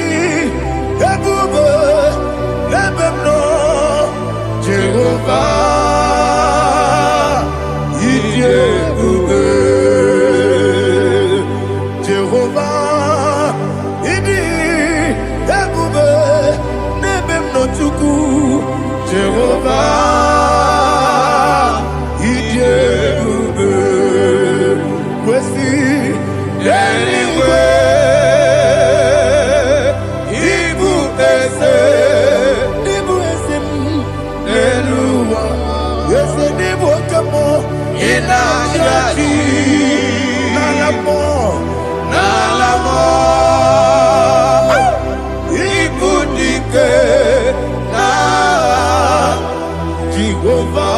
Ebube, Ebemno, Jehovah, Idi, Ebube, Jehovah, Idi, Ebube. anywhere. Ibu ese Eluwa. Yes, Ibu kamo inajaji. Nalamo. Ibu dike na Jehovah.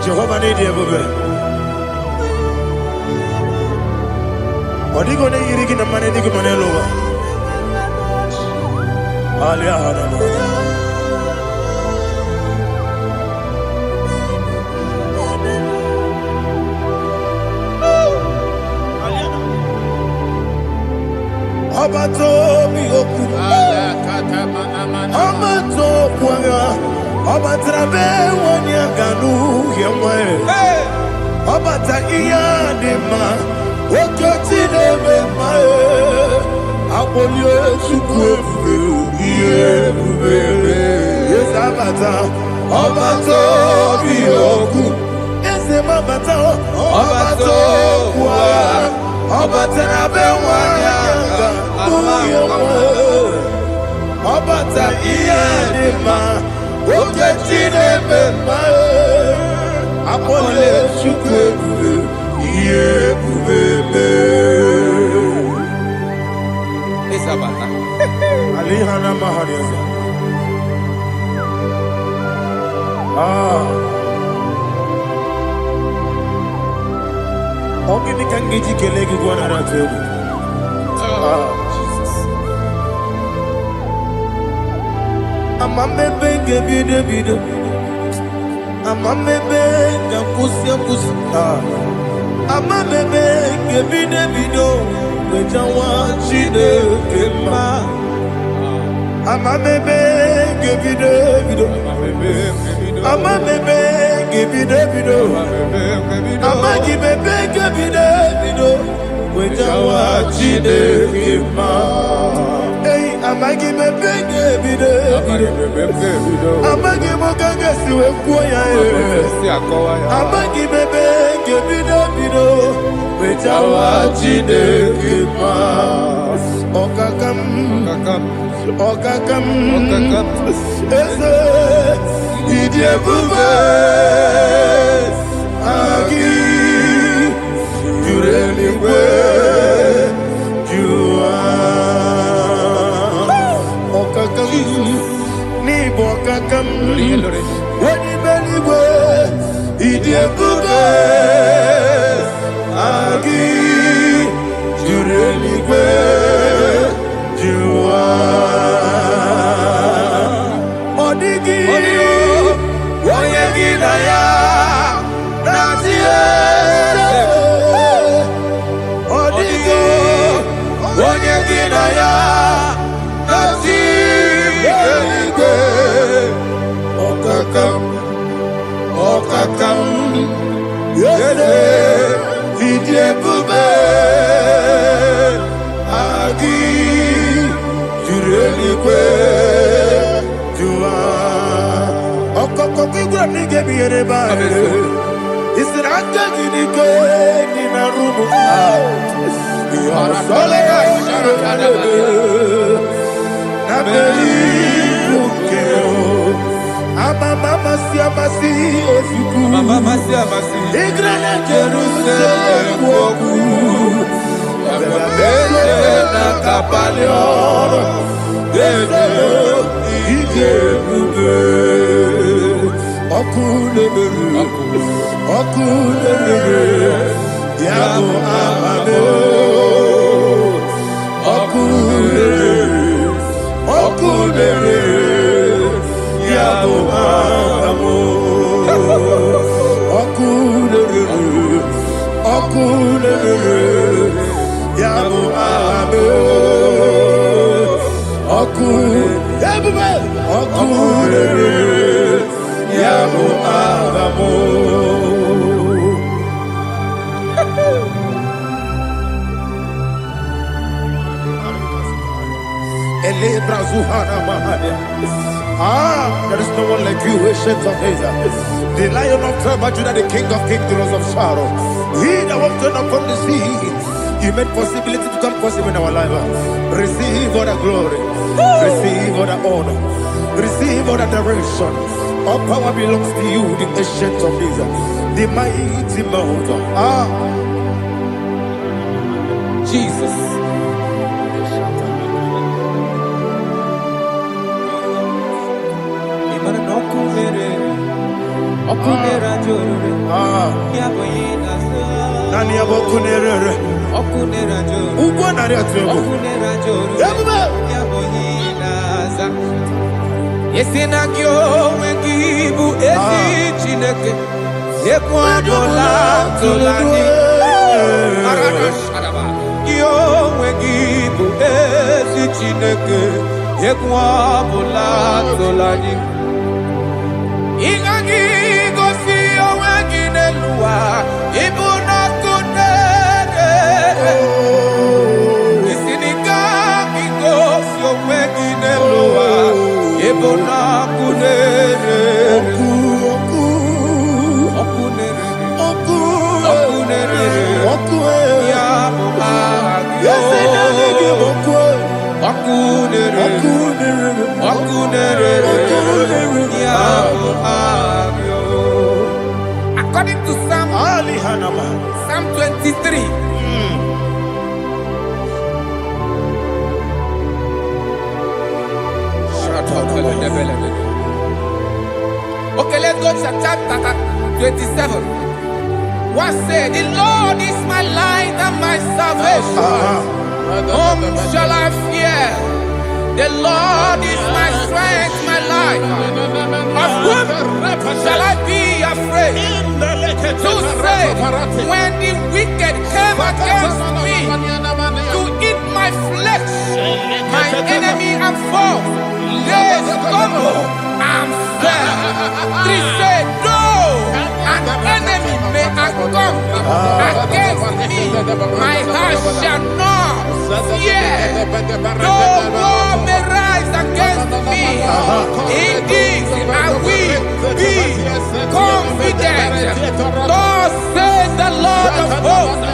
Jehovah need you, baby. What are you going to eat in the money? You can lower. Abato mi oku. Amato kwanga. Abatrabe wanya ganu yemwe. Abata iya dema. Okoti nebe mae. Abolio chukwe iye bubebe. Yes abata. Abato mi oku. Ese mabata. Abato kwa. Abatrabe wanya ganu yemwe. Abata iya dema. Okoti nebe mae. Abolio chukwe iye bubebe. Isabata. Alihana mahariza. Ogini kangiji kelegi gwana ratebu. Jesus. Amamebe gebide bide. Amamebe gakusi. Amamebe gebide bido. Bejawa chide kema. Amamebe gebide bido. Amamebe gebide bido. Amagibebe gebide bido. Bejawa chide kema. Hey, amagibebe gebide bido. Amagimoga siwe kuya. Amagibebe gebide bido. Bejawa chide kema. Okakam. Eze idiebube agi jureligwe jua. Okakam ni bokakam wani beligwe idiebube agi jureligwe jua. Odigi oyegi na ya nazie. Odigi oyegi na ya nazie. Okakam yese idiebube agi jureligwe jua. Okokokigwa nige biereba. Isiranga ginike nina rumu. Solega nabeli ukeo. Mama siamasi ofiku. Igrana Jerusalem woku. Bele na kapalion. Dede idiebube. Okulere Yabo amame. Okulere Yabo amamo. Okulere Yabo amamo. Okulere Yabo amamo. There is no one like you, ancient of days. The Lion of tribe of Judah, the King of kings, the Rose of Sharon. He that walked upon the sea. You made possibility to come possible in our life. Receive all the glory. Receive all the honor. Receive all the direction. All power belongs to you, the ancient of days, the mighty mountain. Jesus. Nani abokunere. Ugbo nari atego. Yesina kyo wengibu ezi chineke. Ekwa bola tolani. Kyo wengibu ezi chineke. Ekwa bola tolani. Ingagi gosi owengi nelua. Ibu na kunere. Isinika gosi owengi nelua. Ibu na kunere. According to Psalm 23. Okay, let's go to chapter 27. What said? The Lord is my light and my salvation. Whom shall I fear? The Lord is my strength, my life. Of whom shall I be afraid? To say, when the wicked came against me to eat my flesh, my enemy and foe, they stumble and fell. Three said, though an enemy may come against me, my heart shall not fear. Though war may rise against me, in this I will be confident. Thus says the Lord of hosts.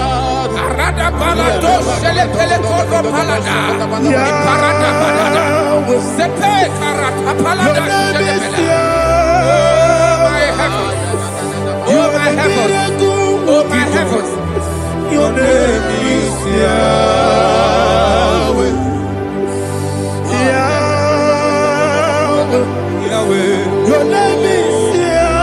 Oh my heavens, oh my heavens, your name is Yahweh. Yahweh, Yahweh, your name is Yahweh.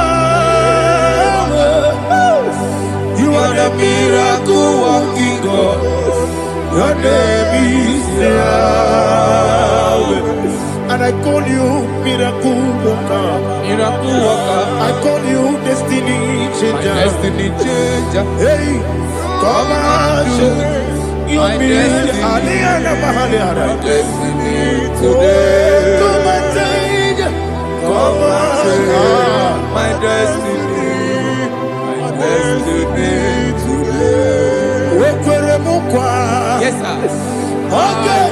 You are the miracle working God. Your name is Yahweh. And I call you miracle worker. Miracle worker. I call you destiny changer. My destiny changer. Hey, come on, your destiny. My destiny today. Come and change. Come on, my destiny. My destiny today. Yes, sir. Okay,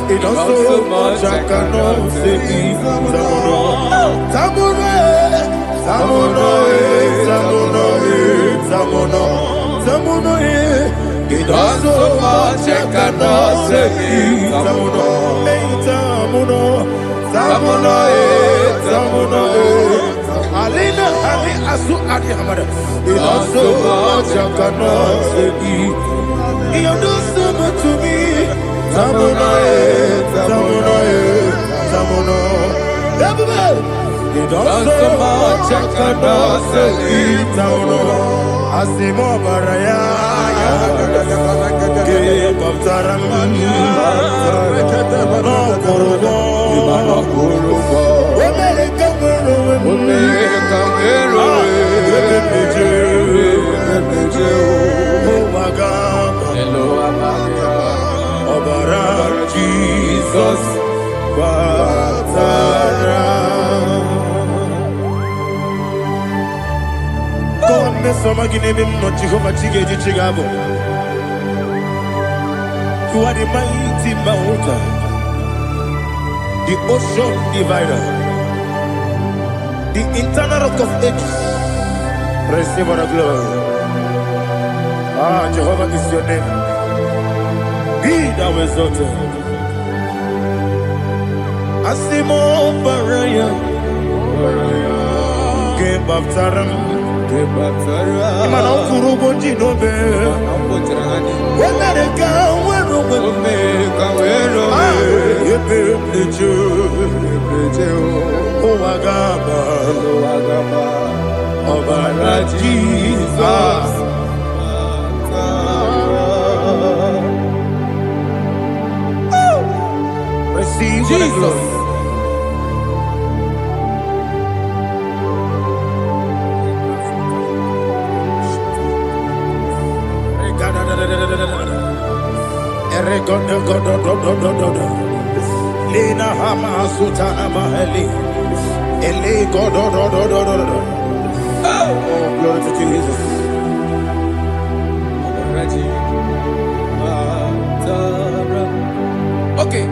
it does so much I cannot say. It does so much I cannot say. I Alina Ali Asu Adi Hamada. It does so much I cannot say. You do so much to me. Tamunoe, Tamunoe, Tamunoe. It does so much I cannot say. Tamunoe. Asimo Baraya. Give up Taram. No Kurubo. Jesus, God, miss some again, not Jehovah Chigabo. You are the mighty mountain, the ocean divider, the internal rock of ages. Receive our glory. Ah, Jehovah is your name. Be thou exalted. Asimo Baraya, Kebaptaram, Imano Kurubo Jinobe, Wemereka, Owagaba, Obara Jesus. Receive Jesus. Lina Hama Sutana Maheli. Ele God. Oh, glory to Jesus. Okay.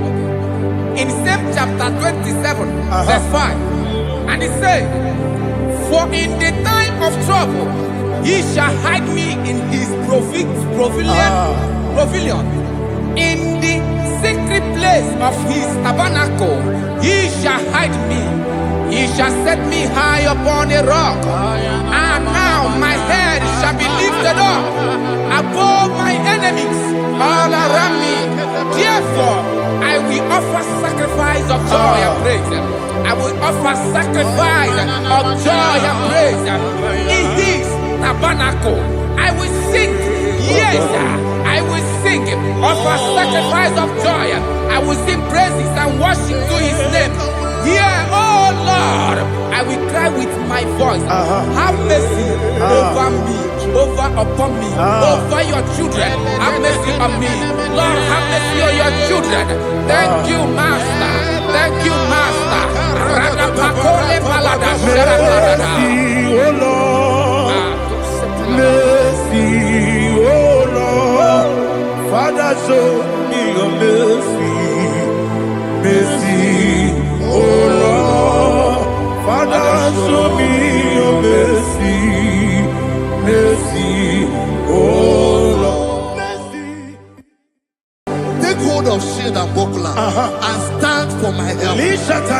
In same chapter 27, verse 5, and it says, for in the time of trouble, he shall hide me in his pavilion. In the secret place of his tabernacle, he shall hide me. He shall set me high upon a rock. And now my head shall be lifted up above my enemies all around me. Therefore, I will offer sacrifice of joy and praise. I will offer sacrifice of joy and praise. In his tabernacle, I will sing. Yes, I will sing. Offer sacrifice of joy. I will sing praises and worship to his name. Here, oh Lord, I will cry with my voice. Have mercy over me, upon me, over your children. Have mercy on me. Lord, have mercy on your children. Thank you, Master. Thank you, Master. Mercy, oh Lord. Mercy, oh Lord. Father, show me your mercy. Mercy, oh Lord. Father, show me your mercy. Mercy, oh Lord. Mercy. Take hold of shield and buckler and stand for my help.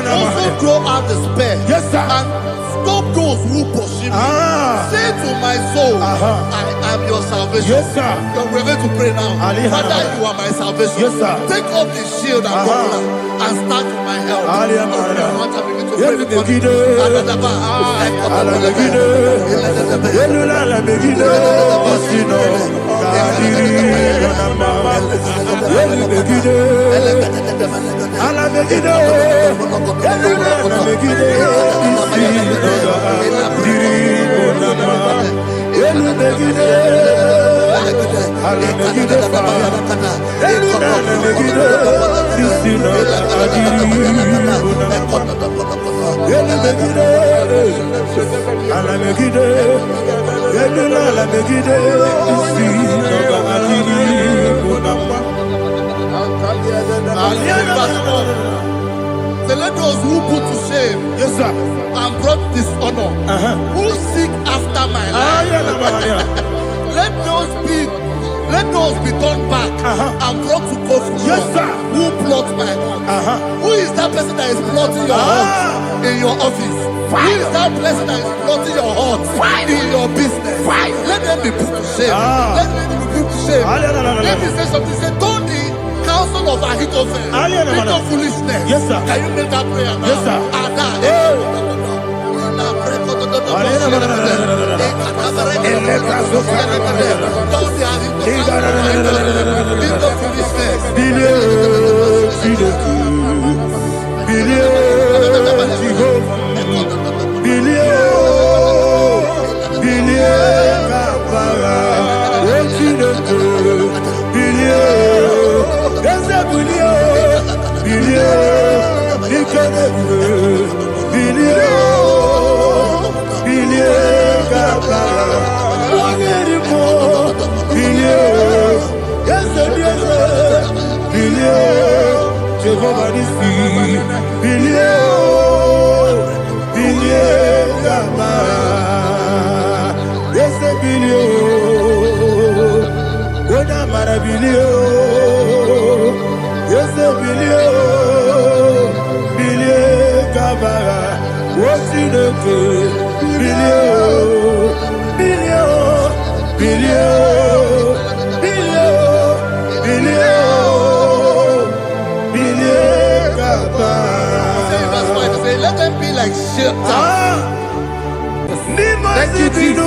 Also throw out despair. Yes, sir. And stop those who pursue me. Say to my soul, I am your salvation. Yes, sir. We're going to pray now. Father, you are my salvation. Yes, sir. Take off the shield and buckler and stand for my help. Let those who put to shame, yes, sir, and brought dishonor, who seek after my life, let those must be turned back and brought to court. Yes, sir. Who plots my heart? Who is that person that is plotting your heart in your office? Who is that person that is plotting your heart in your business? Let them be put to shame. Let them be put to shame. Let me say something. Say, don't the counsel of Ahithophel make no foolishness. Yes, sir. Can you make that prayer now? Yes, sir. Let them be like shelter. Thank you, Jesus.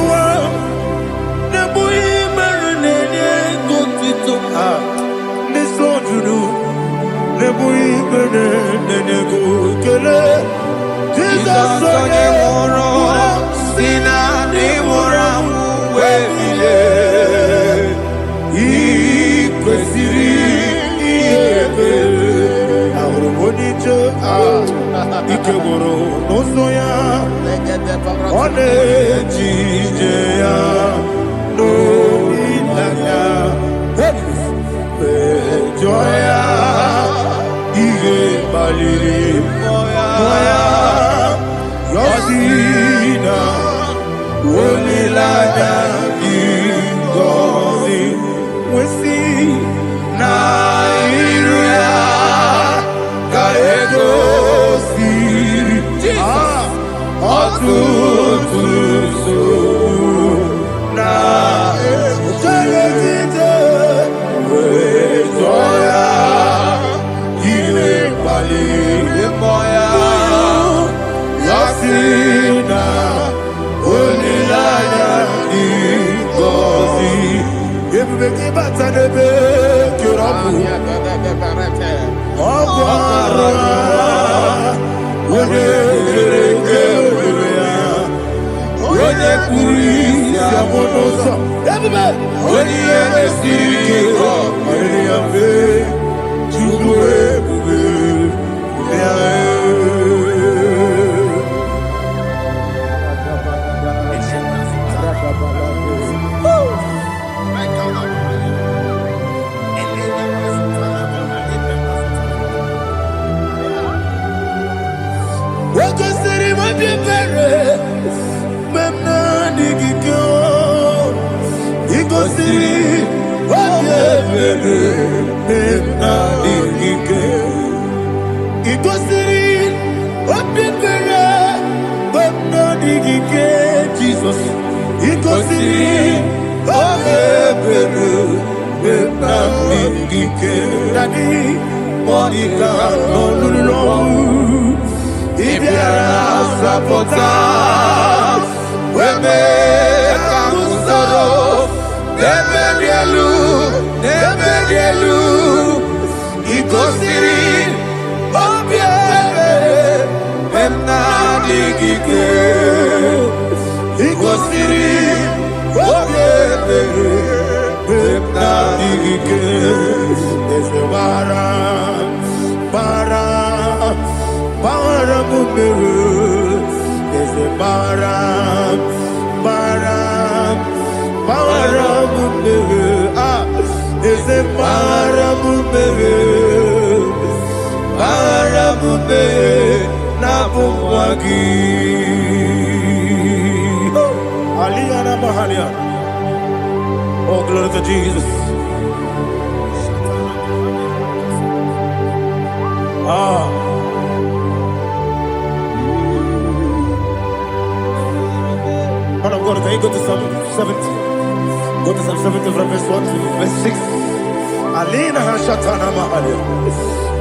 Oh, glory to Jesus. Man of God, can you go to Psalm 70? Go to Psalm 70 from verse 1 to verse 6. Alina Hashatana Mahali.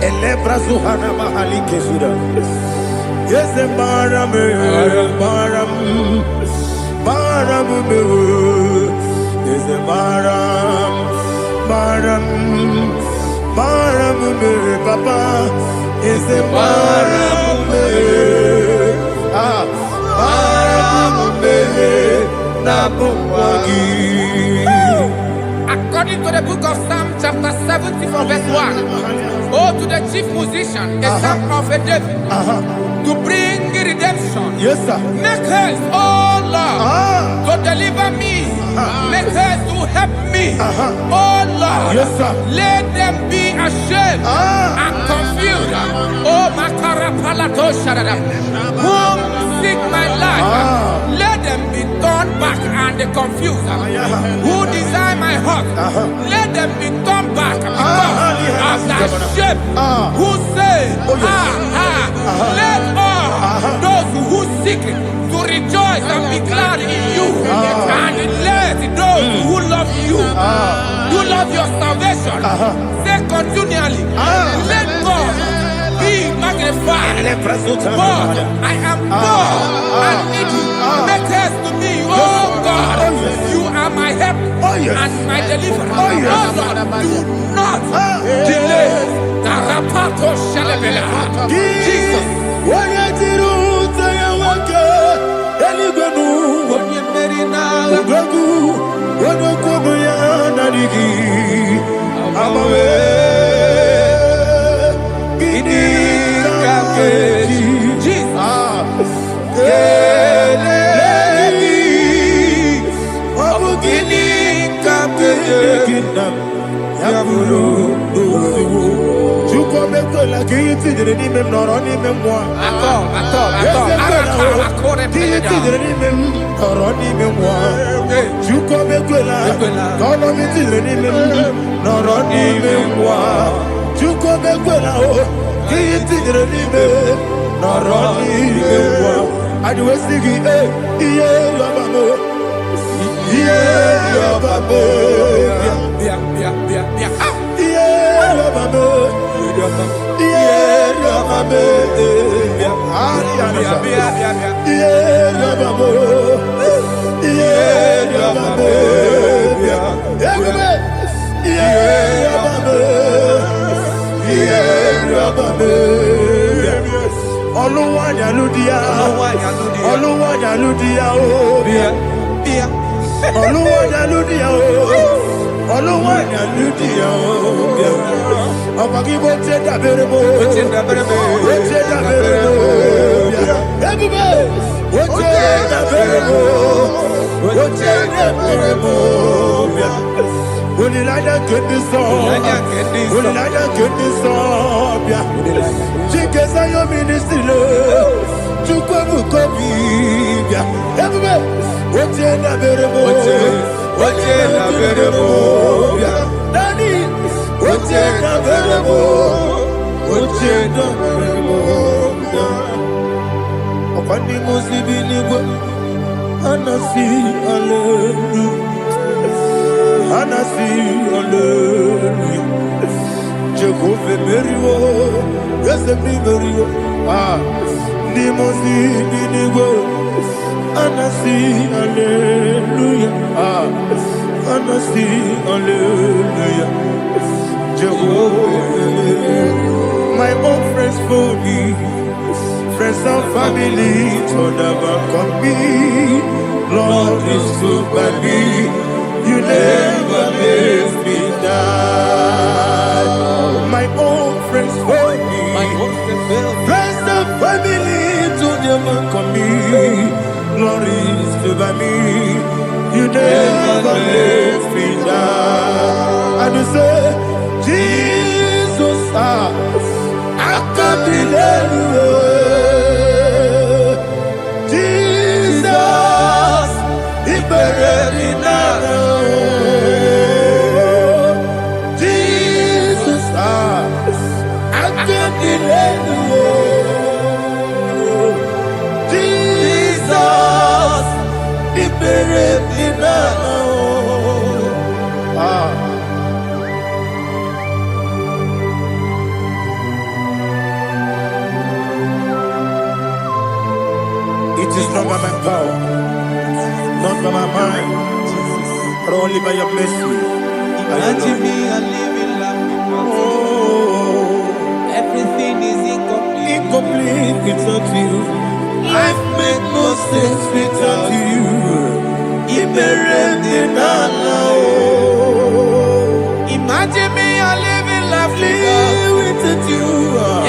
Elebra Zuhana Mahali Kesura. Yes, the Baram, Baram, Baram, yes, the Baram, Baram, Baram, Papa, yes, the Baram, According to the book of Psalm chapter 70 from verse 1, oh, to the chief musician, a psalm of a David, to bring redemption. yes, sir. Make haste, oh Lord, to deliver me. Make haste to help me. Oh Lord, Yes, sir. let them be ashamed and confused. Oh Makara Palato Shadada, who seek my life, let them be turned back and confused. Who desire my heart, let them be turned back because of that shame. Who say, let all those who seek to rejoice and be glad in you, and let those who love you, who love your salvation, say continually, let God be magnified. God, I am poor and needy. Make haste to me, oh God. You are my help and my deliverer. Oh Lord, do not delay. Tarapato Shalabela. Jesus. My own friends for me, friends and family to never come me. Lord is good by me, you never let me die. My own friends for me, friends and family to never come me. Lord is good by me, you never let me die. And you say, Jesus, I can't believe you. Jesus, He buried in Jesus, I can't believe It is not by my power, not by my mind, but only by your mercy. Imagine me a living life without you. Everything is incomplete. Incomplete without you. Life makes no sense without you. Imagine me a living life without you.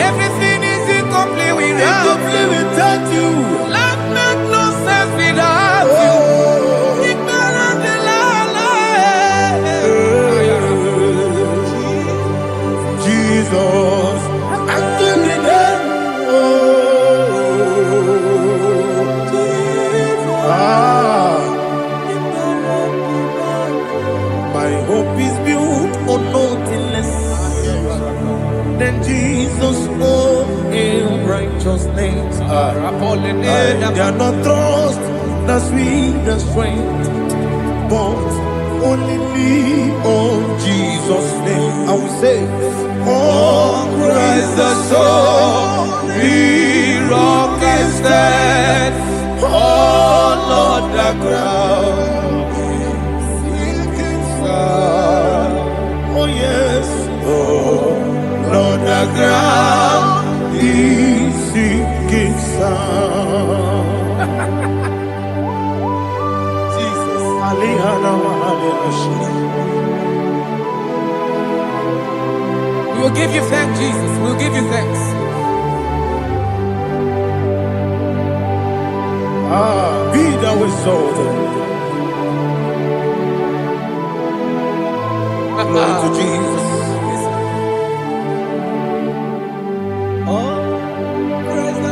Everything is incomplete without you. Life makes no sense without you. Jesus, my hope is built on nothing less than Jesus' own righteousness. I cannot trust the sweetest strength, but only lean on Jesus' name. I will say, Oh, Christ the solid rock and stand. Oh, Lord, the ground is sinking sun. oh yes, Oh, Lord, the ground is sinking sun. Jesus. We will give you thanks, Jesus. We will give you thanks. Be thou exalted. Glory to Jesus.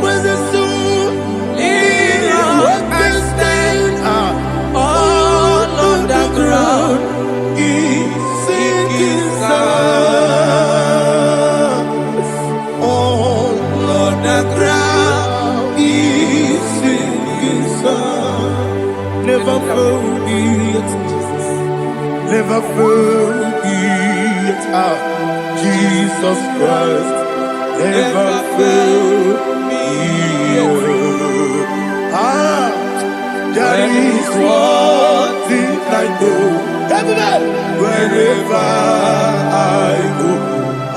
When the soul Lean on and stand. All on the ground is sinking sun. all Lord, the ground is sinking sun. Never forget, never forget, Jesus Christ. Never forget. There is one thing I know. Wherever I go,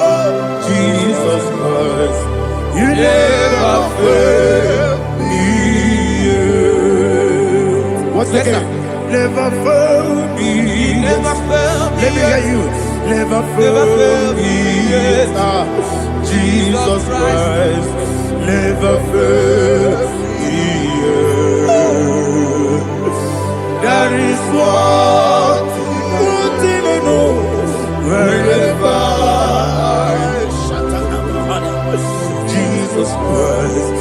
oh, Jesus Christ, you never fail me. What's the name? Never fail me. never failed me. Let me hear you. Never fail me. Jesus Christ, never fail me. There is one thing I know. Wherever Jesus Christ,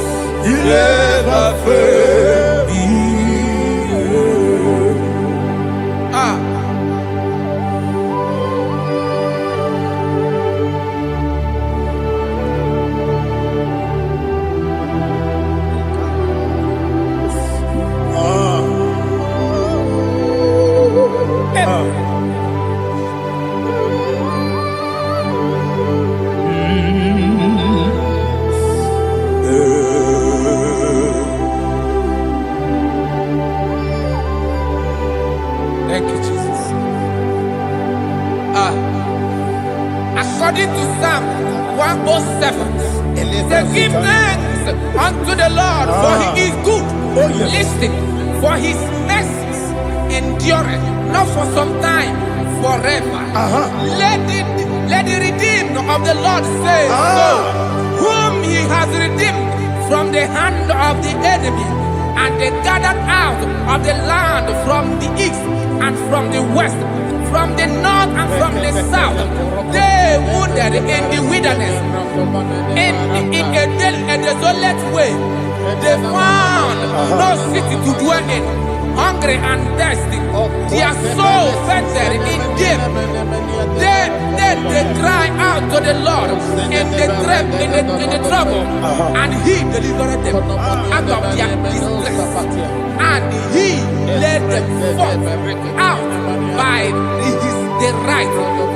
you never fail me. Thank you, Jesus. According to Psalm 107, they give thanks unto the Lord, for he is good. Listen, for his mercies endureth, not for some time, forever. Let the redeemed of the Lord say so, whom he has redeemed from the hand of the enemy, and they gathered out of the land from the east and from the west, from the north and from the south. They wandered in the wilderness, in a desolate way. They found no city to dwell in, hungry and thirsty. Their soul fainted in deep. They cry out to the Lord in the trouble, and he delivered them out of their distress, and he led them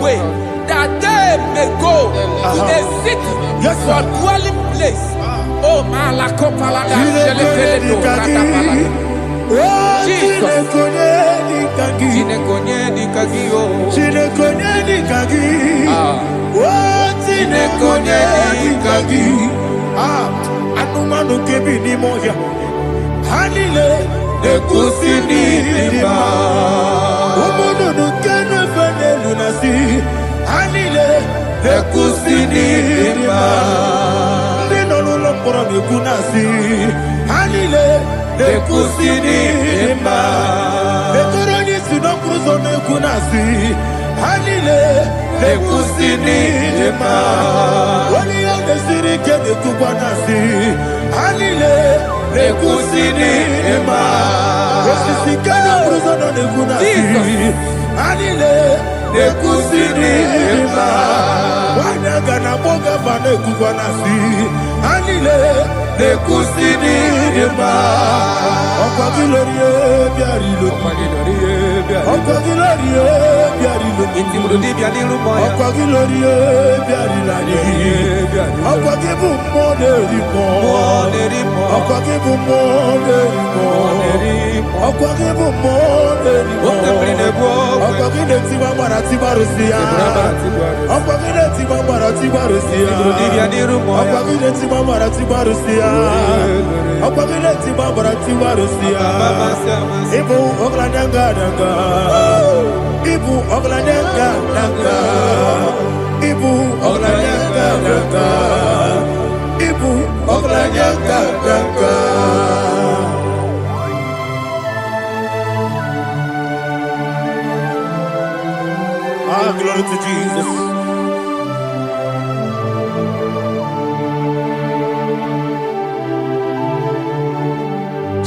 way, that they may go to a city for dwelling place. Oh, Malakopalada, Shelefeledo, Radapalada. Jesus. Tinekonyeni kagio. Tinekonyeni kagi. Tinekonyeni kagi. Anumanu kebi ni moya. Hanile nekusini lima. Umudu nukene fene lunasi. Hanile nekusini lima. Nino lulopora nukunasi. Hanile nekusini lima. Nekoroni sinokruzo nekunasi. Hanile nekusini lima. Wali yande sirike nekubwanasi. Hanile nekusini lima. Wesisikana kruzo nekunasi. Hanile nekusini lima. Wanaga na boga vane kubwanasi. Hanile nekusini lima. Okwa gilorie biarilo. Okwa gilorie biarilo. Okwa gilorie biarilo. Intimudi biarilo moya. Okwa gilorie biarilo. Okwa gibu moderimo. Moderimo. Okwa gibu moderimo. Okwa gibu moderimo. Okwa gine tiba mara tiba rusia. Okwa gine tiba mara tiba rusia. Okwa gine tiba mara tiba rusia. Okwa gine tiba mara tiba rusia. Ibu oglananga danga. Ibu oglananga danga. Ibu oglananga danga. Ibu oglananga danga. Ah, glory to Jesus.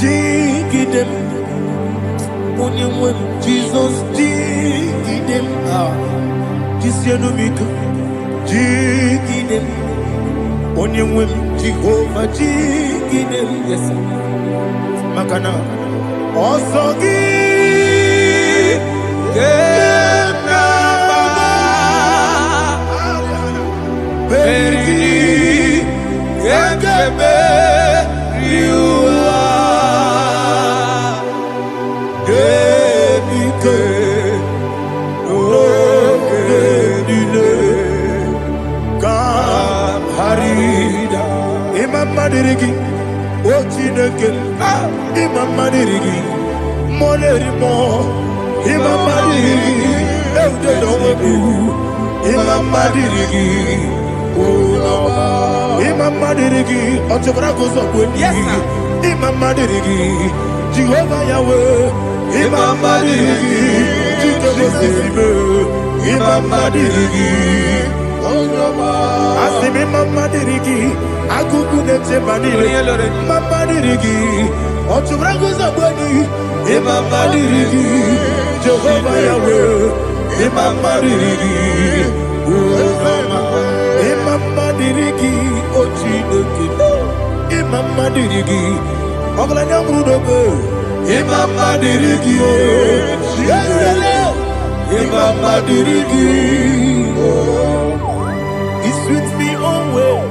Jigidem, Onyemwem, Jesus, Jigidem, Jisianomiko, Jigidem, Onyemwem, Jehovah, Jigidem, yes, Makana, Osogi, Beri, Gekebe, Riua, Gebike, Ogedile, Kamharida, Imam Madirigi, Ochineke, Imam Madirigi, Molerimo, Imam Madirigi, Eudedogu, Imam Madirigi, Imam Madirigi, Otobrago Zobuni, Imam Madirigi, Jehovah Yahweh, Imam Madirigi, Jehovah Imam Madirigi, Asim Imam Madirigi, Akukune Manile, Imam Madirigi, Otobrago Zobuni, Imam Madirigi, Jehovah Yahweh, Imam Madirigi, Imam Madirigi, Ochineke, Imam Madirigi, Oglanya Mudobe, Imam Madirigi, Imam Madirigi, He's with me always.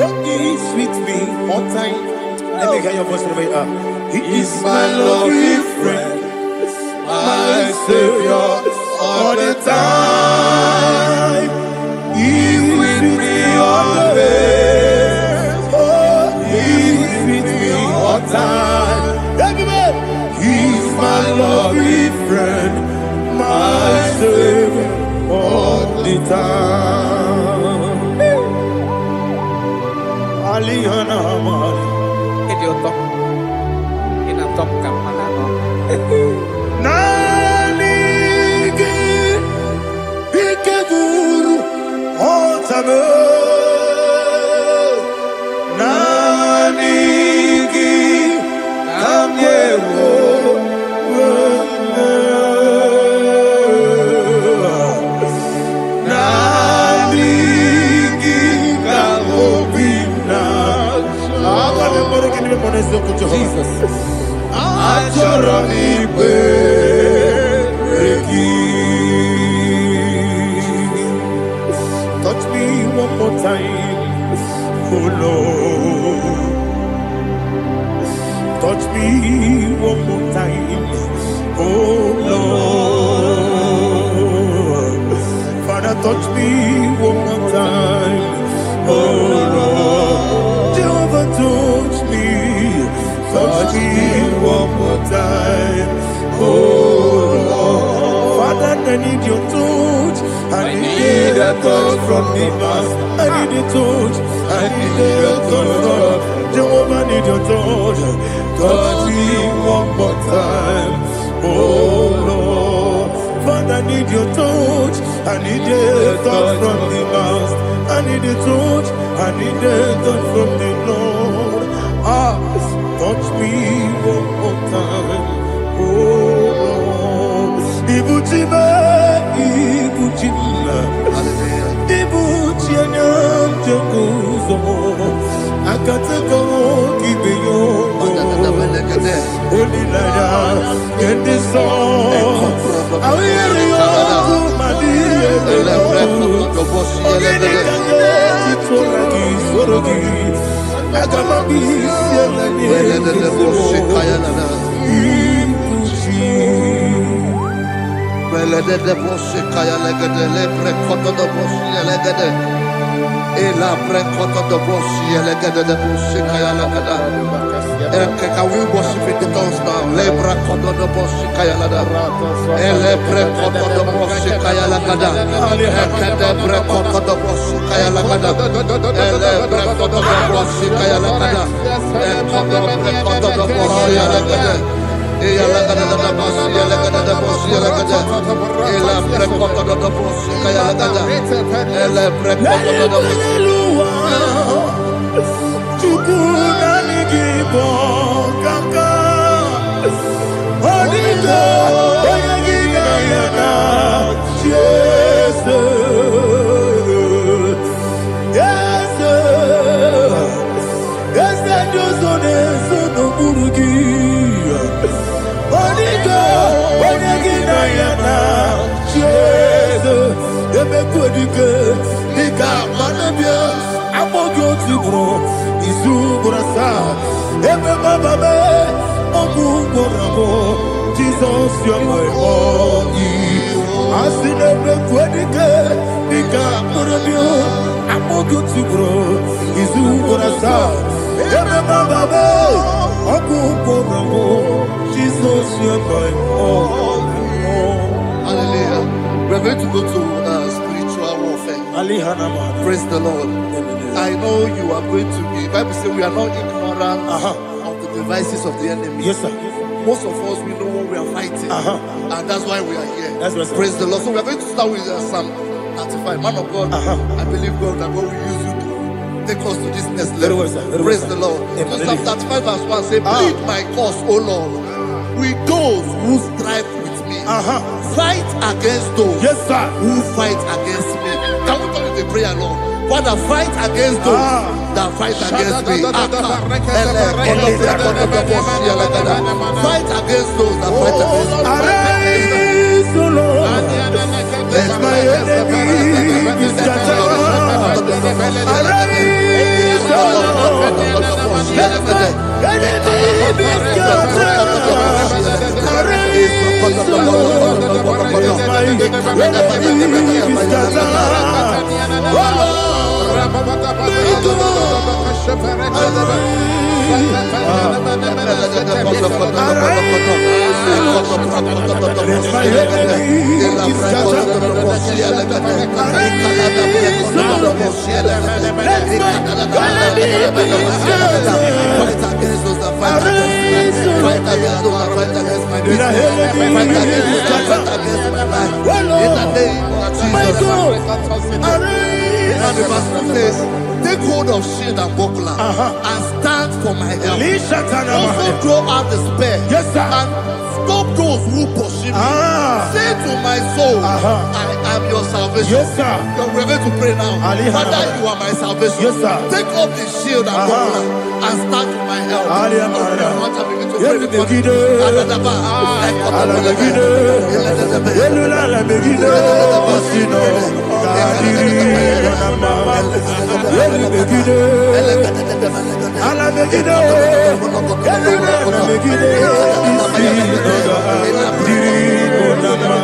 Okay, He's with me all time. Let me hear your voice from here. He is my lovely friend, my Savior all the time. He's with me always. Oh, He's with me all time. He's my lovely friend, my Savior all the time. Aliana Mari. Idioto. Inatom kamanano. Nanigi Ikeguru Otame Nanigi Kamyewo Nanigi Kamobina Jesus. Achoronipe Oh Lord, Father, touch me one more time. Oh Lord, Jehovah, touch me one more time. Oh Lord, Father, I need your touch. I need a touch from the Master. I need a touch. I need a touch from Jehovah. I need your touch. Touch me one more time. Oh Lord, Father, I need your touch. I need a touch from the Master. I need a touch. I need a touch from the Lord. Touch me one more time. Oh Lord, Ibuchima, Ibuchima, Ibuchianyam Jakuzo, Akatako Kibiyo, Olilaya, get this song. I hear you, Madi, Can we worship in the tongues now? Lebra kodo do boshi kaya lada. Elebre kodo do boshi kaya lada. Ekede bre kodo do boshi kaya lada. Elebre kodo do boshi kaya lada. Ekodo bre kodo do boshi lada. Eya lada da boshi lada da boshi lada. Elebre kodo do boshi kaya lada. Elebre kodo do boshi. Jesus, you're my all. I see never quitting. I'm going to grow. Is who gonna start? Jesus, you're my all. Hallelujah. We're going to go to spiritual warfare. Praise the Lord. I know you are going to be. Bible says we are not ignorant of the devices of the enemy. Yes, sir. Most of us, we know what we are fighting, and that's why we are here. That's right, praise the Lord. So we are going to start with Psalm 35. Man of God, I believe God that God will use you to take us to this next level. Praise the Lord. So Psalm 35 verse 1 say, plead my cause, O Lord, with those who strive with me. Fight against those who fight against me. Can we call it a prayer, Lord? Father, fight against those that fight against me. Fight against those that fight against me. Arise, O Lord, let my enemy be scattered. Arise, O Lord, let my enemy be scattered. Arise, O Lord, let my enemy be scattered. Oh Lord, take hold of shield and buckler and stand for my help. Also throw out the spear and stop those who pursue me. Say to my soul, I am your salvation. We're going to pray now. Father, you are my salvation. Take off the shield and buckler and stand for my help. ala megide, elula ala megide, osino, kadiri, onama, elu megide, ala megide, elula ala megide, isi, noga, kadiri, onama,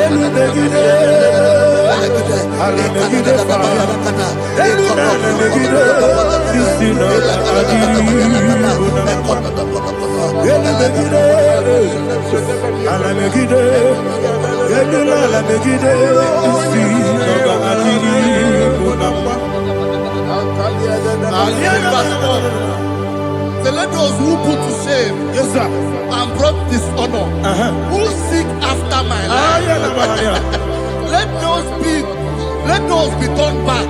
elu megide, ala megide, elula ala megide, isi, noga, kadiri, elu megide, ala megide, elula ala megide, isi, noga, kadiri, onama. So let those who put to shame, Yes, sir. and brought dishonor, who seek after my life, let those be turned back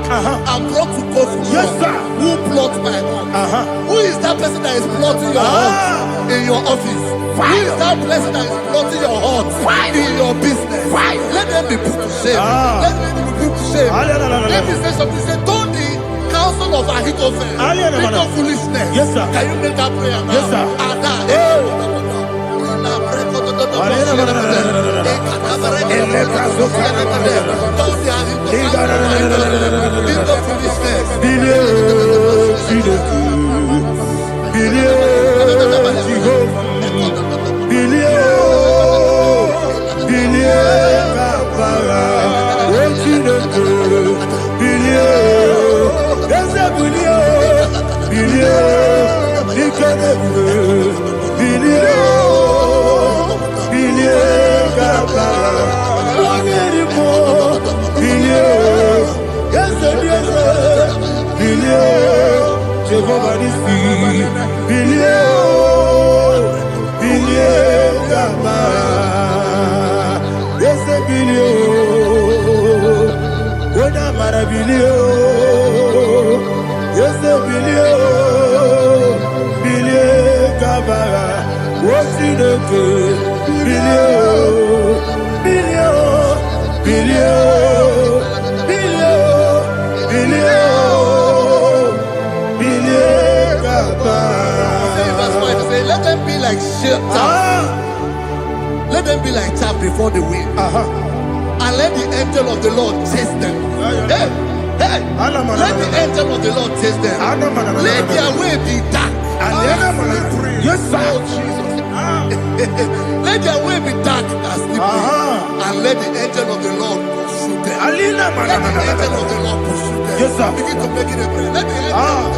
and brought to confusion. Yes, sir. Who plot my wrong? Who is that person that is plotting your heart in your office? Who is that person that is plotting your heart in your business? Let them be put to shame. Let them be put to shame. Let me say something. Say, don't the counsel of Ahithophel think of foolishness. Yes, sir. Can you make that prayer now? Yes, sir. Let them be like shelter. Let them be like chaff before the wind. And let the angel of the Lord chase them. Hey, hey. Let the angel of the Lord chase them. Let their way be dark. Yes, sir. Oh, Jesus. Let their way be dark and slippery. And let the angel of the Lord pursue them. Let the angel of the Lord pursue them. Yes, sir. Begin to make it a prayer. Let the angel of the Lord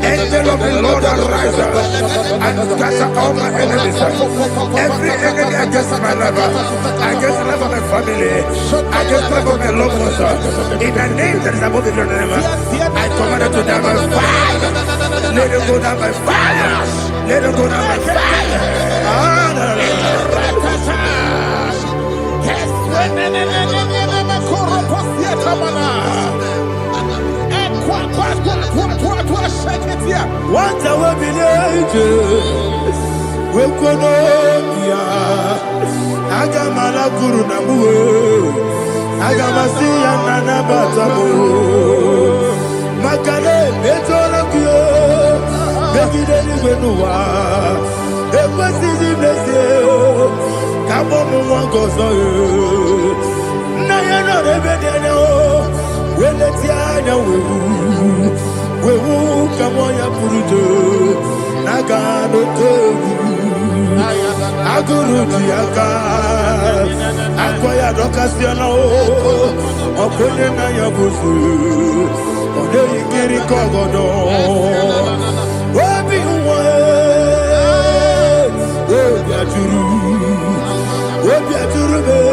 Angel of the Lord arise and scatter all my enemies. Every enemy against my life, against the life of my family, against the life of my loved ones. In the name that is above the name, I command it to die by fire. Let it go down by fire. Let it go down by fire. What a village, we could Agamala Guru Namu, Agamasia Nana Batamu, Makale, Betolakio, Begideni Benua, the West is Kabomu Wangozo, Nayana Rebedeno, Weletiana, we will come on your Purujo, Nagano Togu, Aguru Diaka, Akwaya Docasiano, Oponena Yabusu, Ode Kiri Kogodo, Wabi Wabiaturu,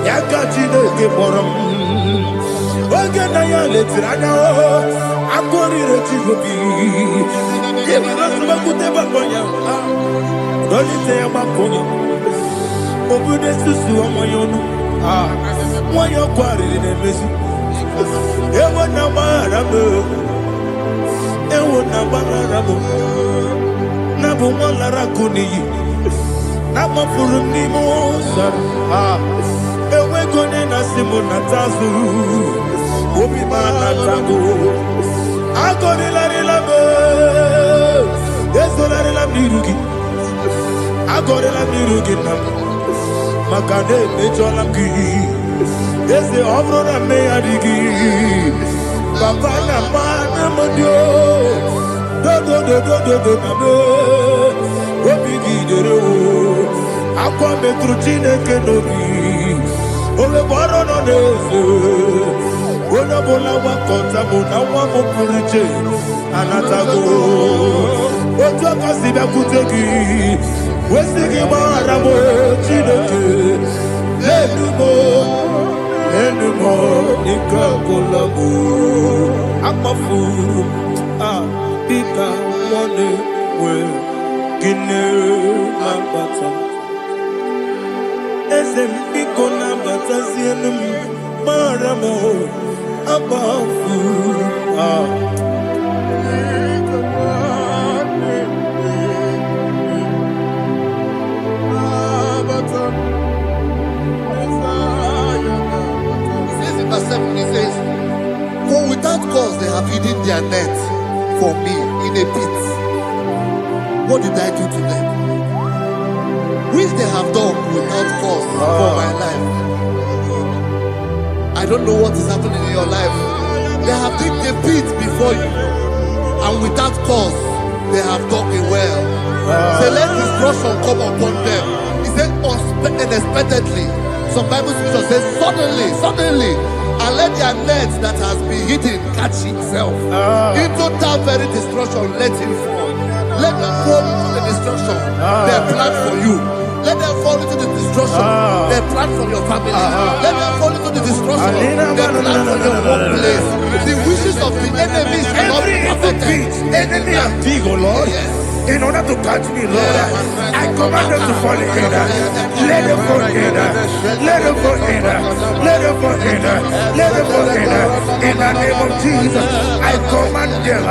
Yakachino Giborum. Oganaya letrana, Akori Rochigobi, Yabakuteba Boya, Dolite Amakono, Obude Susu Amoyono, Moyo Quarry in a Messi, Ewa Nabarabo, Ewa Nabarabo, Nabu Malarakuni, Namafuru Nimosa, Ewe Gonena Simona Tazu. Obi mana tango, agori la rilabo, yeso la mirugi. Agorela mirugi na. Makane mechola ki. Ese obrona me adigi. Papa na mana modio. Do na me. Obigi dero. Aqua metrutine kenobi. Ole baro no neze. Ona bola wakota bona wamo puriche. Anatago. Ojo kasiba kutegi. Wesigi maramo chineke. Lenumo nikakolabu. Amafu. Pika one we. Gine ambata. Ezem piko nambata zienum. Maramo. Abafu. Verse 7, he says, for without cause they have hidden their net for me in a pit. What did I do to them? Which they have done without cause for my life. I don't know what is happening in your life. They have digged a pit before you, and without cause they have dug it well. Say, let destruction come upon them. He said, unexpectedly. Some Bible scripture says, suddenly, and let their net that has been hidden catch itself. Into that very destruction, let it fall. Let them fall into the destruction they plan for you. Let them fall into the destruction they plan for your family. Let them fall into the destruction they plan for your workplace. The wishes of the enemies will not be perfected. Enemy and dig, oh Lord. Yes. In order to catch me, Lord, I command them to fall in. Let them fall in. Let them fall in. Let them fall in. Let them fall in. In the name of Jesus, I command them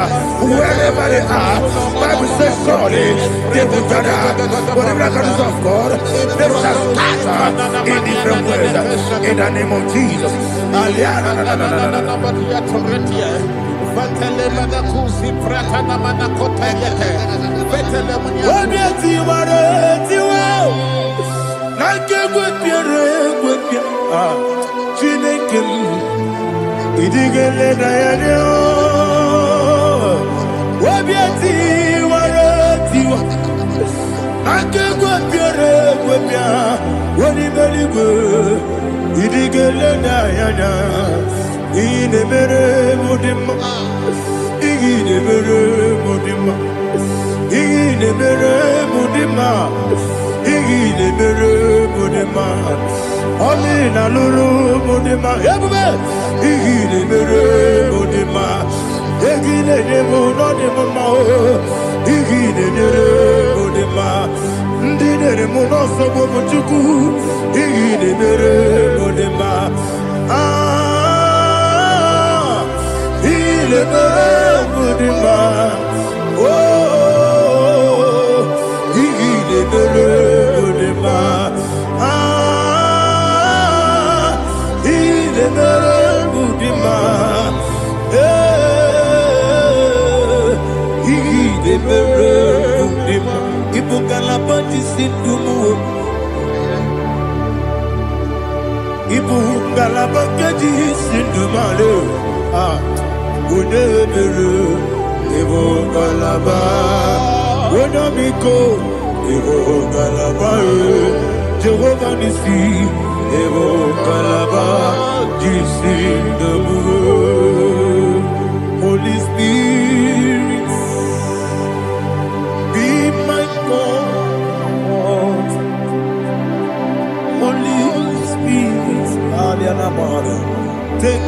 wherever they are. Bible says surely they will gather. But the miracles of God, they shall scatter in different ways. In the name of Jesus. Jehovah Nissi, Evo Kalaba, Holy Spirit, be my God. Holy Spirit, take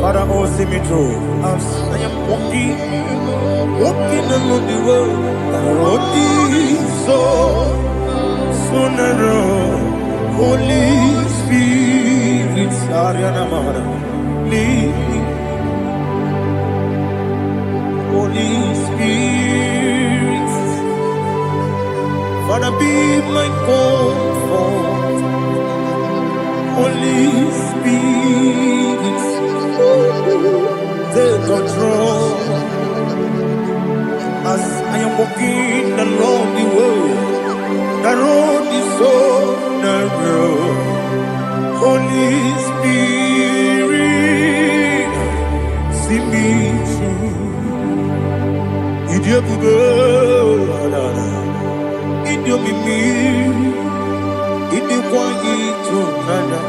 Father, oh, see me through. As I am walking along the road, so narrow. Holy Spirit, lead me. Holy Spirit, Father, be my comfort. Holy Spirit, take control. As walking along the way. The road is so narrow. Holy Spirit, see me through. Idiabugo, Idiomimi, Idikwani to Nana.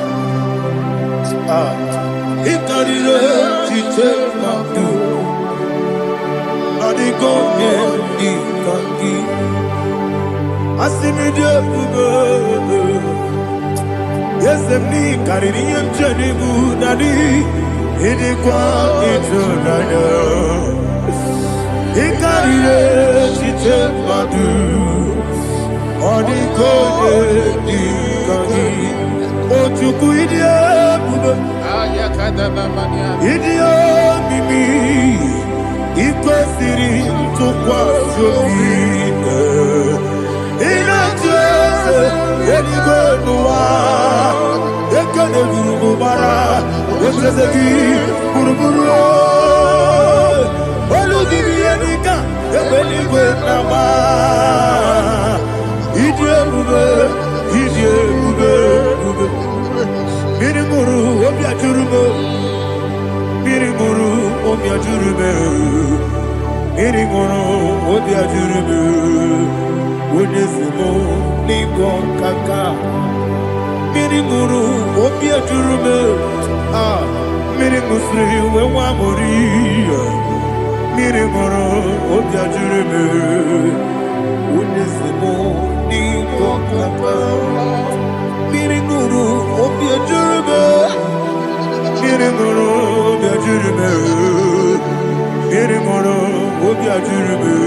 Ikarire, Chitemadu. Adigo, Nikaki. Asimidiabugo. Yes, me carrying him journey good daddy. He did quite into Nana. He carried it, she took my do. On the code, oh, to quit idiot, Mimi. It was sitting to quite so in a church, any good one. They can't do Bara. What does it give? Buruburu. Oludibianika. The belly with Nama. Idiabube. Birimuru, Obia Jurube. Birimuru, Obia Jurube. Birimuru, Obia Jurube. Udesimu Nigo Kaka Mirimuru Obia Jurube Mirimusri Wewamuri Mirimuru Obia Jurube Udesimu Nigo Kaka Mirimuru Obia Jurube Mirimuru Obia Jurube Mirimuru Obia Jurube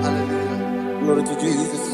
Hallelujah. Glory to Jesus.